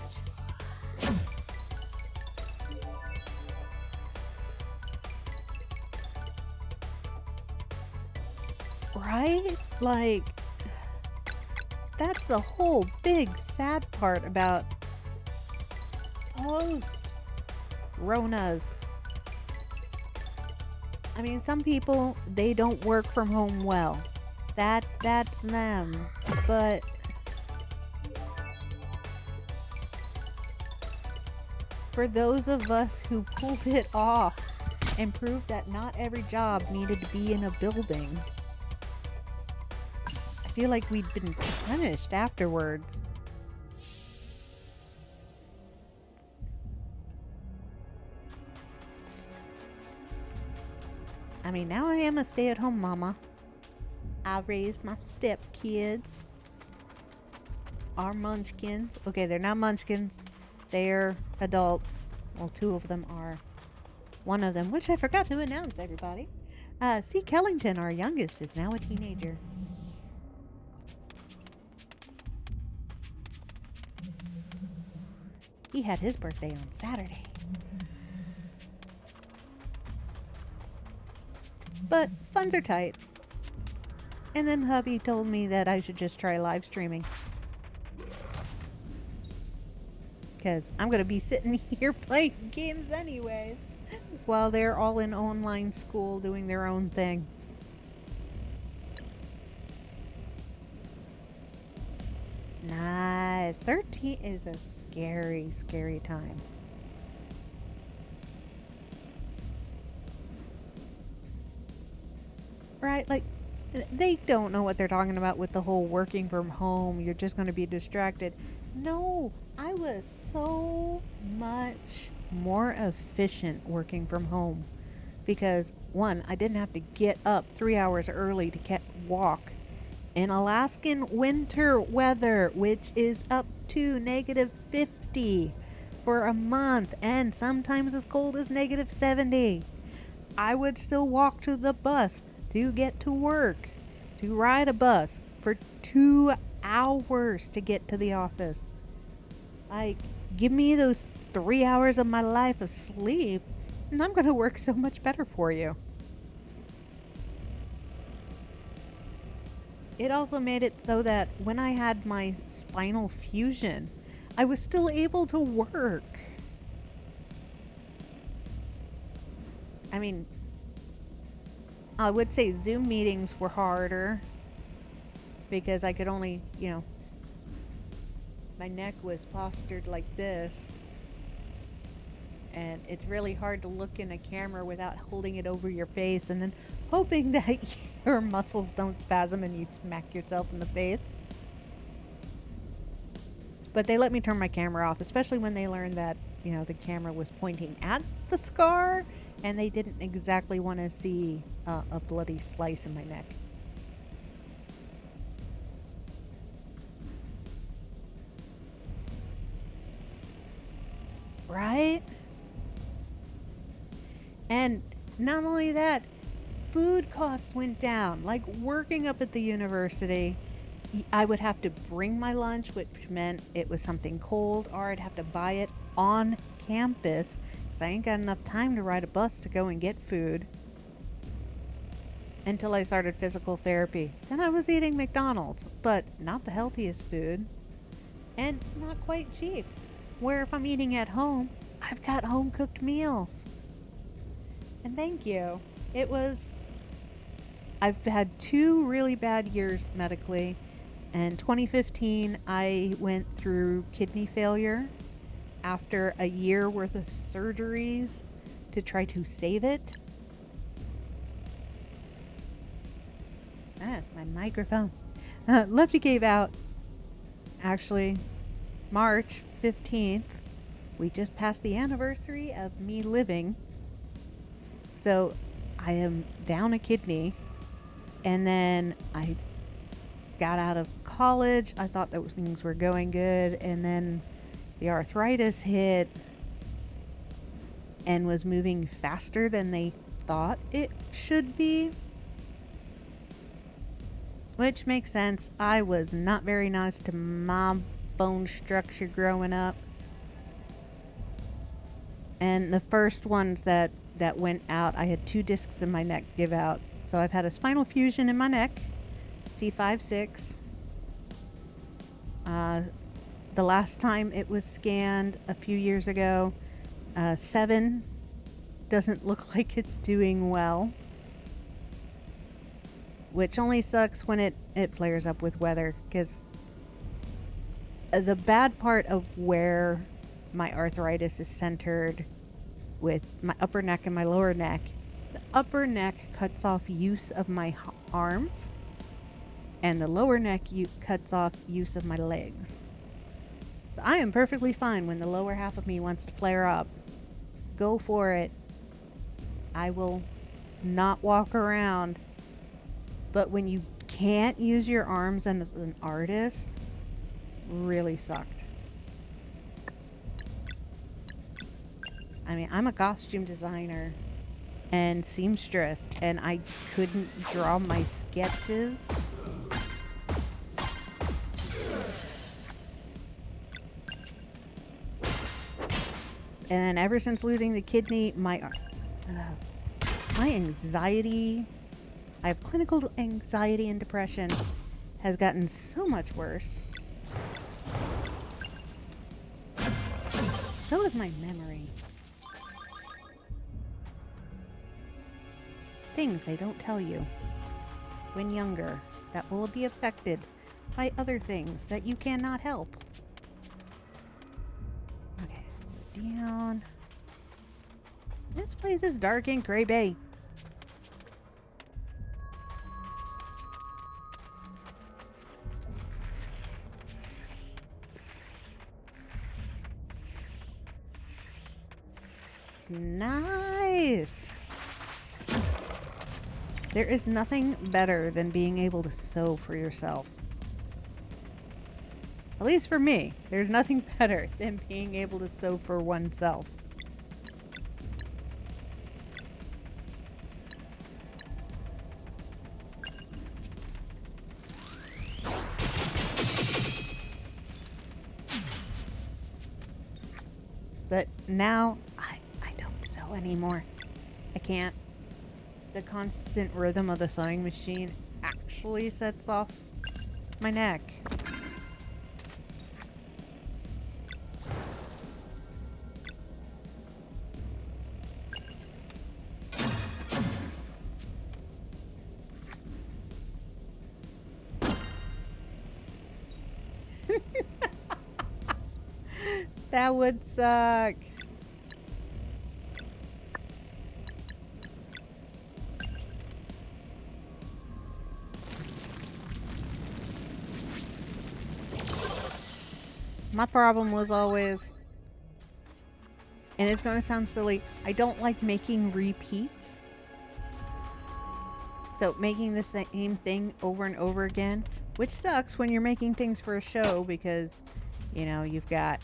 Right? Like, that's the whole big sad part about post-Ronas. I mean, some people, they don't work from home well. That's them. But for those of us who pulled it off and proved that not every job needed to be in a building, I feel like we'd been punished afterwards. I mean, now I am a stay-at-home mama. I raised my step-kids. Our munchkins. Okay, they're not munchkins. They're adults. Well, two of them are. One of them, which I forgot to announce, everybody. C. Kellington, our youngest, is now a teenager. He had his birthday on Saturday. But funds are tight. And then hubby told me that I should just try live streaming. Because I'm going to be sitting here playing games anyways. While they're all in online school doing their own thing. Nice. 13 is a scary, scary time. Right? Like, they don't know what they're talking about with the whole working from home. You're just going to be distracted. No, I was so much more efficient working from home. Because, one, I didn't have to get up 3 hours early to walk in Alaskan winter weather, which is up to -50 for a month, and sometimes as cold as -70. I would still walk to the bus to get to work, to ride a bus for 2 hours to get to the office. Like, give me those 3 hours of my life of sleep, and I'm going to work so much better for you. It also made it so that when I had my spinal fusion, I was still able to work. I mean, I would say Zoom meetings were harder because I could only, my neck was postured like this. And it's really hard to look in a camera without holding it over your face and then hoping that your muscles don't spasm and you smack yourself in the face. But they let me turn my camera off, especially when they learned that, the camera was pointing at the scar and they didn't exactly want to see a bloody slice in my neck. Right? And not only that, food costs went down. Like working up at the university, I would have to bring my lunch, which meant it was something cold, or I'd have to buy it on campus because I ain't got enough time to ride a bus to go and get food until I started physical therapy. Then I was eating McDonald's, but not the healthiest food and not quite cheap. Where if I'm eating at home, I've got home cooked meals. And thank you. I've had 2 really bad years medically. In 2015, I went through kidney failure after a year worth of surgeries to try to save it. My microphone. Lefty gave out, actually, March 15th. We just passed the anniversary of me living. So I am down a kidney, and then I got out of college. I thought those things were going good, and then the arthritis hit and was moving faster than they thought it should be. Which makes sense. I was not very nice to my bone structure growing up. And the first ones that went out, I had 2 discs in my neck give out. So I've had a spinal fusion in my neck, C5-6. The last time it was scanned a few years ago, 7 doesn't look like it's doing well. Which only sucks when it flares up with weather, because the bad part of where my arthritis is centered with my upper neck and my lower neck. The upper neck cuts off use of my arms, and the lower neck cuts off use of my legs. So I am perfectly fine when the lower half of me wants to flare up. Go for it. I will not walk around. But when you can't use your arms as an artist, really sucked. I mean, I'm a costume designer and seamstress, and I couldn't draw my sketches. And ever since losing the kidney, my anxiety, I have clinical anxiety and depression, has gotten so much worse. So is my memory. Things they don't tell you when younger that will be affected by other things that you cannot help. Okay, down. This place is dark and creepy. Nice. There is nothing better than being able to sew for yourself. At least for me, there's nothing better than being able to sew for oneself. now I don't sew anymore. I can't. The constant rhythm of the sewing machine actually sets off my neck. That would suck. My problem was always, and it's going to sound silly, I don't like making repeats. So making the same thing over and over again, which sucks when you're making things for a show because, you know, you've got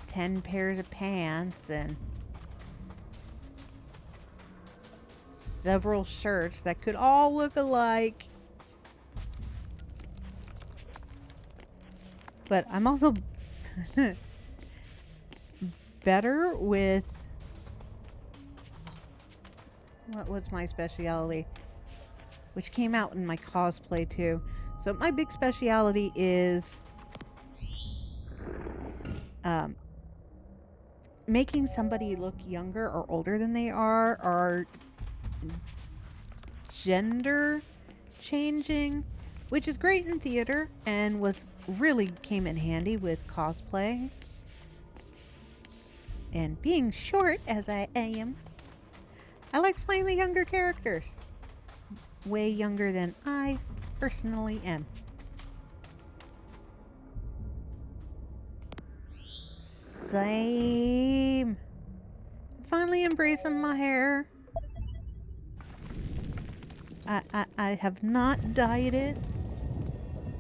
10 pairs of pants and several shirts that could all look alike. But I'm also better with what's my specialty, which came out in my cosplay too. So my big specialty is making somebody look younger or older than they are, or gender changing, which is great in theater and was really came in handy with cosplay. And being short as I am, I like playing the younger characters. Way younger than I personally am. Same. Finally embracing my hair. I have not dyed it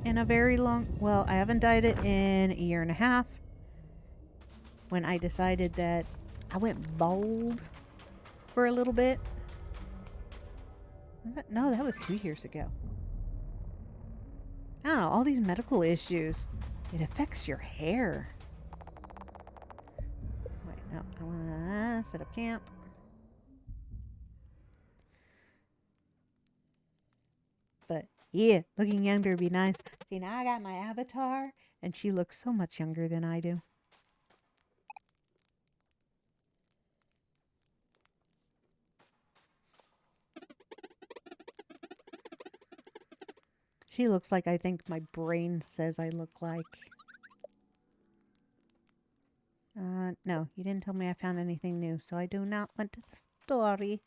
in a very long... Well, I haven't dyed it in a year and a half. When I decided that I went bald for a little bit. No, that was 2 years ago. I don't know, all these medical issues. It affects your hair. Wait, no, I want to set up camp. But yeah, looking younger would be nice. See, now I got my avatar, and she looks so much younger than I do. She looks like I think my brain says I look like. No, you didn't tell me I found anything new, so I do not want the story.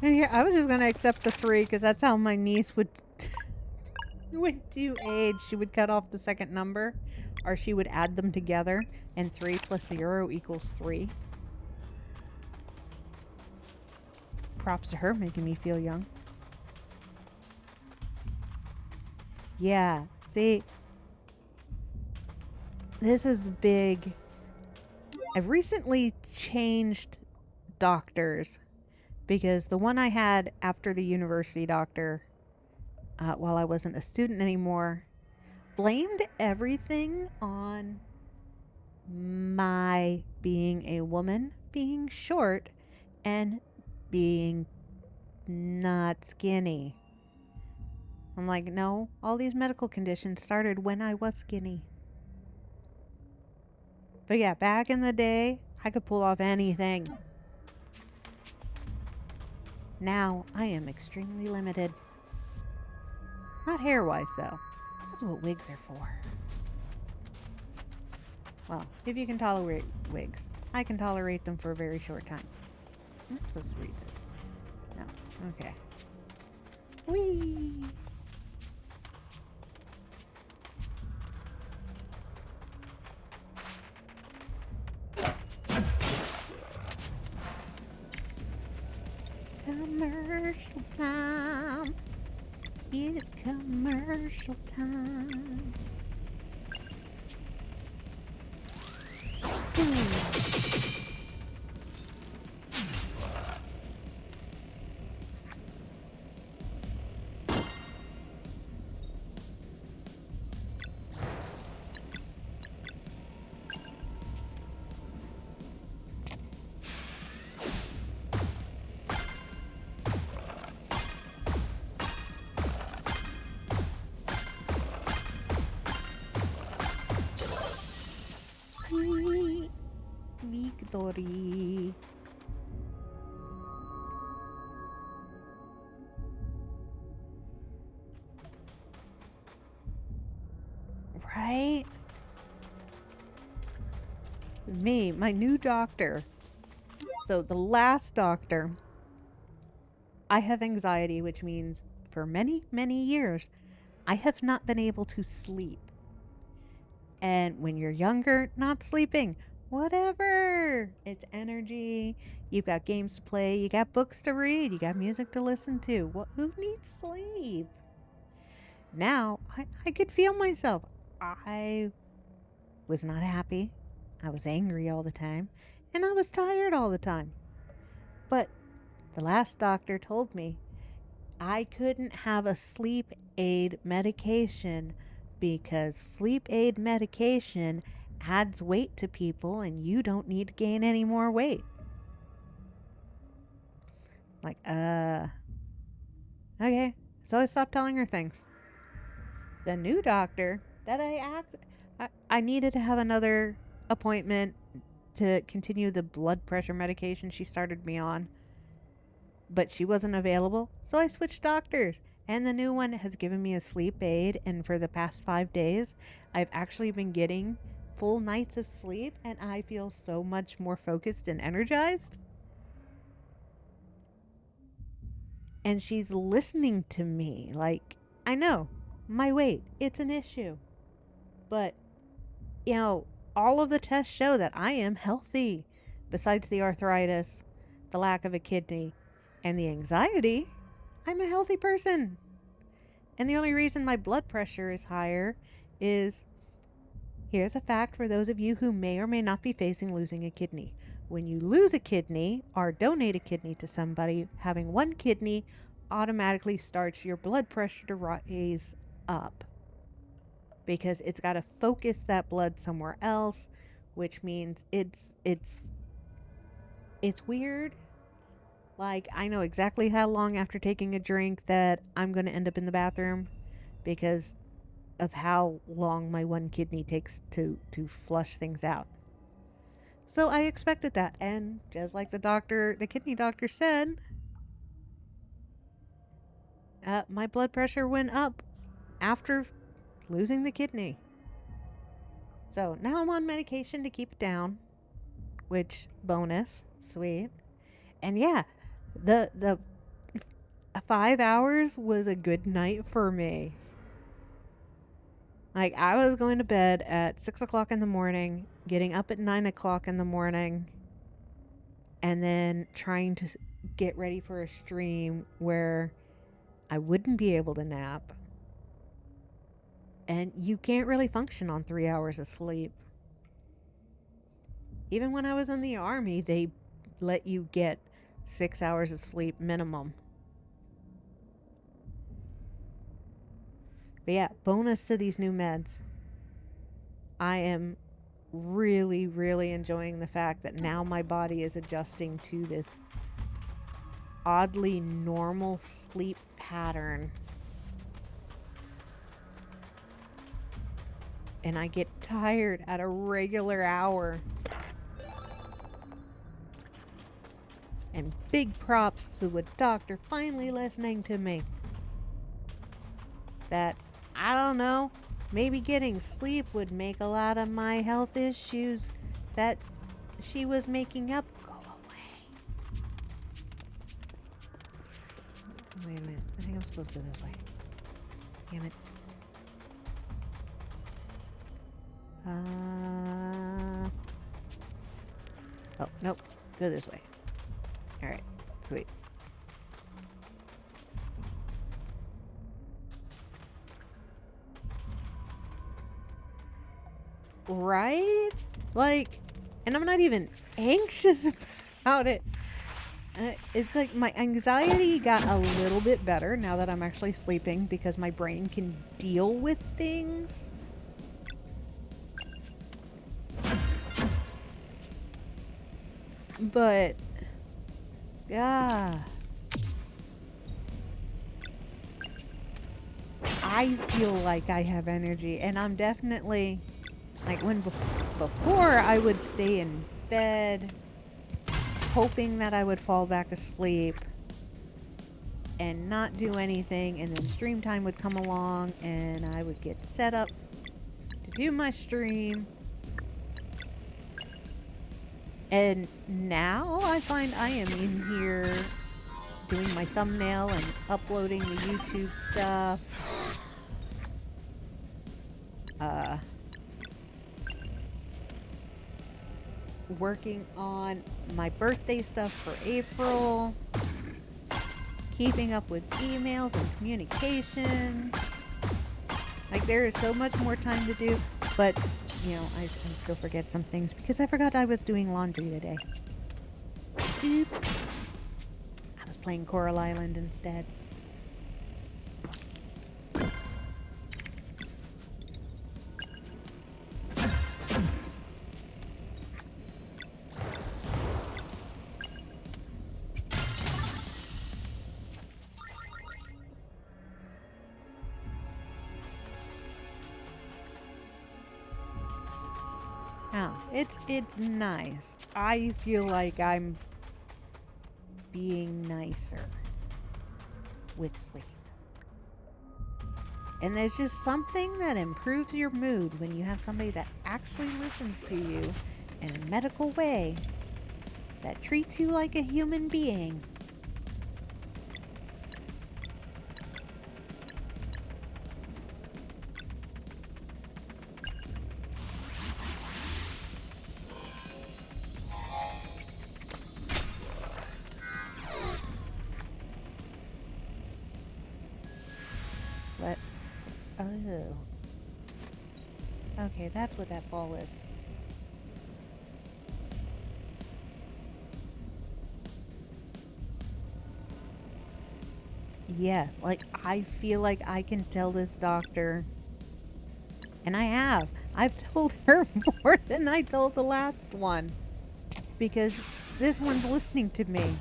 Here, I was just gonna accept the 3 because that's how my niece would do age. She would cut off the second number, or she would add them together, and 3 plus 0 equals 3. Props to her making me feel young. Yeah, see, this is big. I've recently changed doctors. Because the one I had after the university doctor, while I wasn't a student anymore, blamed everything on my being a woman, being short, and being not skinny. I'm like, no, all these medical conditions started when I was skinny. But yeah, back in the day, I could pull off anything. Now, I am extremely limited. Not hair-wise, though. That's what wigs are for. Well, if you can tolerate wigs. I can tolerate them for a very short time. I'm not supposed to read this. No. Okay. Whee! Commercial time. It's commercial time. Victory. Right? Me, my new doctor. So the last doctor, I have anxiety, which means for many, many years, I have not been able to sleep. And when you're younger, not sleeping, whatever. It's energy. You've got games to play. You got books to read. You got music to listen to. Who needs sleep? Now, I could feel myself. I was not happy. I was angry all the time. And I was tired all the time. But the last doctor told me I couldn't have a sleep aid medication because sleep aid medication adds weight to people and you don't need to gain any more weight. Like, okay. So I stopped telling her things. The new doctor that I needed to have another appointment to continue the blood pressure medication she started me on. But she wasn't available, so I switched doctors. And the new one has given me a sleep aid, and for the past 5 days, I've actually been getting full nights of sleep, and I feel so much more focused and energized. And she's listening to me. Like, I know, my weight, it's an issue. But, you know, all of the tests show that I am healthy. Besides the arthritis, the lack of a kidney, and the anxiety, I'm a healthy person. And the only reason my blood pressure is higher is, here's a fact for those of you who may or may not be facing losing a kidney. When you lose a kidney or donate a kidney to somebody, having one kidney automatically starts your blood pressure to rise up. Because it's got to focus that blood somewhere else, which means it's weird. Like, I know exactly how long after taking a drink that I'm going to end up in the bathroom because of how long my one kidney takes to flush things out. So I expected that. And just like the kidney doctor said, my blood pressure went up after losing the kidney. So now I'm on medication to keep it down, which bonus, sweet. And yeah, the 5 hours was a good night for me. Like, I was going to bed at 6 o'clock in the morning, getting up at 9 o'clock in the morning, and then trying to get ready for a stream where I wouldn't be able to nap. And you can't really function on 3 hours of sleep. Even when I was in the army, they let you get 6 hours of sleep minimum. But yeah, bonus to these new meds. I am really, really enjoying the fact that now my body is adjusting to this oddly normal sleep pattern. And I get tired at a regular hour. And big props to a doctor finally listening to me. That, I don't know, maybe getting sleep would make a lot of my health issues that she was making up go away. Wait a minute. I think I'm supposed to go this way. Damn it. Oh, nope. Go this way. Alright. Sweet. Right? Like, And I'm not even anxious about it. It's like my anxiety got a little bit better now that I'm actually sleeping because my brain can deal with things. But, yeah. I feel like I have energy, and I'm definitely, like, when before I would stay in bed hoping that I would fall back asleep and not do anything, and then stream time would come along and I would get set up to do my stream. And now I find I am in here doing my thumbnail and uploading the YouTube stuff. Working on my birthday stuff for April. Keeping up with emails and communications. Like, there is so much more time to do, but, you know, I still forget some things because I forgot I was doing laundry today. Oops. I was playing Coral Island instead. It's nice. I feel like I'm being nicer with sleep. And there's just something that improves your mood when you have somebody that actually listens to you in a medical way, that treats you like a human being. Oh. Okay, that's what that ball is. Yes, like, I feel like I can tell this doctor, and I have. I've told her more than I told the last one, because this one's listening to me.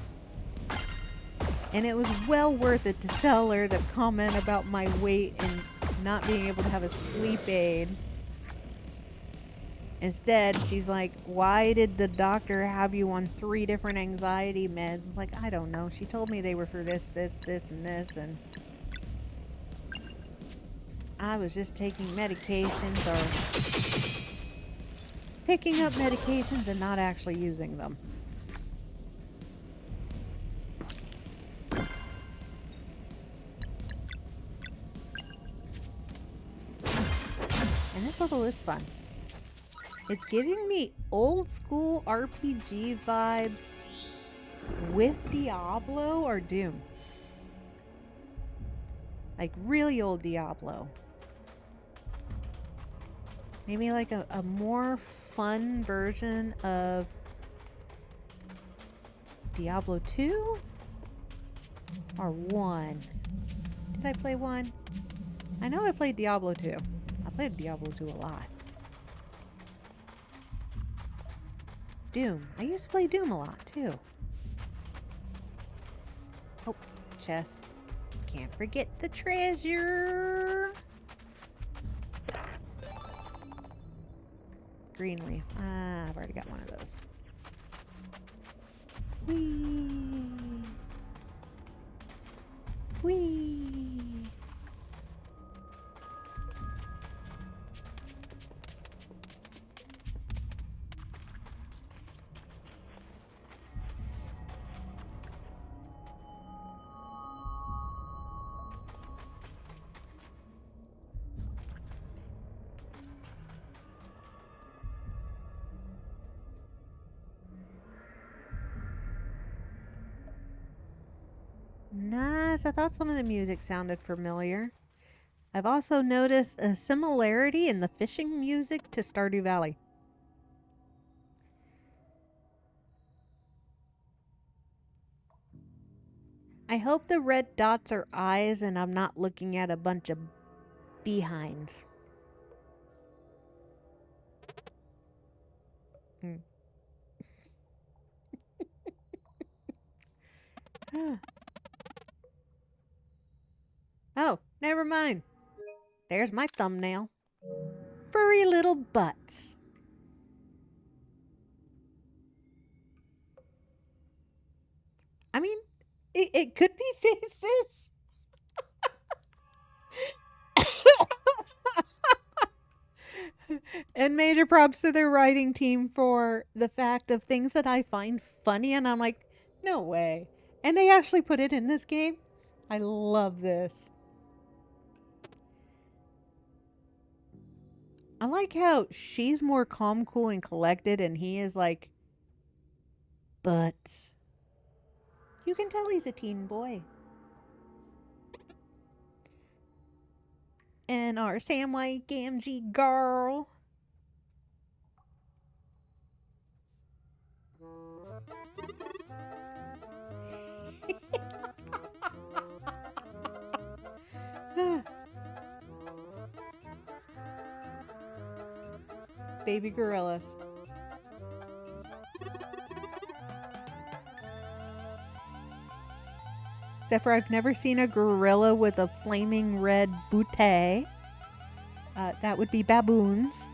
And it was well worth it to tell her the comment about my weight and not being able to have a sleep aid. Instead, she's like, why did the doctor have you on 3 different anxiety meds? It's like, I don't know. She told me they were for this, this, this, and this, and I was just taking medications or picking up medications and not actually using them. And this level is fun. It's giving me old school RPG vibes with Diablo or Doom. Like really old Diablo. Maybe like a more fun version of Diablo 2? Or 1? Did I play 1? I know I played Diablo 2. I played Diablo 2 a lot. Doom. I used to play Doom a lot, too. Oh, chest. Can't forget the treasure. Green leaf. Ah, I've already got one of those. Whee! Whee! Nice. I thought some of the music sounded familiar. I've also noticed a similarity in the fishing music to Stardew Valley. I hope the red dots are eyes and I'm not looking at a bunch of behinds. Oh, never mind. There's my thumbnail. Furry little butts. I mean, it could be faces. And major props to their writing team for the fact of things that I find funny and I'm like, no way. And they actually put it in this game. I love this. I like how she's more calm, cool, and collected, and he is like, but you can tell he's a teen boy. And our Samwise Gamgee girl. Baby gorillas. Except for I've never seen a gorilla with a flaming red bootay. That would be baboons.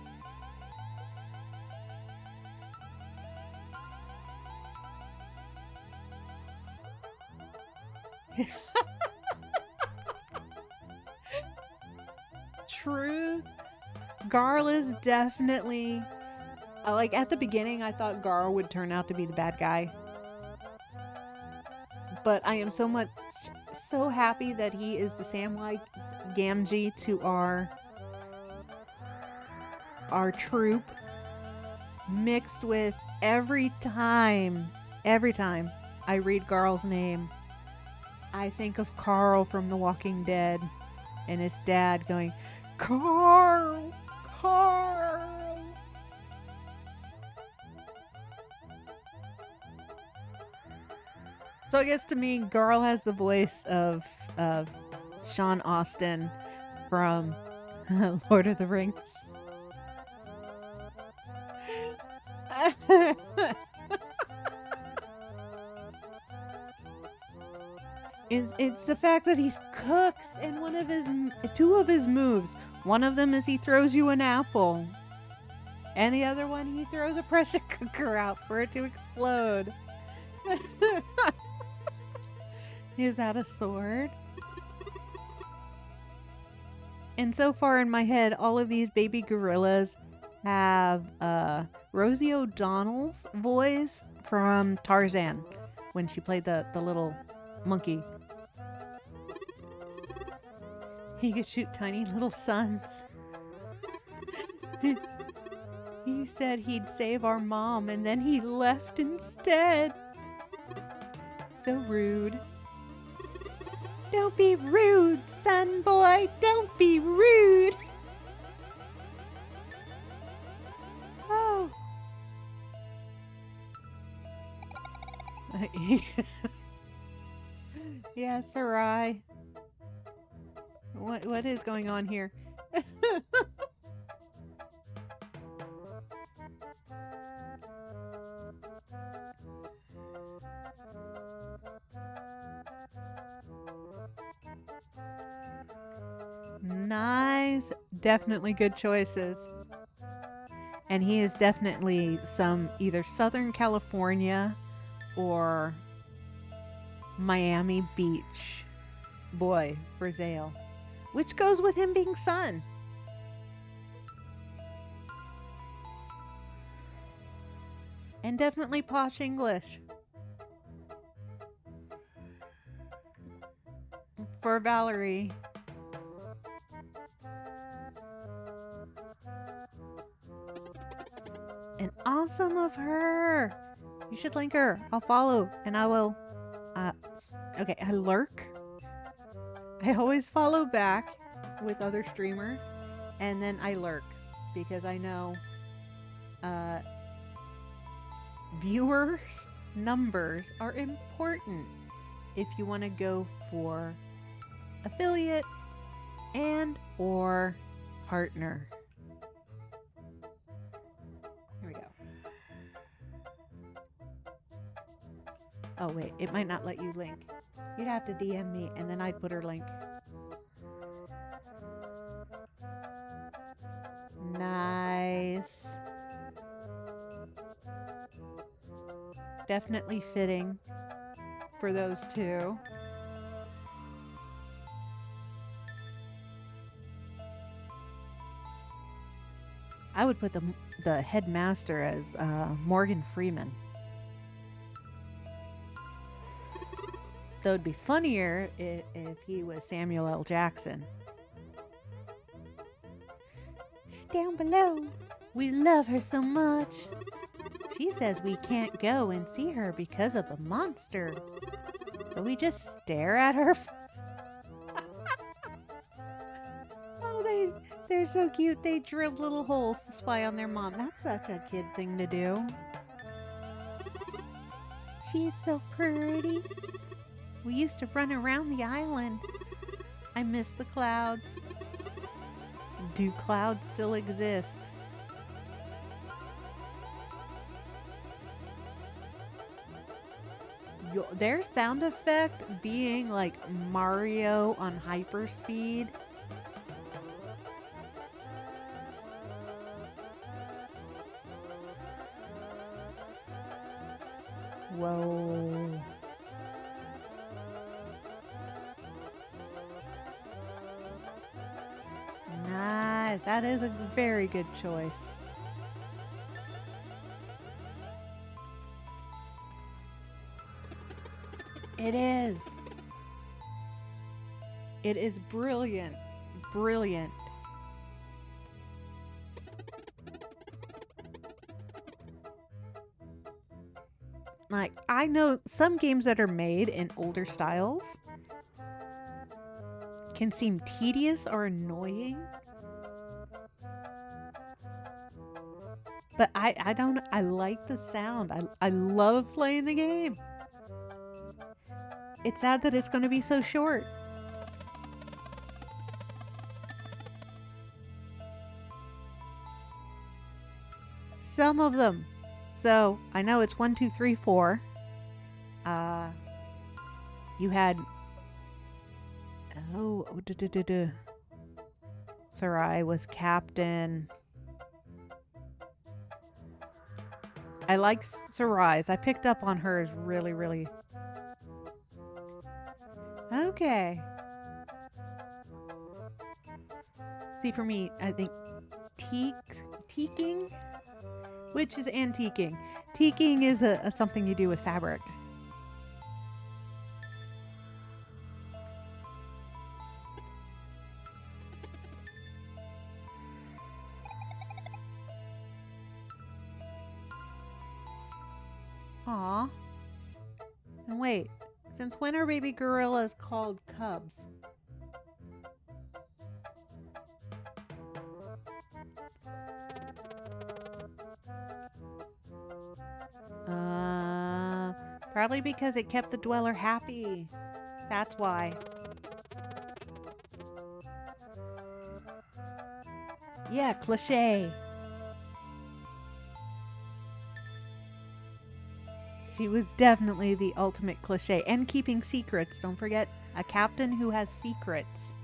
Truth. Garl is definitely... like, at the beginning, I thought Garl would turn out to be the bad guy. But I am so happy that he is the Samwise Gamgee to our troop. Mixed with every time I read Garl's name, I think of Carl from The Walking Dead and his dad going, Carl! Carl! So I guess to me, Garl has the voice of Sean Austin from Lord of the Rings. It's the fact that he cooks, and two of his moves. One of them is he throws you an apple, and the other one he throws a pressure cooker out for it to explode. Is that a sword? And so far in my head, all of these baby gorillas have Rosie O'Donnell's voice from Tarzan when she played the little monkey. He could shoot tiny little suns. He said he'd save our mom and then he left instead. So rude. Don't be rude, son boy. Don't be rude. Oh. Yeah, Sarai. What is going on here? Nice. Definitely good choices. And he is definitely some either Southern California or Miami Beach boy for Zale, which goes with him being son. And definitely posh English for Valerie. And awesome of her. You should link her. I'll follow and I will. Okay, I lurk. I always follow back with other streamers and then I lurk because I know viewers numbers are important if you want to go for affiliate and or partner. Here we go. Oh wait, it might not let you link. You'd have to DM me and then I'd put her link. Nice. Definitely fitting for those two. I would put the headmaster as Morgan Freeman. Though it'd be funnier if he was Samuel L. Jackson. She's down below. We love her so much. She says we can't go and see her because of a monster. So we just stare at her. Oh, they're so cute. They drilled little holes to spy on their mom. That's such a kid thing to do. She's so pretty. We used to run around the island. I miss the clouds. Do clouds still exist? Their sound effect being like Mario on hyperspeed. Whoa. Nice. That is a very good choice. It is. It is brilliant. Brilliant. Like, I know some games that are made in older styles can seem tedious or annoying. But I like the sound. I love playing the game. It's sad that it's going to be so short. Some of them. So, I know it's 1, 2, 3, 4. You had... Oh, Sarai was captain. I like Sarai's. I picked up on hers really, really... Okay. See, for me, I think teaking, which is antiquing. Teaking is a something you do with fabric. Aw. And wait. Since when are baby gorillas called cubs? Probably because it kept the dweller happy. That's why. Yeah, cliché. She was definitely the ultimate cliché. And keeping secrets. Don't forget, a captain who has secrets.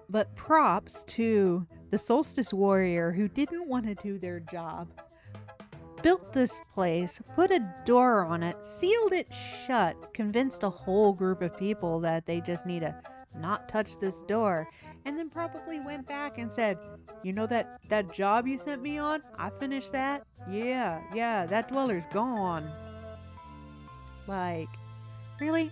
But props to the Solstice Warrior who didn't want to do their job. Built this place, put a door on it, sealed it shut, convinced a whole group of people that they just need to not touch this door, and then probably went back and said, you know that job you sent me on? I finished that? Yeah, that dweller's gone. Like, really?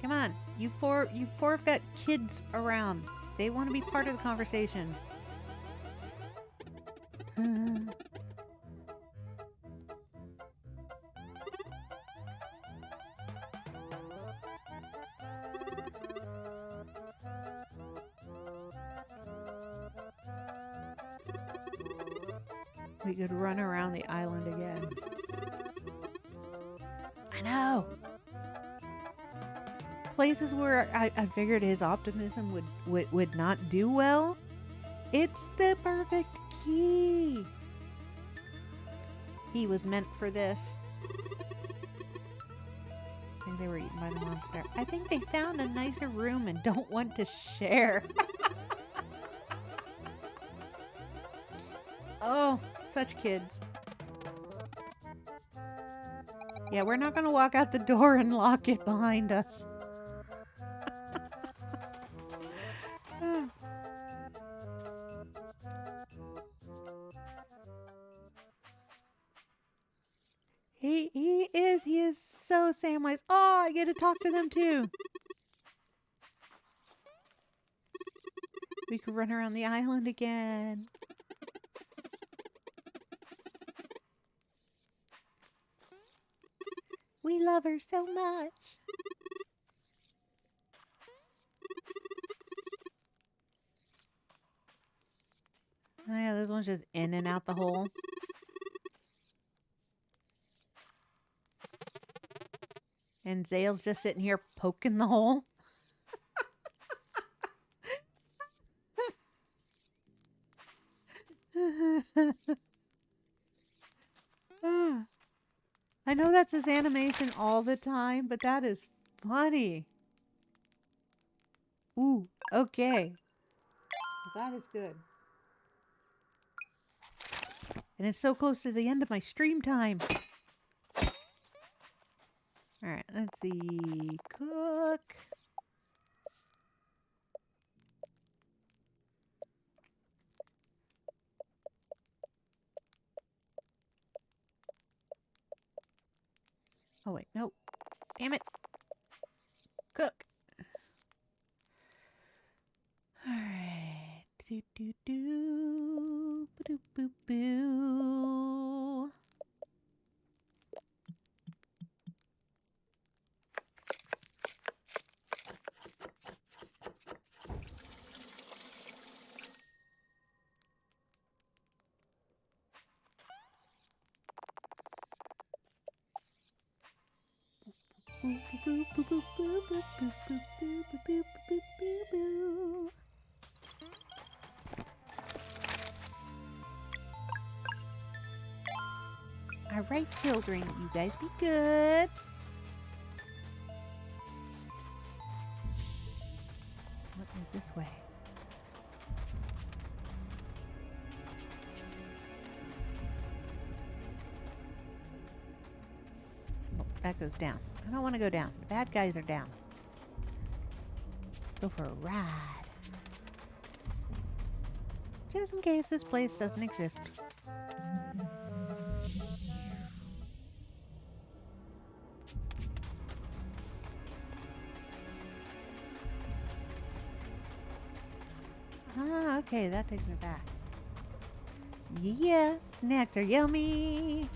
Come on, you four have got kids around. They want to be part of the conversation. We could run around the island again. I know. Places where I figured his optimism would not do well. It's the perfect key. He was meant for this. I think they were eaten by the monster. I think they found a nicer room and don't want to share. Oh, such kids. Yeah, we're not going to walk out the door and lock it behind us. He is so Samwise. Oh, I get to talk to them too. We could run around the island again. We love her so much. Oh yeah, this one's just in and out the hole. And Zale's just sitting here poking the hole. I know that's his animation all the time, but that is funny. Ooh, okay. That is good. And it's so close to the end of my stream time. Alright, let's see. Cook. Oh wait, no. Damn it. Cook. Alright. Do do do. Boo boo boo. All right, children, you guys be good. What is this way? Oh, that goes down. I don't want to go down. The bad guys are down. Let's go for a ride. Just in case this place doesn't exist. Ah, okay, that takes me back. Yes, snacks are yummy.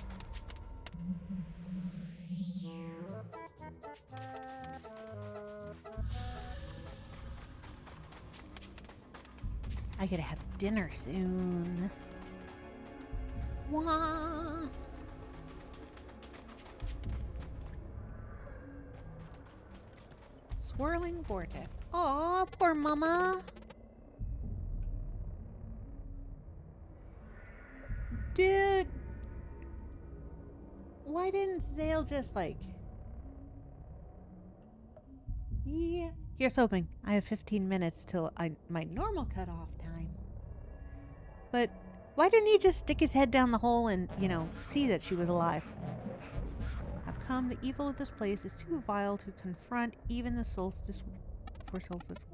I gotta have dinner soon. Wah. Swirling vortex. Aw, poor mama. Dude. Why didn't Zale just like... Yeah. Here's hoping. I have 15 minutes till my normal cutoff time. But why didn't he just stick his head down the hole and, you know, see that she was alive? I've come. The evil of this place is too vile to confront even the solstice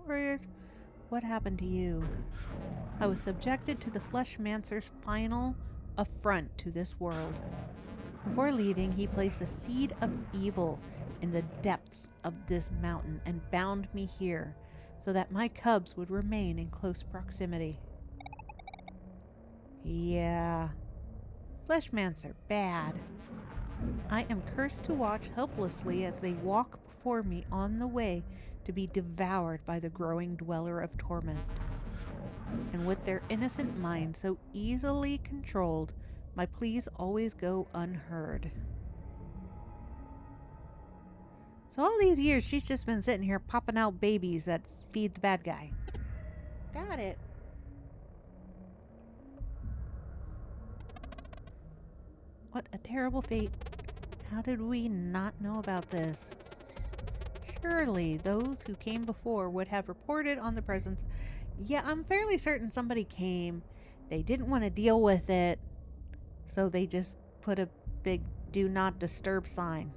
warriors. What happened to you? I was subjected to the Fleshmancer's final affront to this world. Before leaving, he placed a seed of evil in the depths of this mountain and bound me here so that my cubs would remain in close proximity. Yeah. Fleshmancer, bad. I am cursed to watch helplessly as they walk before me on the way to be devoured by the growing dweller of torment. And with their innocent minds so easily controlled, My pleas always go unheard. So all these years, she's just been sitting here popping out babies that feed the bad guy. Got it. What a terrible fate. How did we not know about this? Surely those who came before would have reported on the presence. Yeah, I'm fairly certain somebody came. They didn't want to deal with it, so they just put a big do not disturb sign.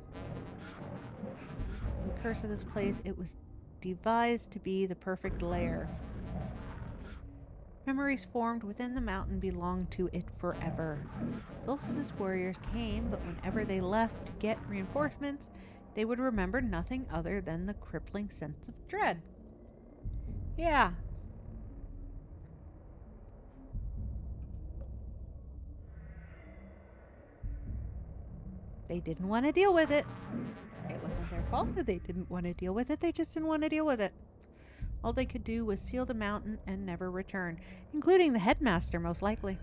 The curse of this place, it was devised to be the perfect lair. Memories formed within the mountain belonged to it forever. Solstice warriors came, but whenever they left to get reinforcements, they would remember nothing other than the crippling sense of dread. Yeah. They didn't want to deal with it. It wasn't their fault that they didn't want to deal with it. They just didn't want to deal with it. All they could do was seal the mountain and never return, including the headmaster, most likely.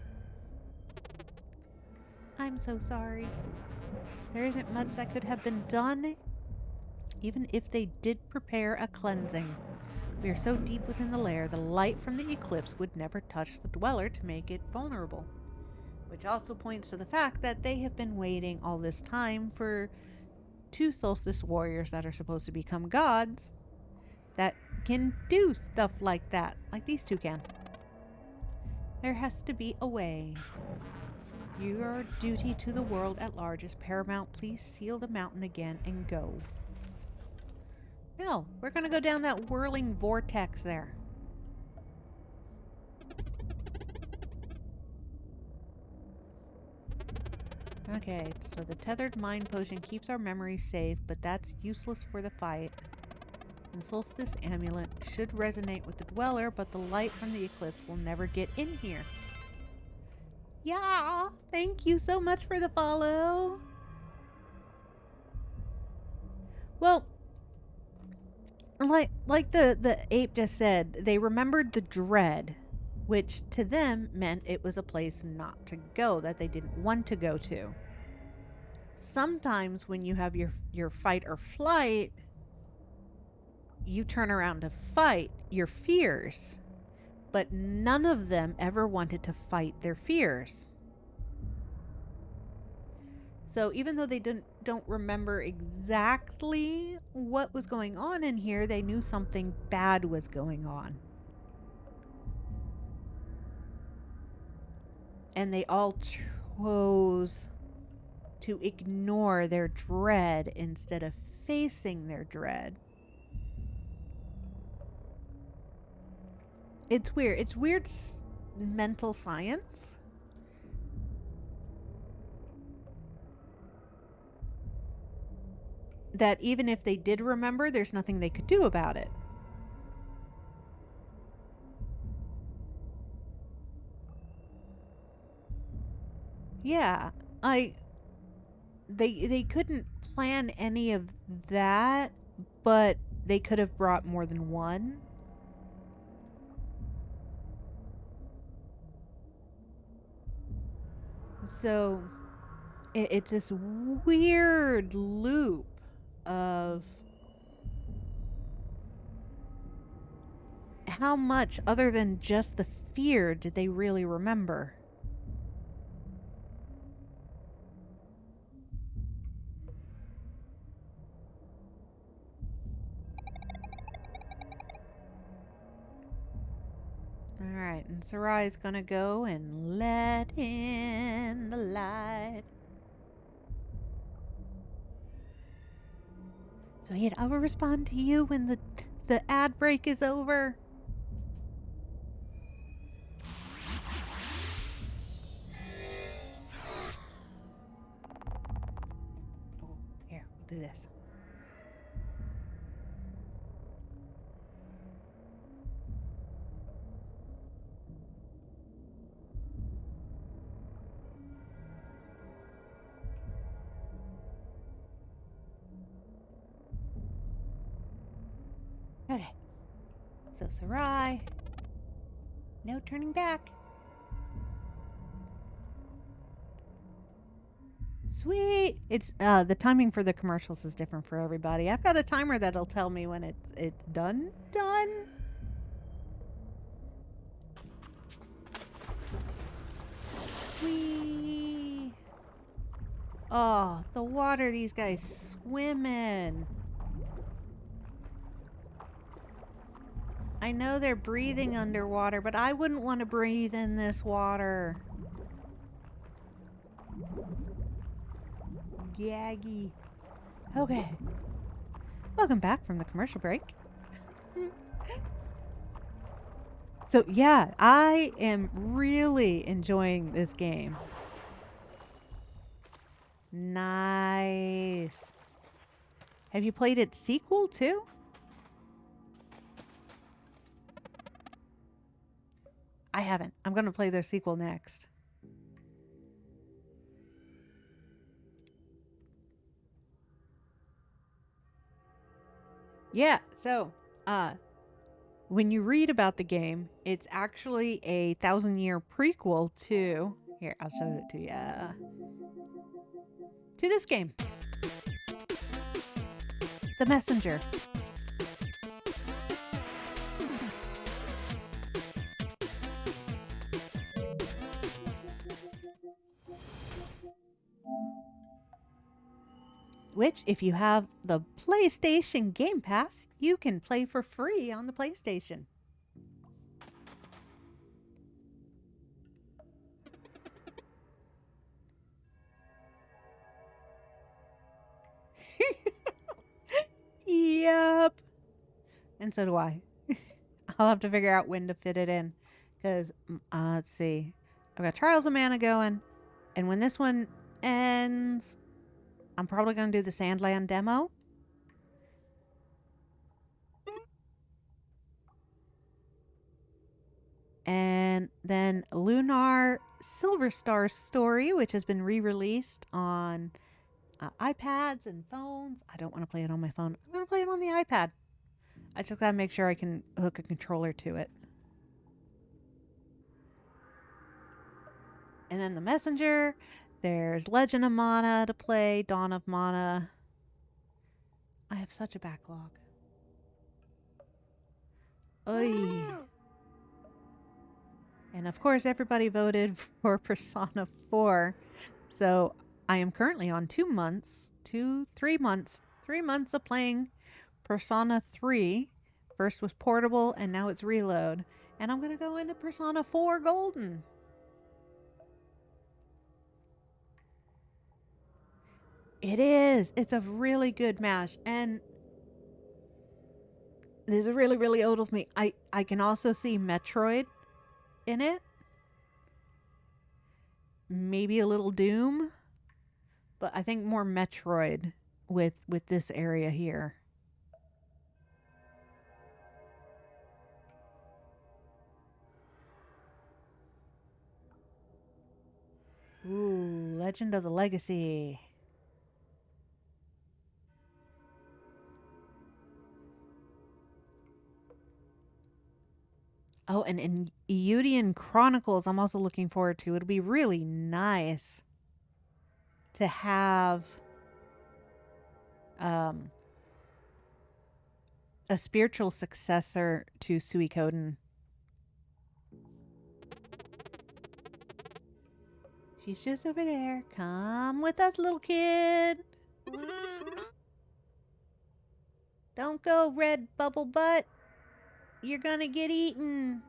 I'm so sorry. There isn't much that could have been done, even if they did prepare a cleansing. We are so deep within the lair, the light from the eclipse would never touch the dweller to make it vulnerable. Which also points to the fact that they have been waiting all this time for 2 solstice warriors that are supposed to become gods that can do stuff like that, like these 2 can. There has to be a way. Your duty to the world at large is paramount. Please seal the mountain again and go. No, we're gonna go down that whirling vortex there. Okay, so the tethered mind potion keeps our memories safe, but that's useless for the fight. The solstice amulet should resonate with the dweller, but the light from the eclipse will never get in here. Yeah, thank you so much for the follow. Well, like the ape just said, they remembered the dread, which to them meant it was a place not to go, that they didn't want to go to. Sometimes when you have your fight or flight, you turn around to fight your fears, but none of them ever wanted to fight their fears. So even though they don't remember exactly what was going on in here, they knew something bad was going on. And they all chose to ignore their dread instead of facing their dread. It's weird. It's weird mental science. That even if they did remember, there's nothing they could do about it. Yeah, they couldn't plan any of that, but they could have brought more than one. So it's this weird loop of how much other than just the fear did they really remember. Alright, and Sarai's gonna go and let in the light. So I will respond to you when the ad break is over. Oh, here, we'll do this. Okay, so Sarai, no turning back. Sweet. It's the timing for the commercials is different for everybody. I've got a timer that'll tell me when it's done. Whee! Oh, the water these guys swim in. I know they're breathing underwater, but I wouldn't want to breathe in this water. Gaggy. Okay. Welcome back from the commercial break. So yeah, I am really enjoying this game. Nice. Have you played its sequel too? I haven't. I'm going to play their sequel next. Yeah, so when you read about the game, it's actually a 1,000-year prequel to... Here, I'll show it to you. To this game. The Messenger. Which, if you have the PlayStation Game Pass, you can play for free on the PlayStation. Yep. And so do I. I'll have to figure out when to fit it in. Because, let's see. I've got Trials of Mana going. And when this one ends... I'm probably going to do the Sandland demo. And then Lunar Silver Star Story, which has been re-released on iPads and phones. I don't want to play it on my phone. I'm going to play it on the iPad. I just got to make sure I can hook a controller to it. And then the Messenger. There's Legend of Mana to play, Dawn of Mana. I have such a backlog. Oy. And of course, everybody voted for Persona 4. So I am currently on 3 months of playing Persona 3. First was Portable, and now it's Reload. And I'm going to go into Persona 4 Golden. It is. It's a really good mash. And this is really, really old of me. I can also see Metroid in it. Maybe a little Doom. But I think more Metroid with this area here. Ooh, Legend of the Legacy. Oh, and in Euydian Chronicles, I'm also looking forward to. It'll be really nice to have a spiritual successor to Suikoden. She's just over there. Come with us, little kid. Don't go, red bubble butt. You're gonna get eaten.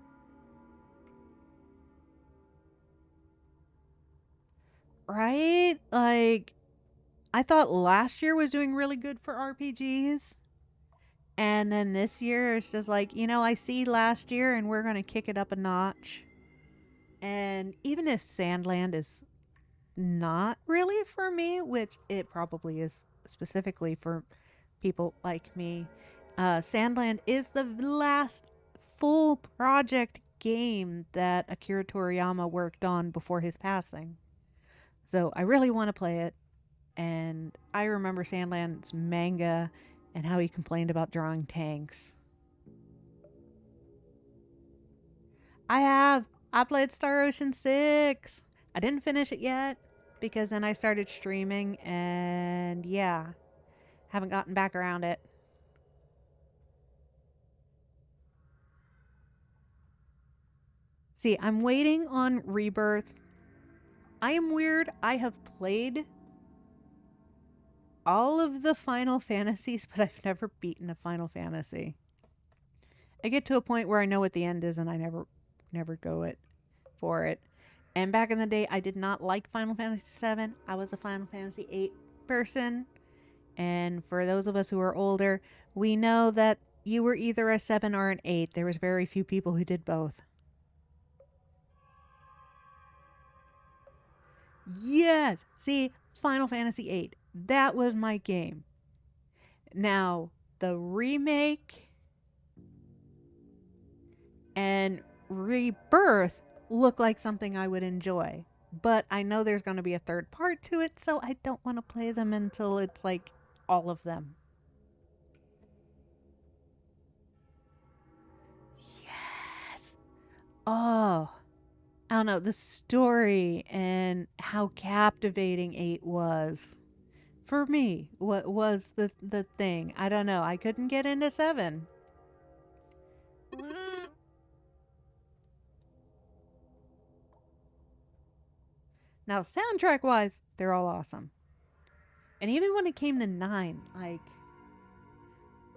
Right? Like, I thought last year was doing really good for RPGs. And then this year, it's just like, I see last year and we're gonna kick it up a notch. And even if Sandland is not really for me, which it probably is specifically for people like me, Sandland is the last full project game that Akira Toriyama worked on before his passing. So I really want to play it. And I remember Sandland's manga and how he complained about drawing tanks. I played Star Ocean 6. I didn't finish it yet. because then I started streaming and yeah, haven't gotten back around it. See, I'm waiting on Rebirth. I am weird. I have played all of the Final Fantasies, but I've never beaten a Final Fantasy. I get to a point where I know what the end is and I never go for it. And back in the day, I did not like Final Fantasy VII. I was a Final Fantasy VIII person. And for those of us who are older, we know that you were either a 7 or an 8. There was very few people who did both. Yes! See, Final Fantasy VIII. That was my game. Now, the remake and Rebirth look like something I would enjoy. But I know there's going to be a third part to it, so I don't want to play them until it's like all of them. Yes! Oh, I don't know, the story and how captivating 8 was. For me, what was the thing? I don't know. I couldn't get into 7. Now, soundtrack-wise, they're all awesome. And even when it came to 9, like,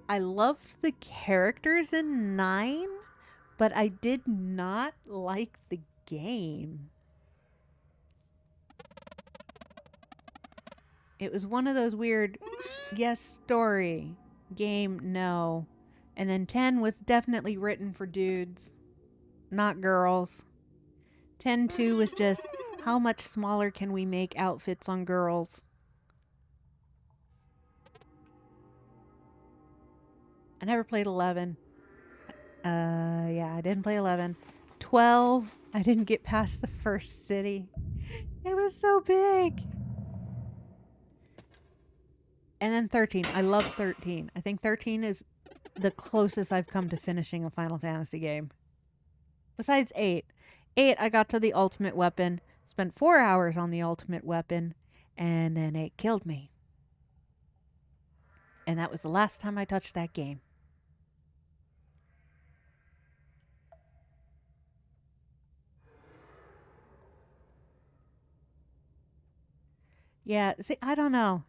I loved the characters in 9, but I did not like the game. It was one of those weird, yes, story, game, no. And then 10 was definitely written for dudes, not girls. 10-2 was just, how much smaller can we make outfits on girls? I never played 11. Yeah, I didn't play 11. 12, I didn't get past the first city. It was so big. And then 13. I love 13. I think 13 is the closest I've come to finishing a Final Fantasy game. Besides 8. 8, I got to the ultimate weapon. Spent 4 hours on the ultimate weapon. And then 8 killed me. And that was the last time I touched that game. Yeah, see, I don't know.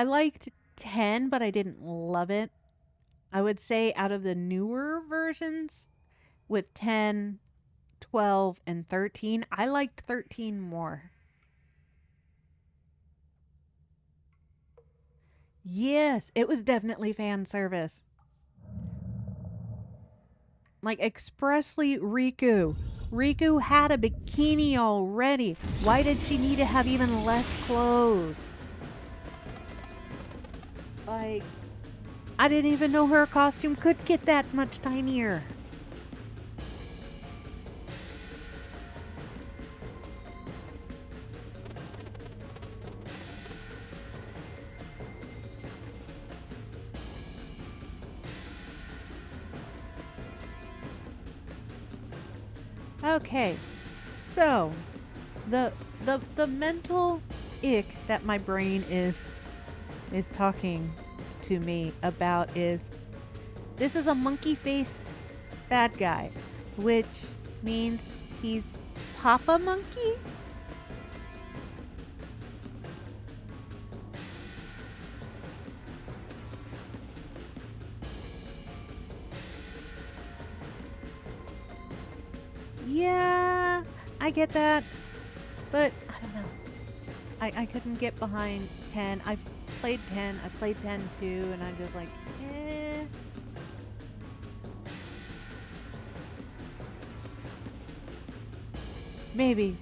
I liked 10, but I didn't love it. I would say out of the newer versions with 10, 12, and 13, I liked 13 more. Yes, it was definitely fan service. Like, expressly Riku. Riku had a bikini already. Why did she need to have even less clothes? Like, I didn't even know her costume could get that much tinier. Okay, so the mental ick that my brain is talking to me about is, this is a monkey-faced bad guy, which means he's Papa Monkey? Yeah, I get that, but I don't know. I couldn't get behind 10. I played 10. I played 10 too, and I'm just like, eh. Maybe.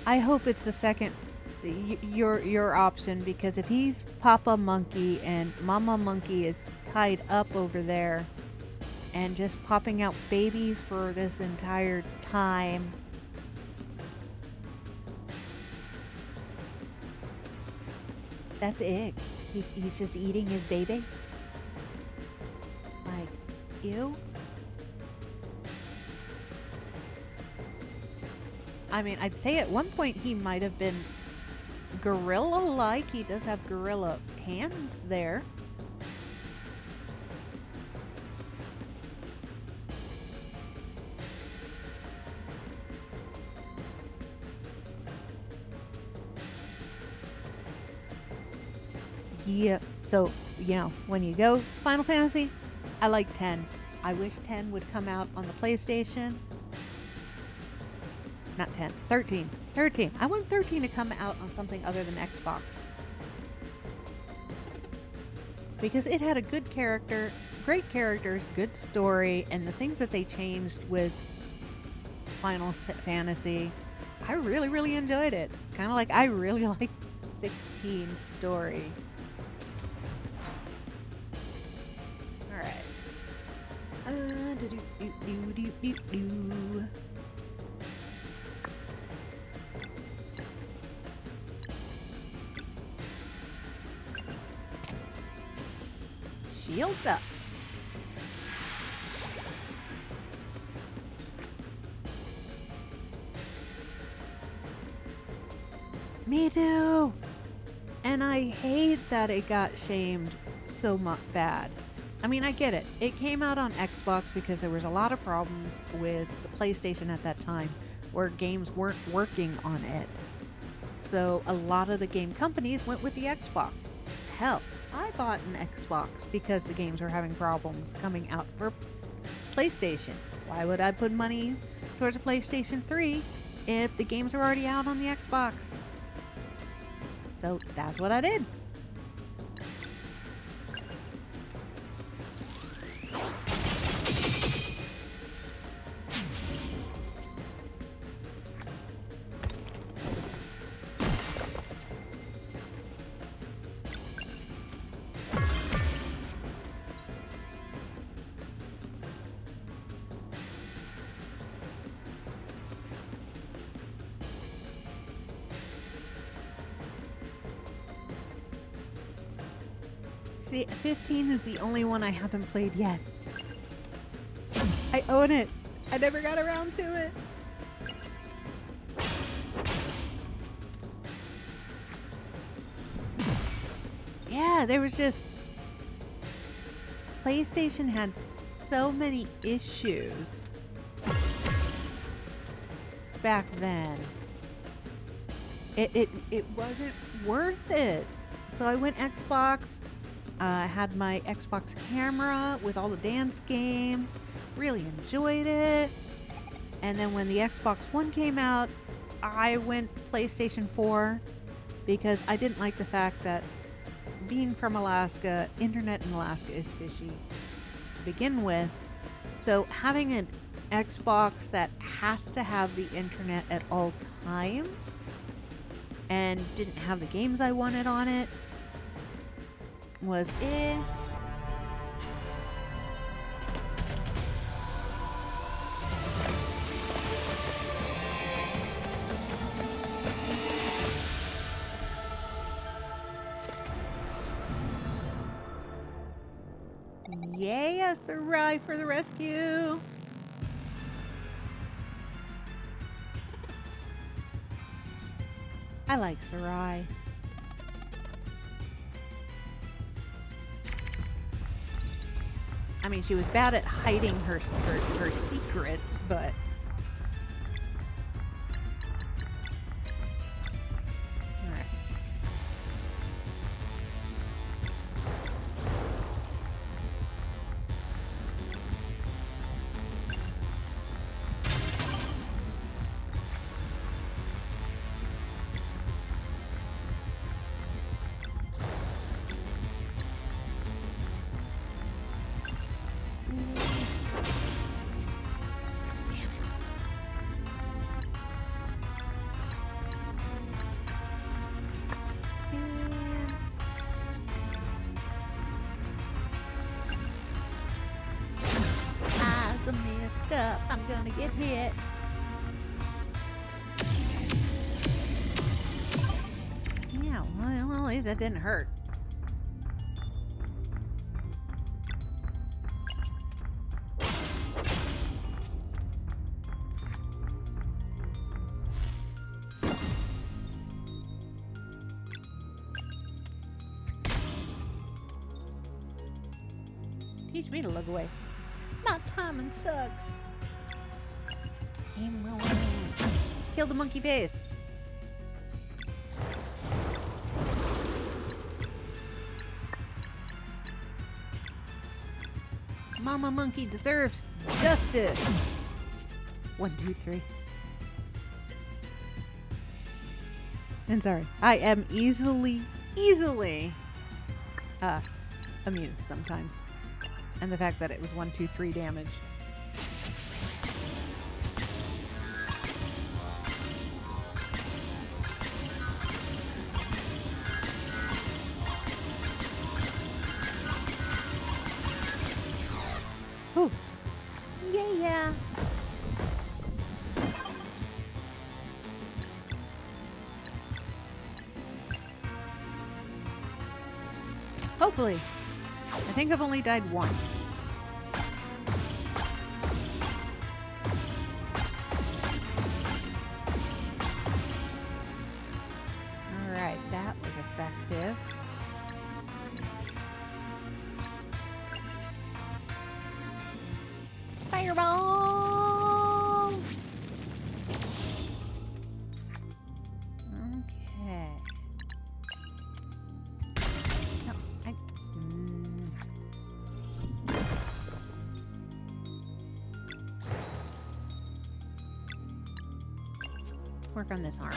I hope it's the second, your option, because if he's Papa Monkey and Mama Monkey is tied up over there and just popping out babies for this entire time, that's it. He's just eating his babies. Like, ew. I mean, I'd say at one point he might have been gorilla-like. He does have gorilla hands there. Yeah, so, you know, when you go Final Fantasy, I like 10. I wish 10 would come out on the PlayStation. Not 10, 13. 13. I want 13 to come out on something other than Xbox. Because it had a good character, great characters, good story, and the things that they changed with Final Fantasy, I really, really enjoyed it. Kind of like I really like 16's story. Shields up. Me too. And I hate that it got shamed so much bad. I mean, I get it. It came out on Xbox because there was a lot of problems with the PlayStation at that time where games weren't working on it. So a lot of the game companies went with the Xbox. Hell, I bought an Xbox because the games were having problems coming out for PlayStation. Why would I put money towards a PlayStation 3 if the games are already out on the Xbox? So that's what I did. See, 15 is the only one I haven't played yet. I own it. I never got around to it. Yeah, there was just... PlayStation had so many issues back then. It wasn't worth it. So I went Xbox. I had my Xbox camera with all the dance games. Really enjoyed it. And then when the Xbox One came out, I went PlayStation 4 because I didn't like the fact that being from Alaska, internet in Alaska is fishy to begin with. So having an Xbox that has to have the internet at all times and didn't have the games I wanted on it was eh. Yeah, Sarai for the rescue. I like Sarai. I mean, she was bad at hiding her secrets, but... Alright. Messed up. I'm gonna get hit. Yeah, well, at least that didn't hurt. Teach me to look away. My timing sucks. Game well. Kill the monkey face. Mama Monkey deserves justice. 1, 2, 3. And sorry, I am easily amused sometimes. And the fact that it was 1, 2, 3 damage. Ooh. Yeah. Hopefully. I think I've only died once. Alright, that was effective. Fireball! Okay. No, work on this arm.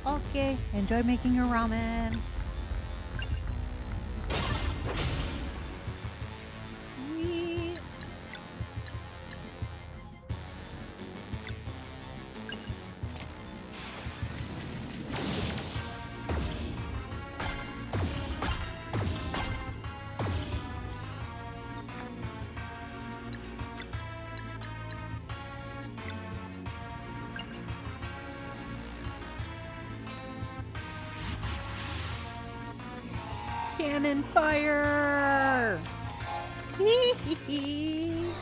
Okay, enjoy making your ramen. Sweet. Cannon fire! Hee hee hee!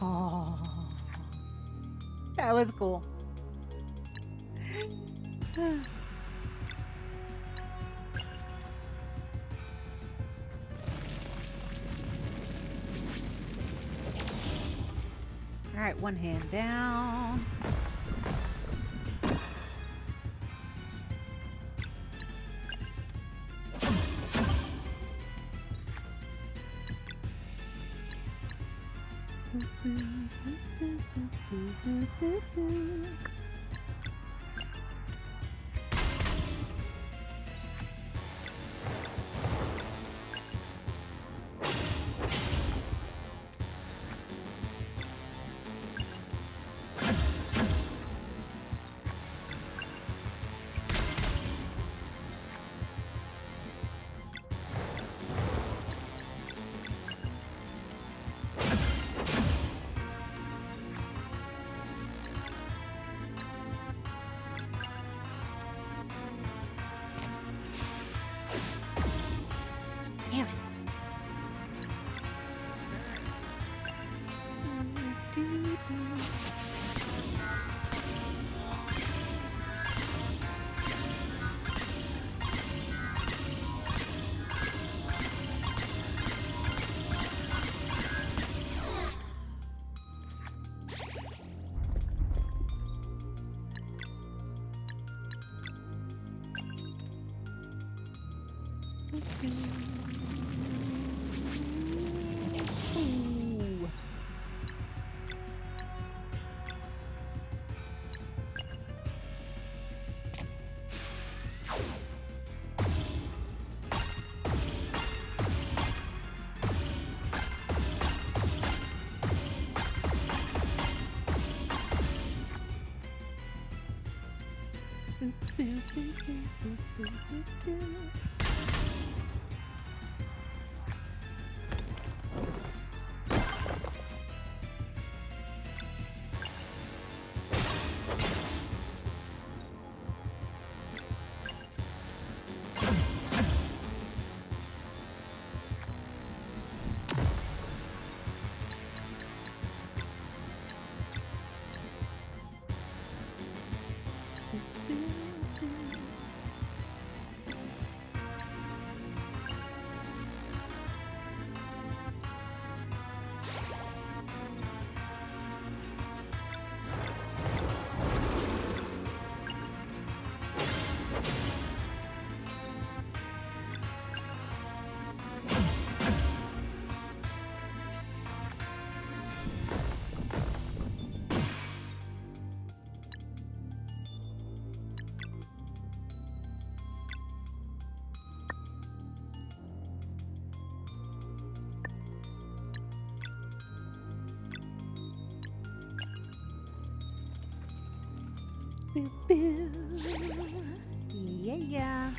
Oh, that was cool. All right, one hand down. Damn it. Ooh. Boo boo. Yeah.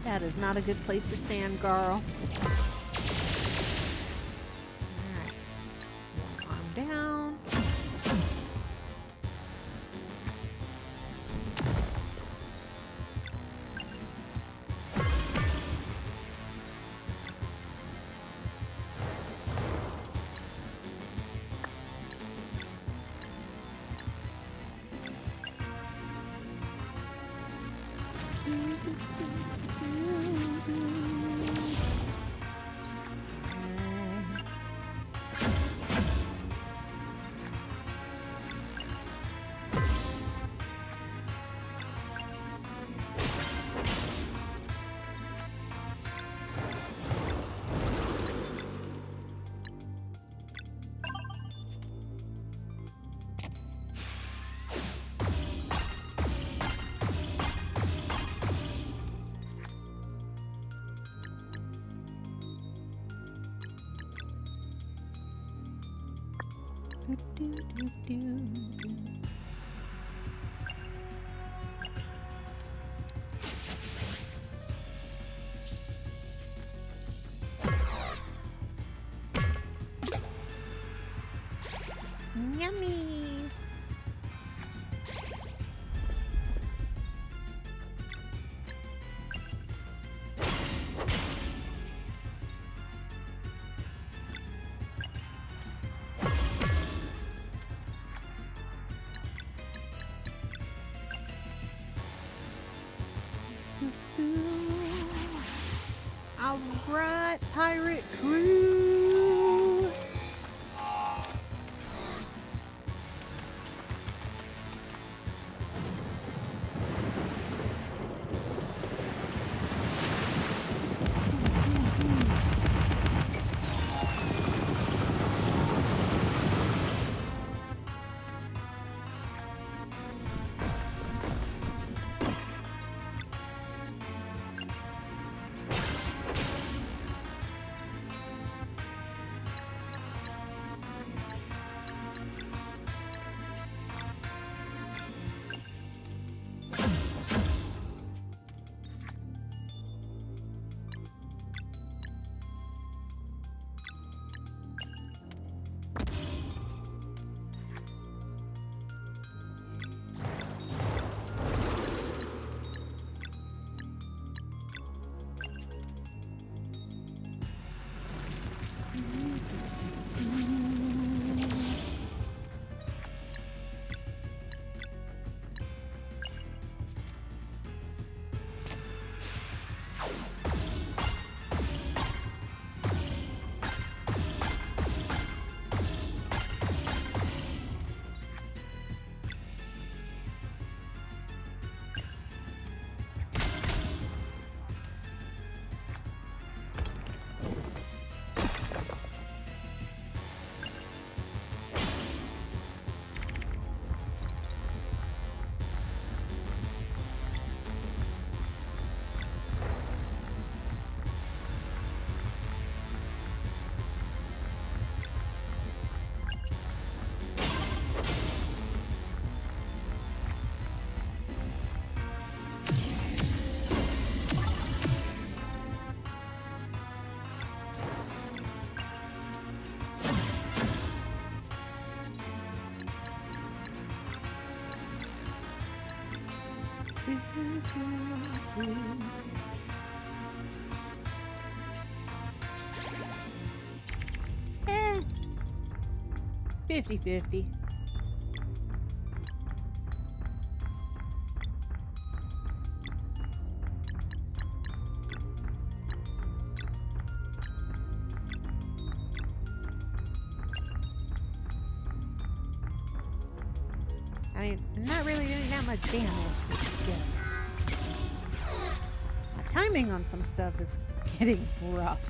That is not a good place to stand, girl. Alright. One arm down. Yummies. All right, pirate crew. Eh, 50-50. I mean, I'm not really doing that much damage, which is good. My timing on some stuff is getting rough.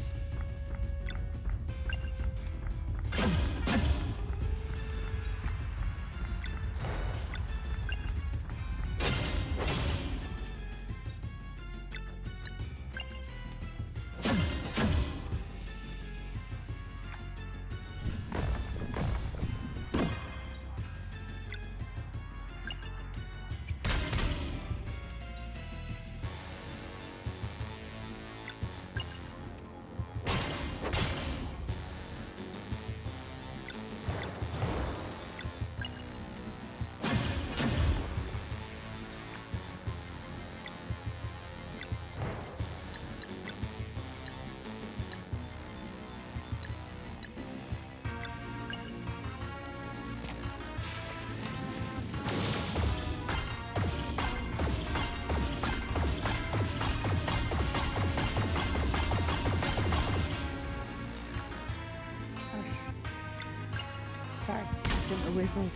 Sorry, shouldn't have whistled.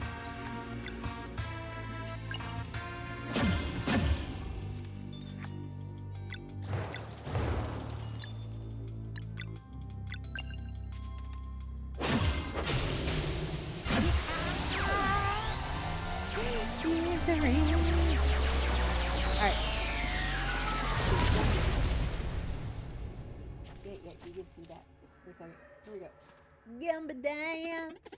Alright. Yeah, you can see that for a second. Here we go. Gamba dance!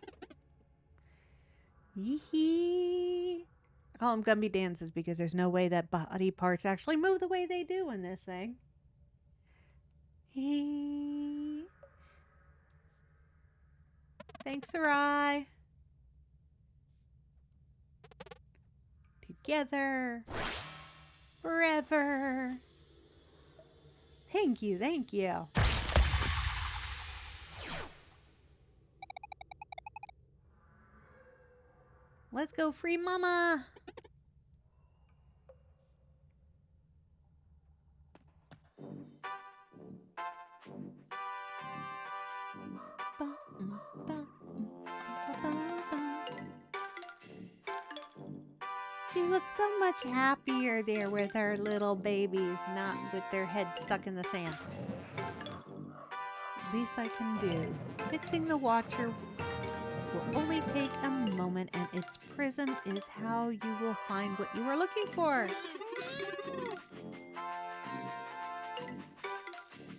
Yee-hee! I call them Gumby dances because there's no way that body parts actually move the way they do in this thing. Hee. Thanks, Sarai. Together. Forever. Thank you, thank you. Let's go free mama. She looks so much happier there with her little babies, not with their head stuck in the sand. Least I can do. Fixing the watcher will only take a moment, and its prism is how you will find what you are looking for.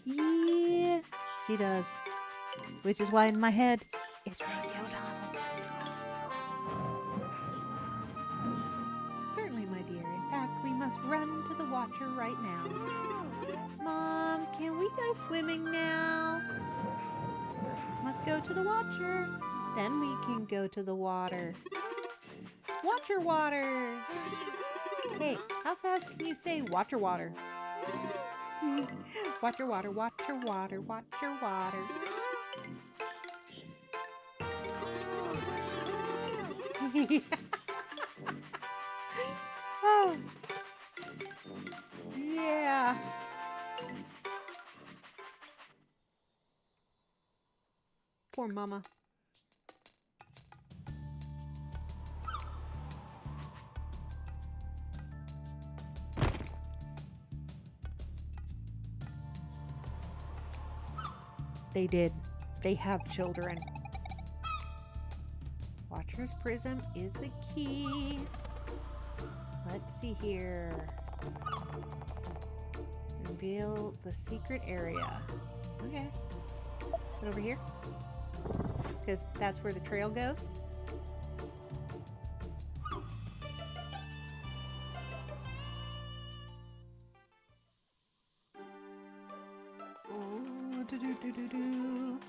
Yeah, she does. Which is why in my head, it's Rosie O'Donnell. Certainly, my dear. In fact, we must run to the watcher right now. Mom, can we go swimming now? Must go to the watcher. Then we can go to the water. Watcher water! Hey, how fast can you say watcher water? Watcher water, watcher water, watcher water. Oh. Yeah. Poor mama. They did. They have children. Watcher's prism is the key. Let's see here. Reveal the secret area. Okay. Is it over here? Because that's where the trail goes. Oh, do-do-do-do-do.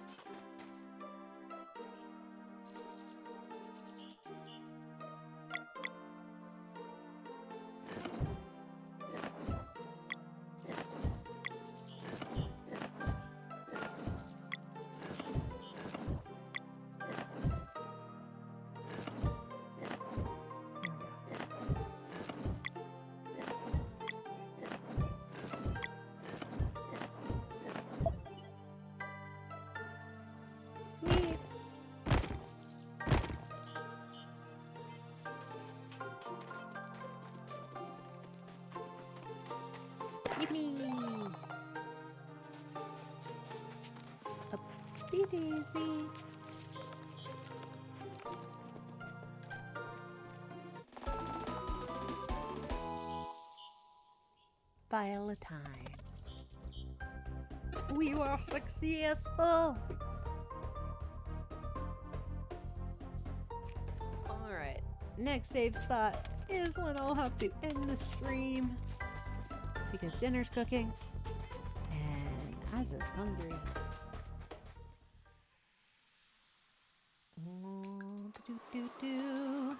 Yippee! Upsy daisy. File a time. We were successful! Alright, next save spot is when I'll have to end the stream because dinner's cooking and Aza's hungry. Do-do-do.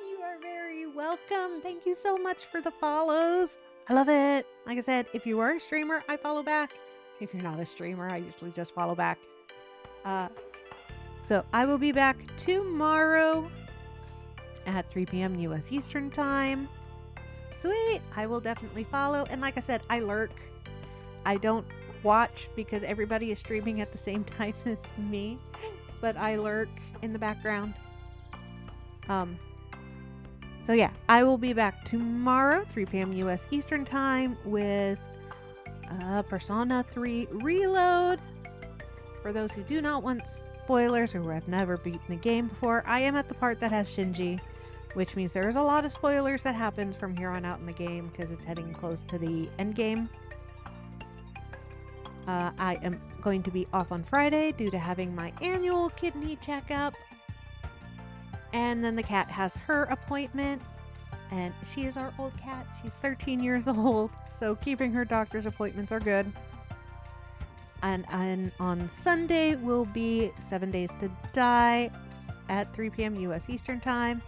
You are very welcome. Thank you so much for the follows. I love it. Like I said, if you are a streamer, I follow back. If you're not a streamer, I usually just follow back. So I will be back tomorrow at 3 p.m. US Eastern Time. Sweet. I will definitely follow. And like I said, I lurk. I don't watch because everybody is streaming at the same time as me. But I lurk in the background. So yeah, I will be back tomorrow, 3 p.m. US Eastern Time with Persona 3 Reload. For those who do not want spoilers or who have never beaten the game before, I am at the part that has Shinji, which means there is a lot of spoilers that happens from here on out in the game because it's heading close to the end game. I am going to be off on Friday due to having my annual kidney checkup. And then the cat has her appointment, and she is our old cat. She's 13 years old, so keeping her doctor's appointments are good. And on Sunday will be 7 Days to Die at 3 p.m. US Eastern Time.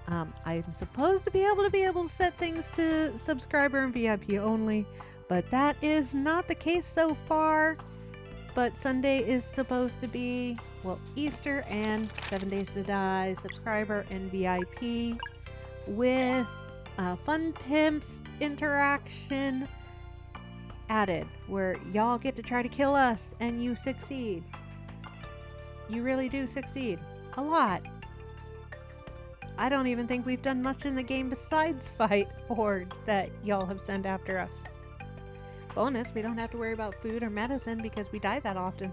I'm supposed to be able to set things to subscriber and VIP only, but that is not the case so far. But Sunday is supposed to be, well, Easter and 7 Days to Die, subscriber and VIP with Fun Pimps interaction added, where y'all get to try to kill us and you succeed. You really do succeed. A lot. I don't even think we've done much in the game besides fight hordes that y'all have sent after us. Bonus, we don't have to worry about food or medicine because we die that often.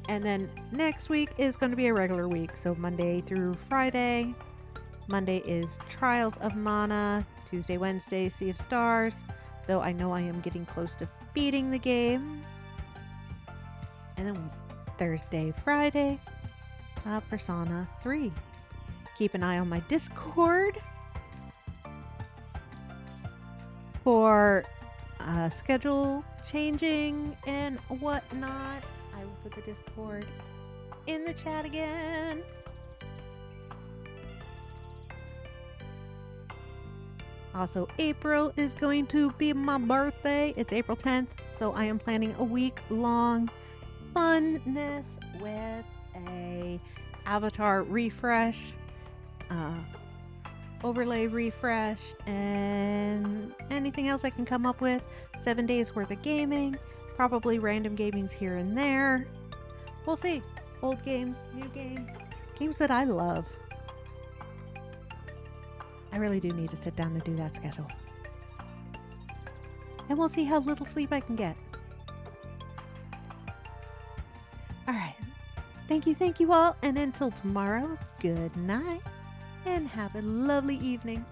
And then next week is going to be a regular week, so Monday through Friday. Monday is Trials of Mana. Tuesday, Wednesday, Sea of Stars. Though I know I am getting close to beating the game. And then Thursday, Friday, Persona 3. Keep an eye on my Discord for schedule changing and whatnot. I will put the Discord in the chat again. Also, April is going to be my birthday. It's April 10th, so I am planning a week-long funness with a avatar refresh, overlay refresh, and anything else I can come up with. 7 days worth of gaming, probably random gamings here and there. We'll see. Old games, new games, games that I love. I really do need to sit down and do that schedule. And we'll see how little sleep I can get. Alright. Thank you all. And until tomorrow, good night. And have a lovely evening.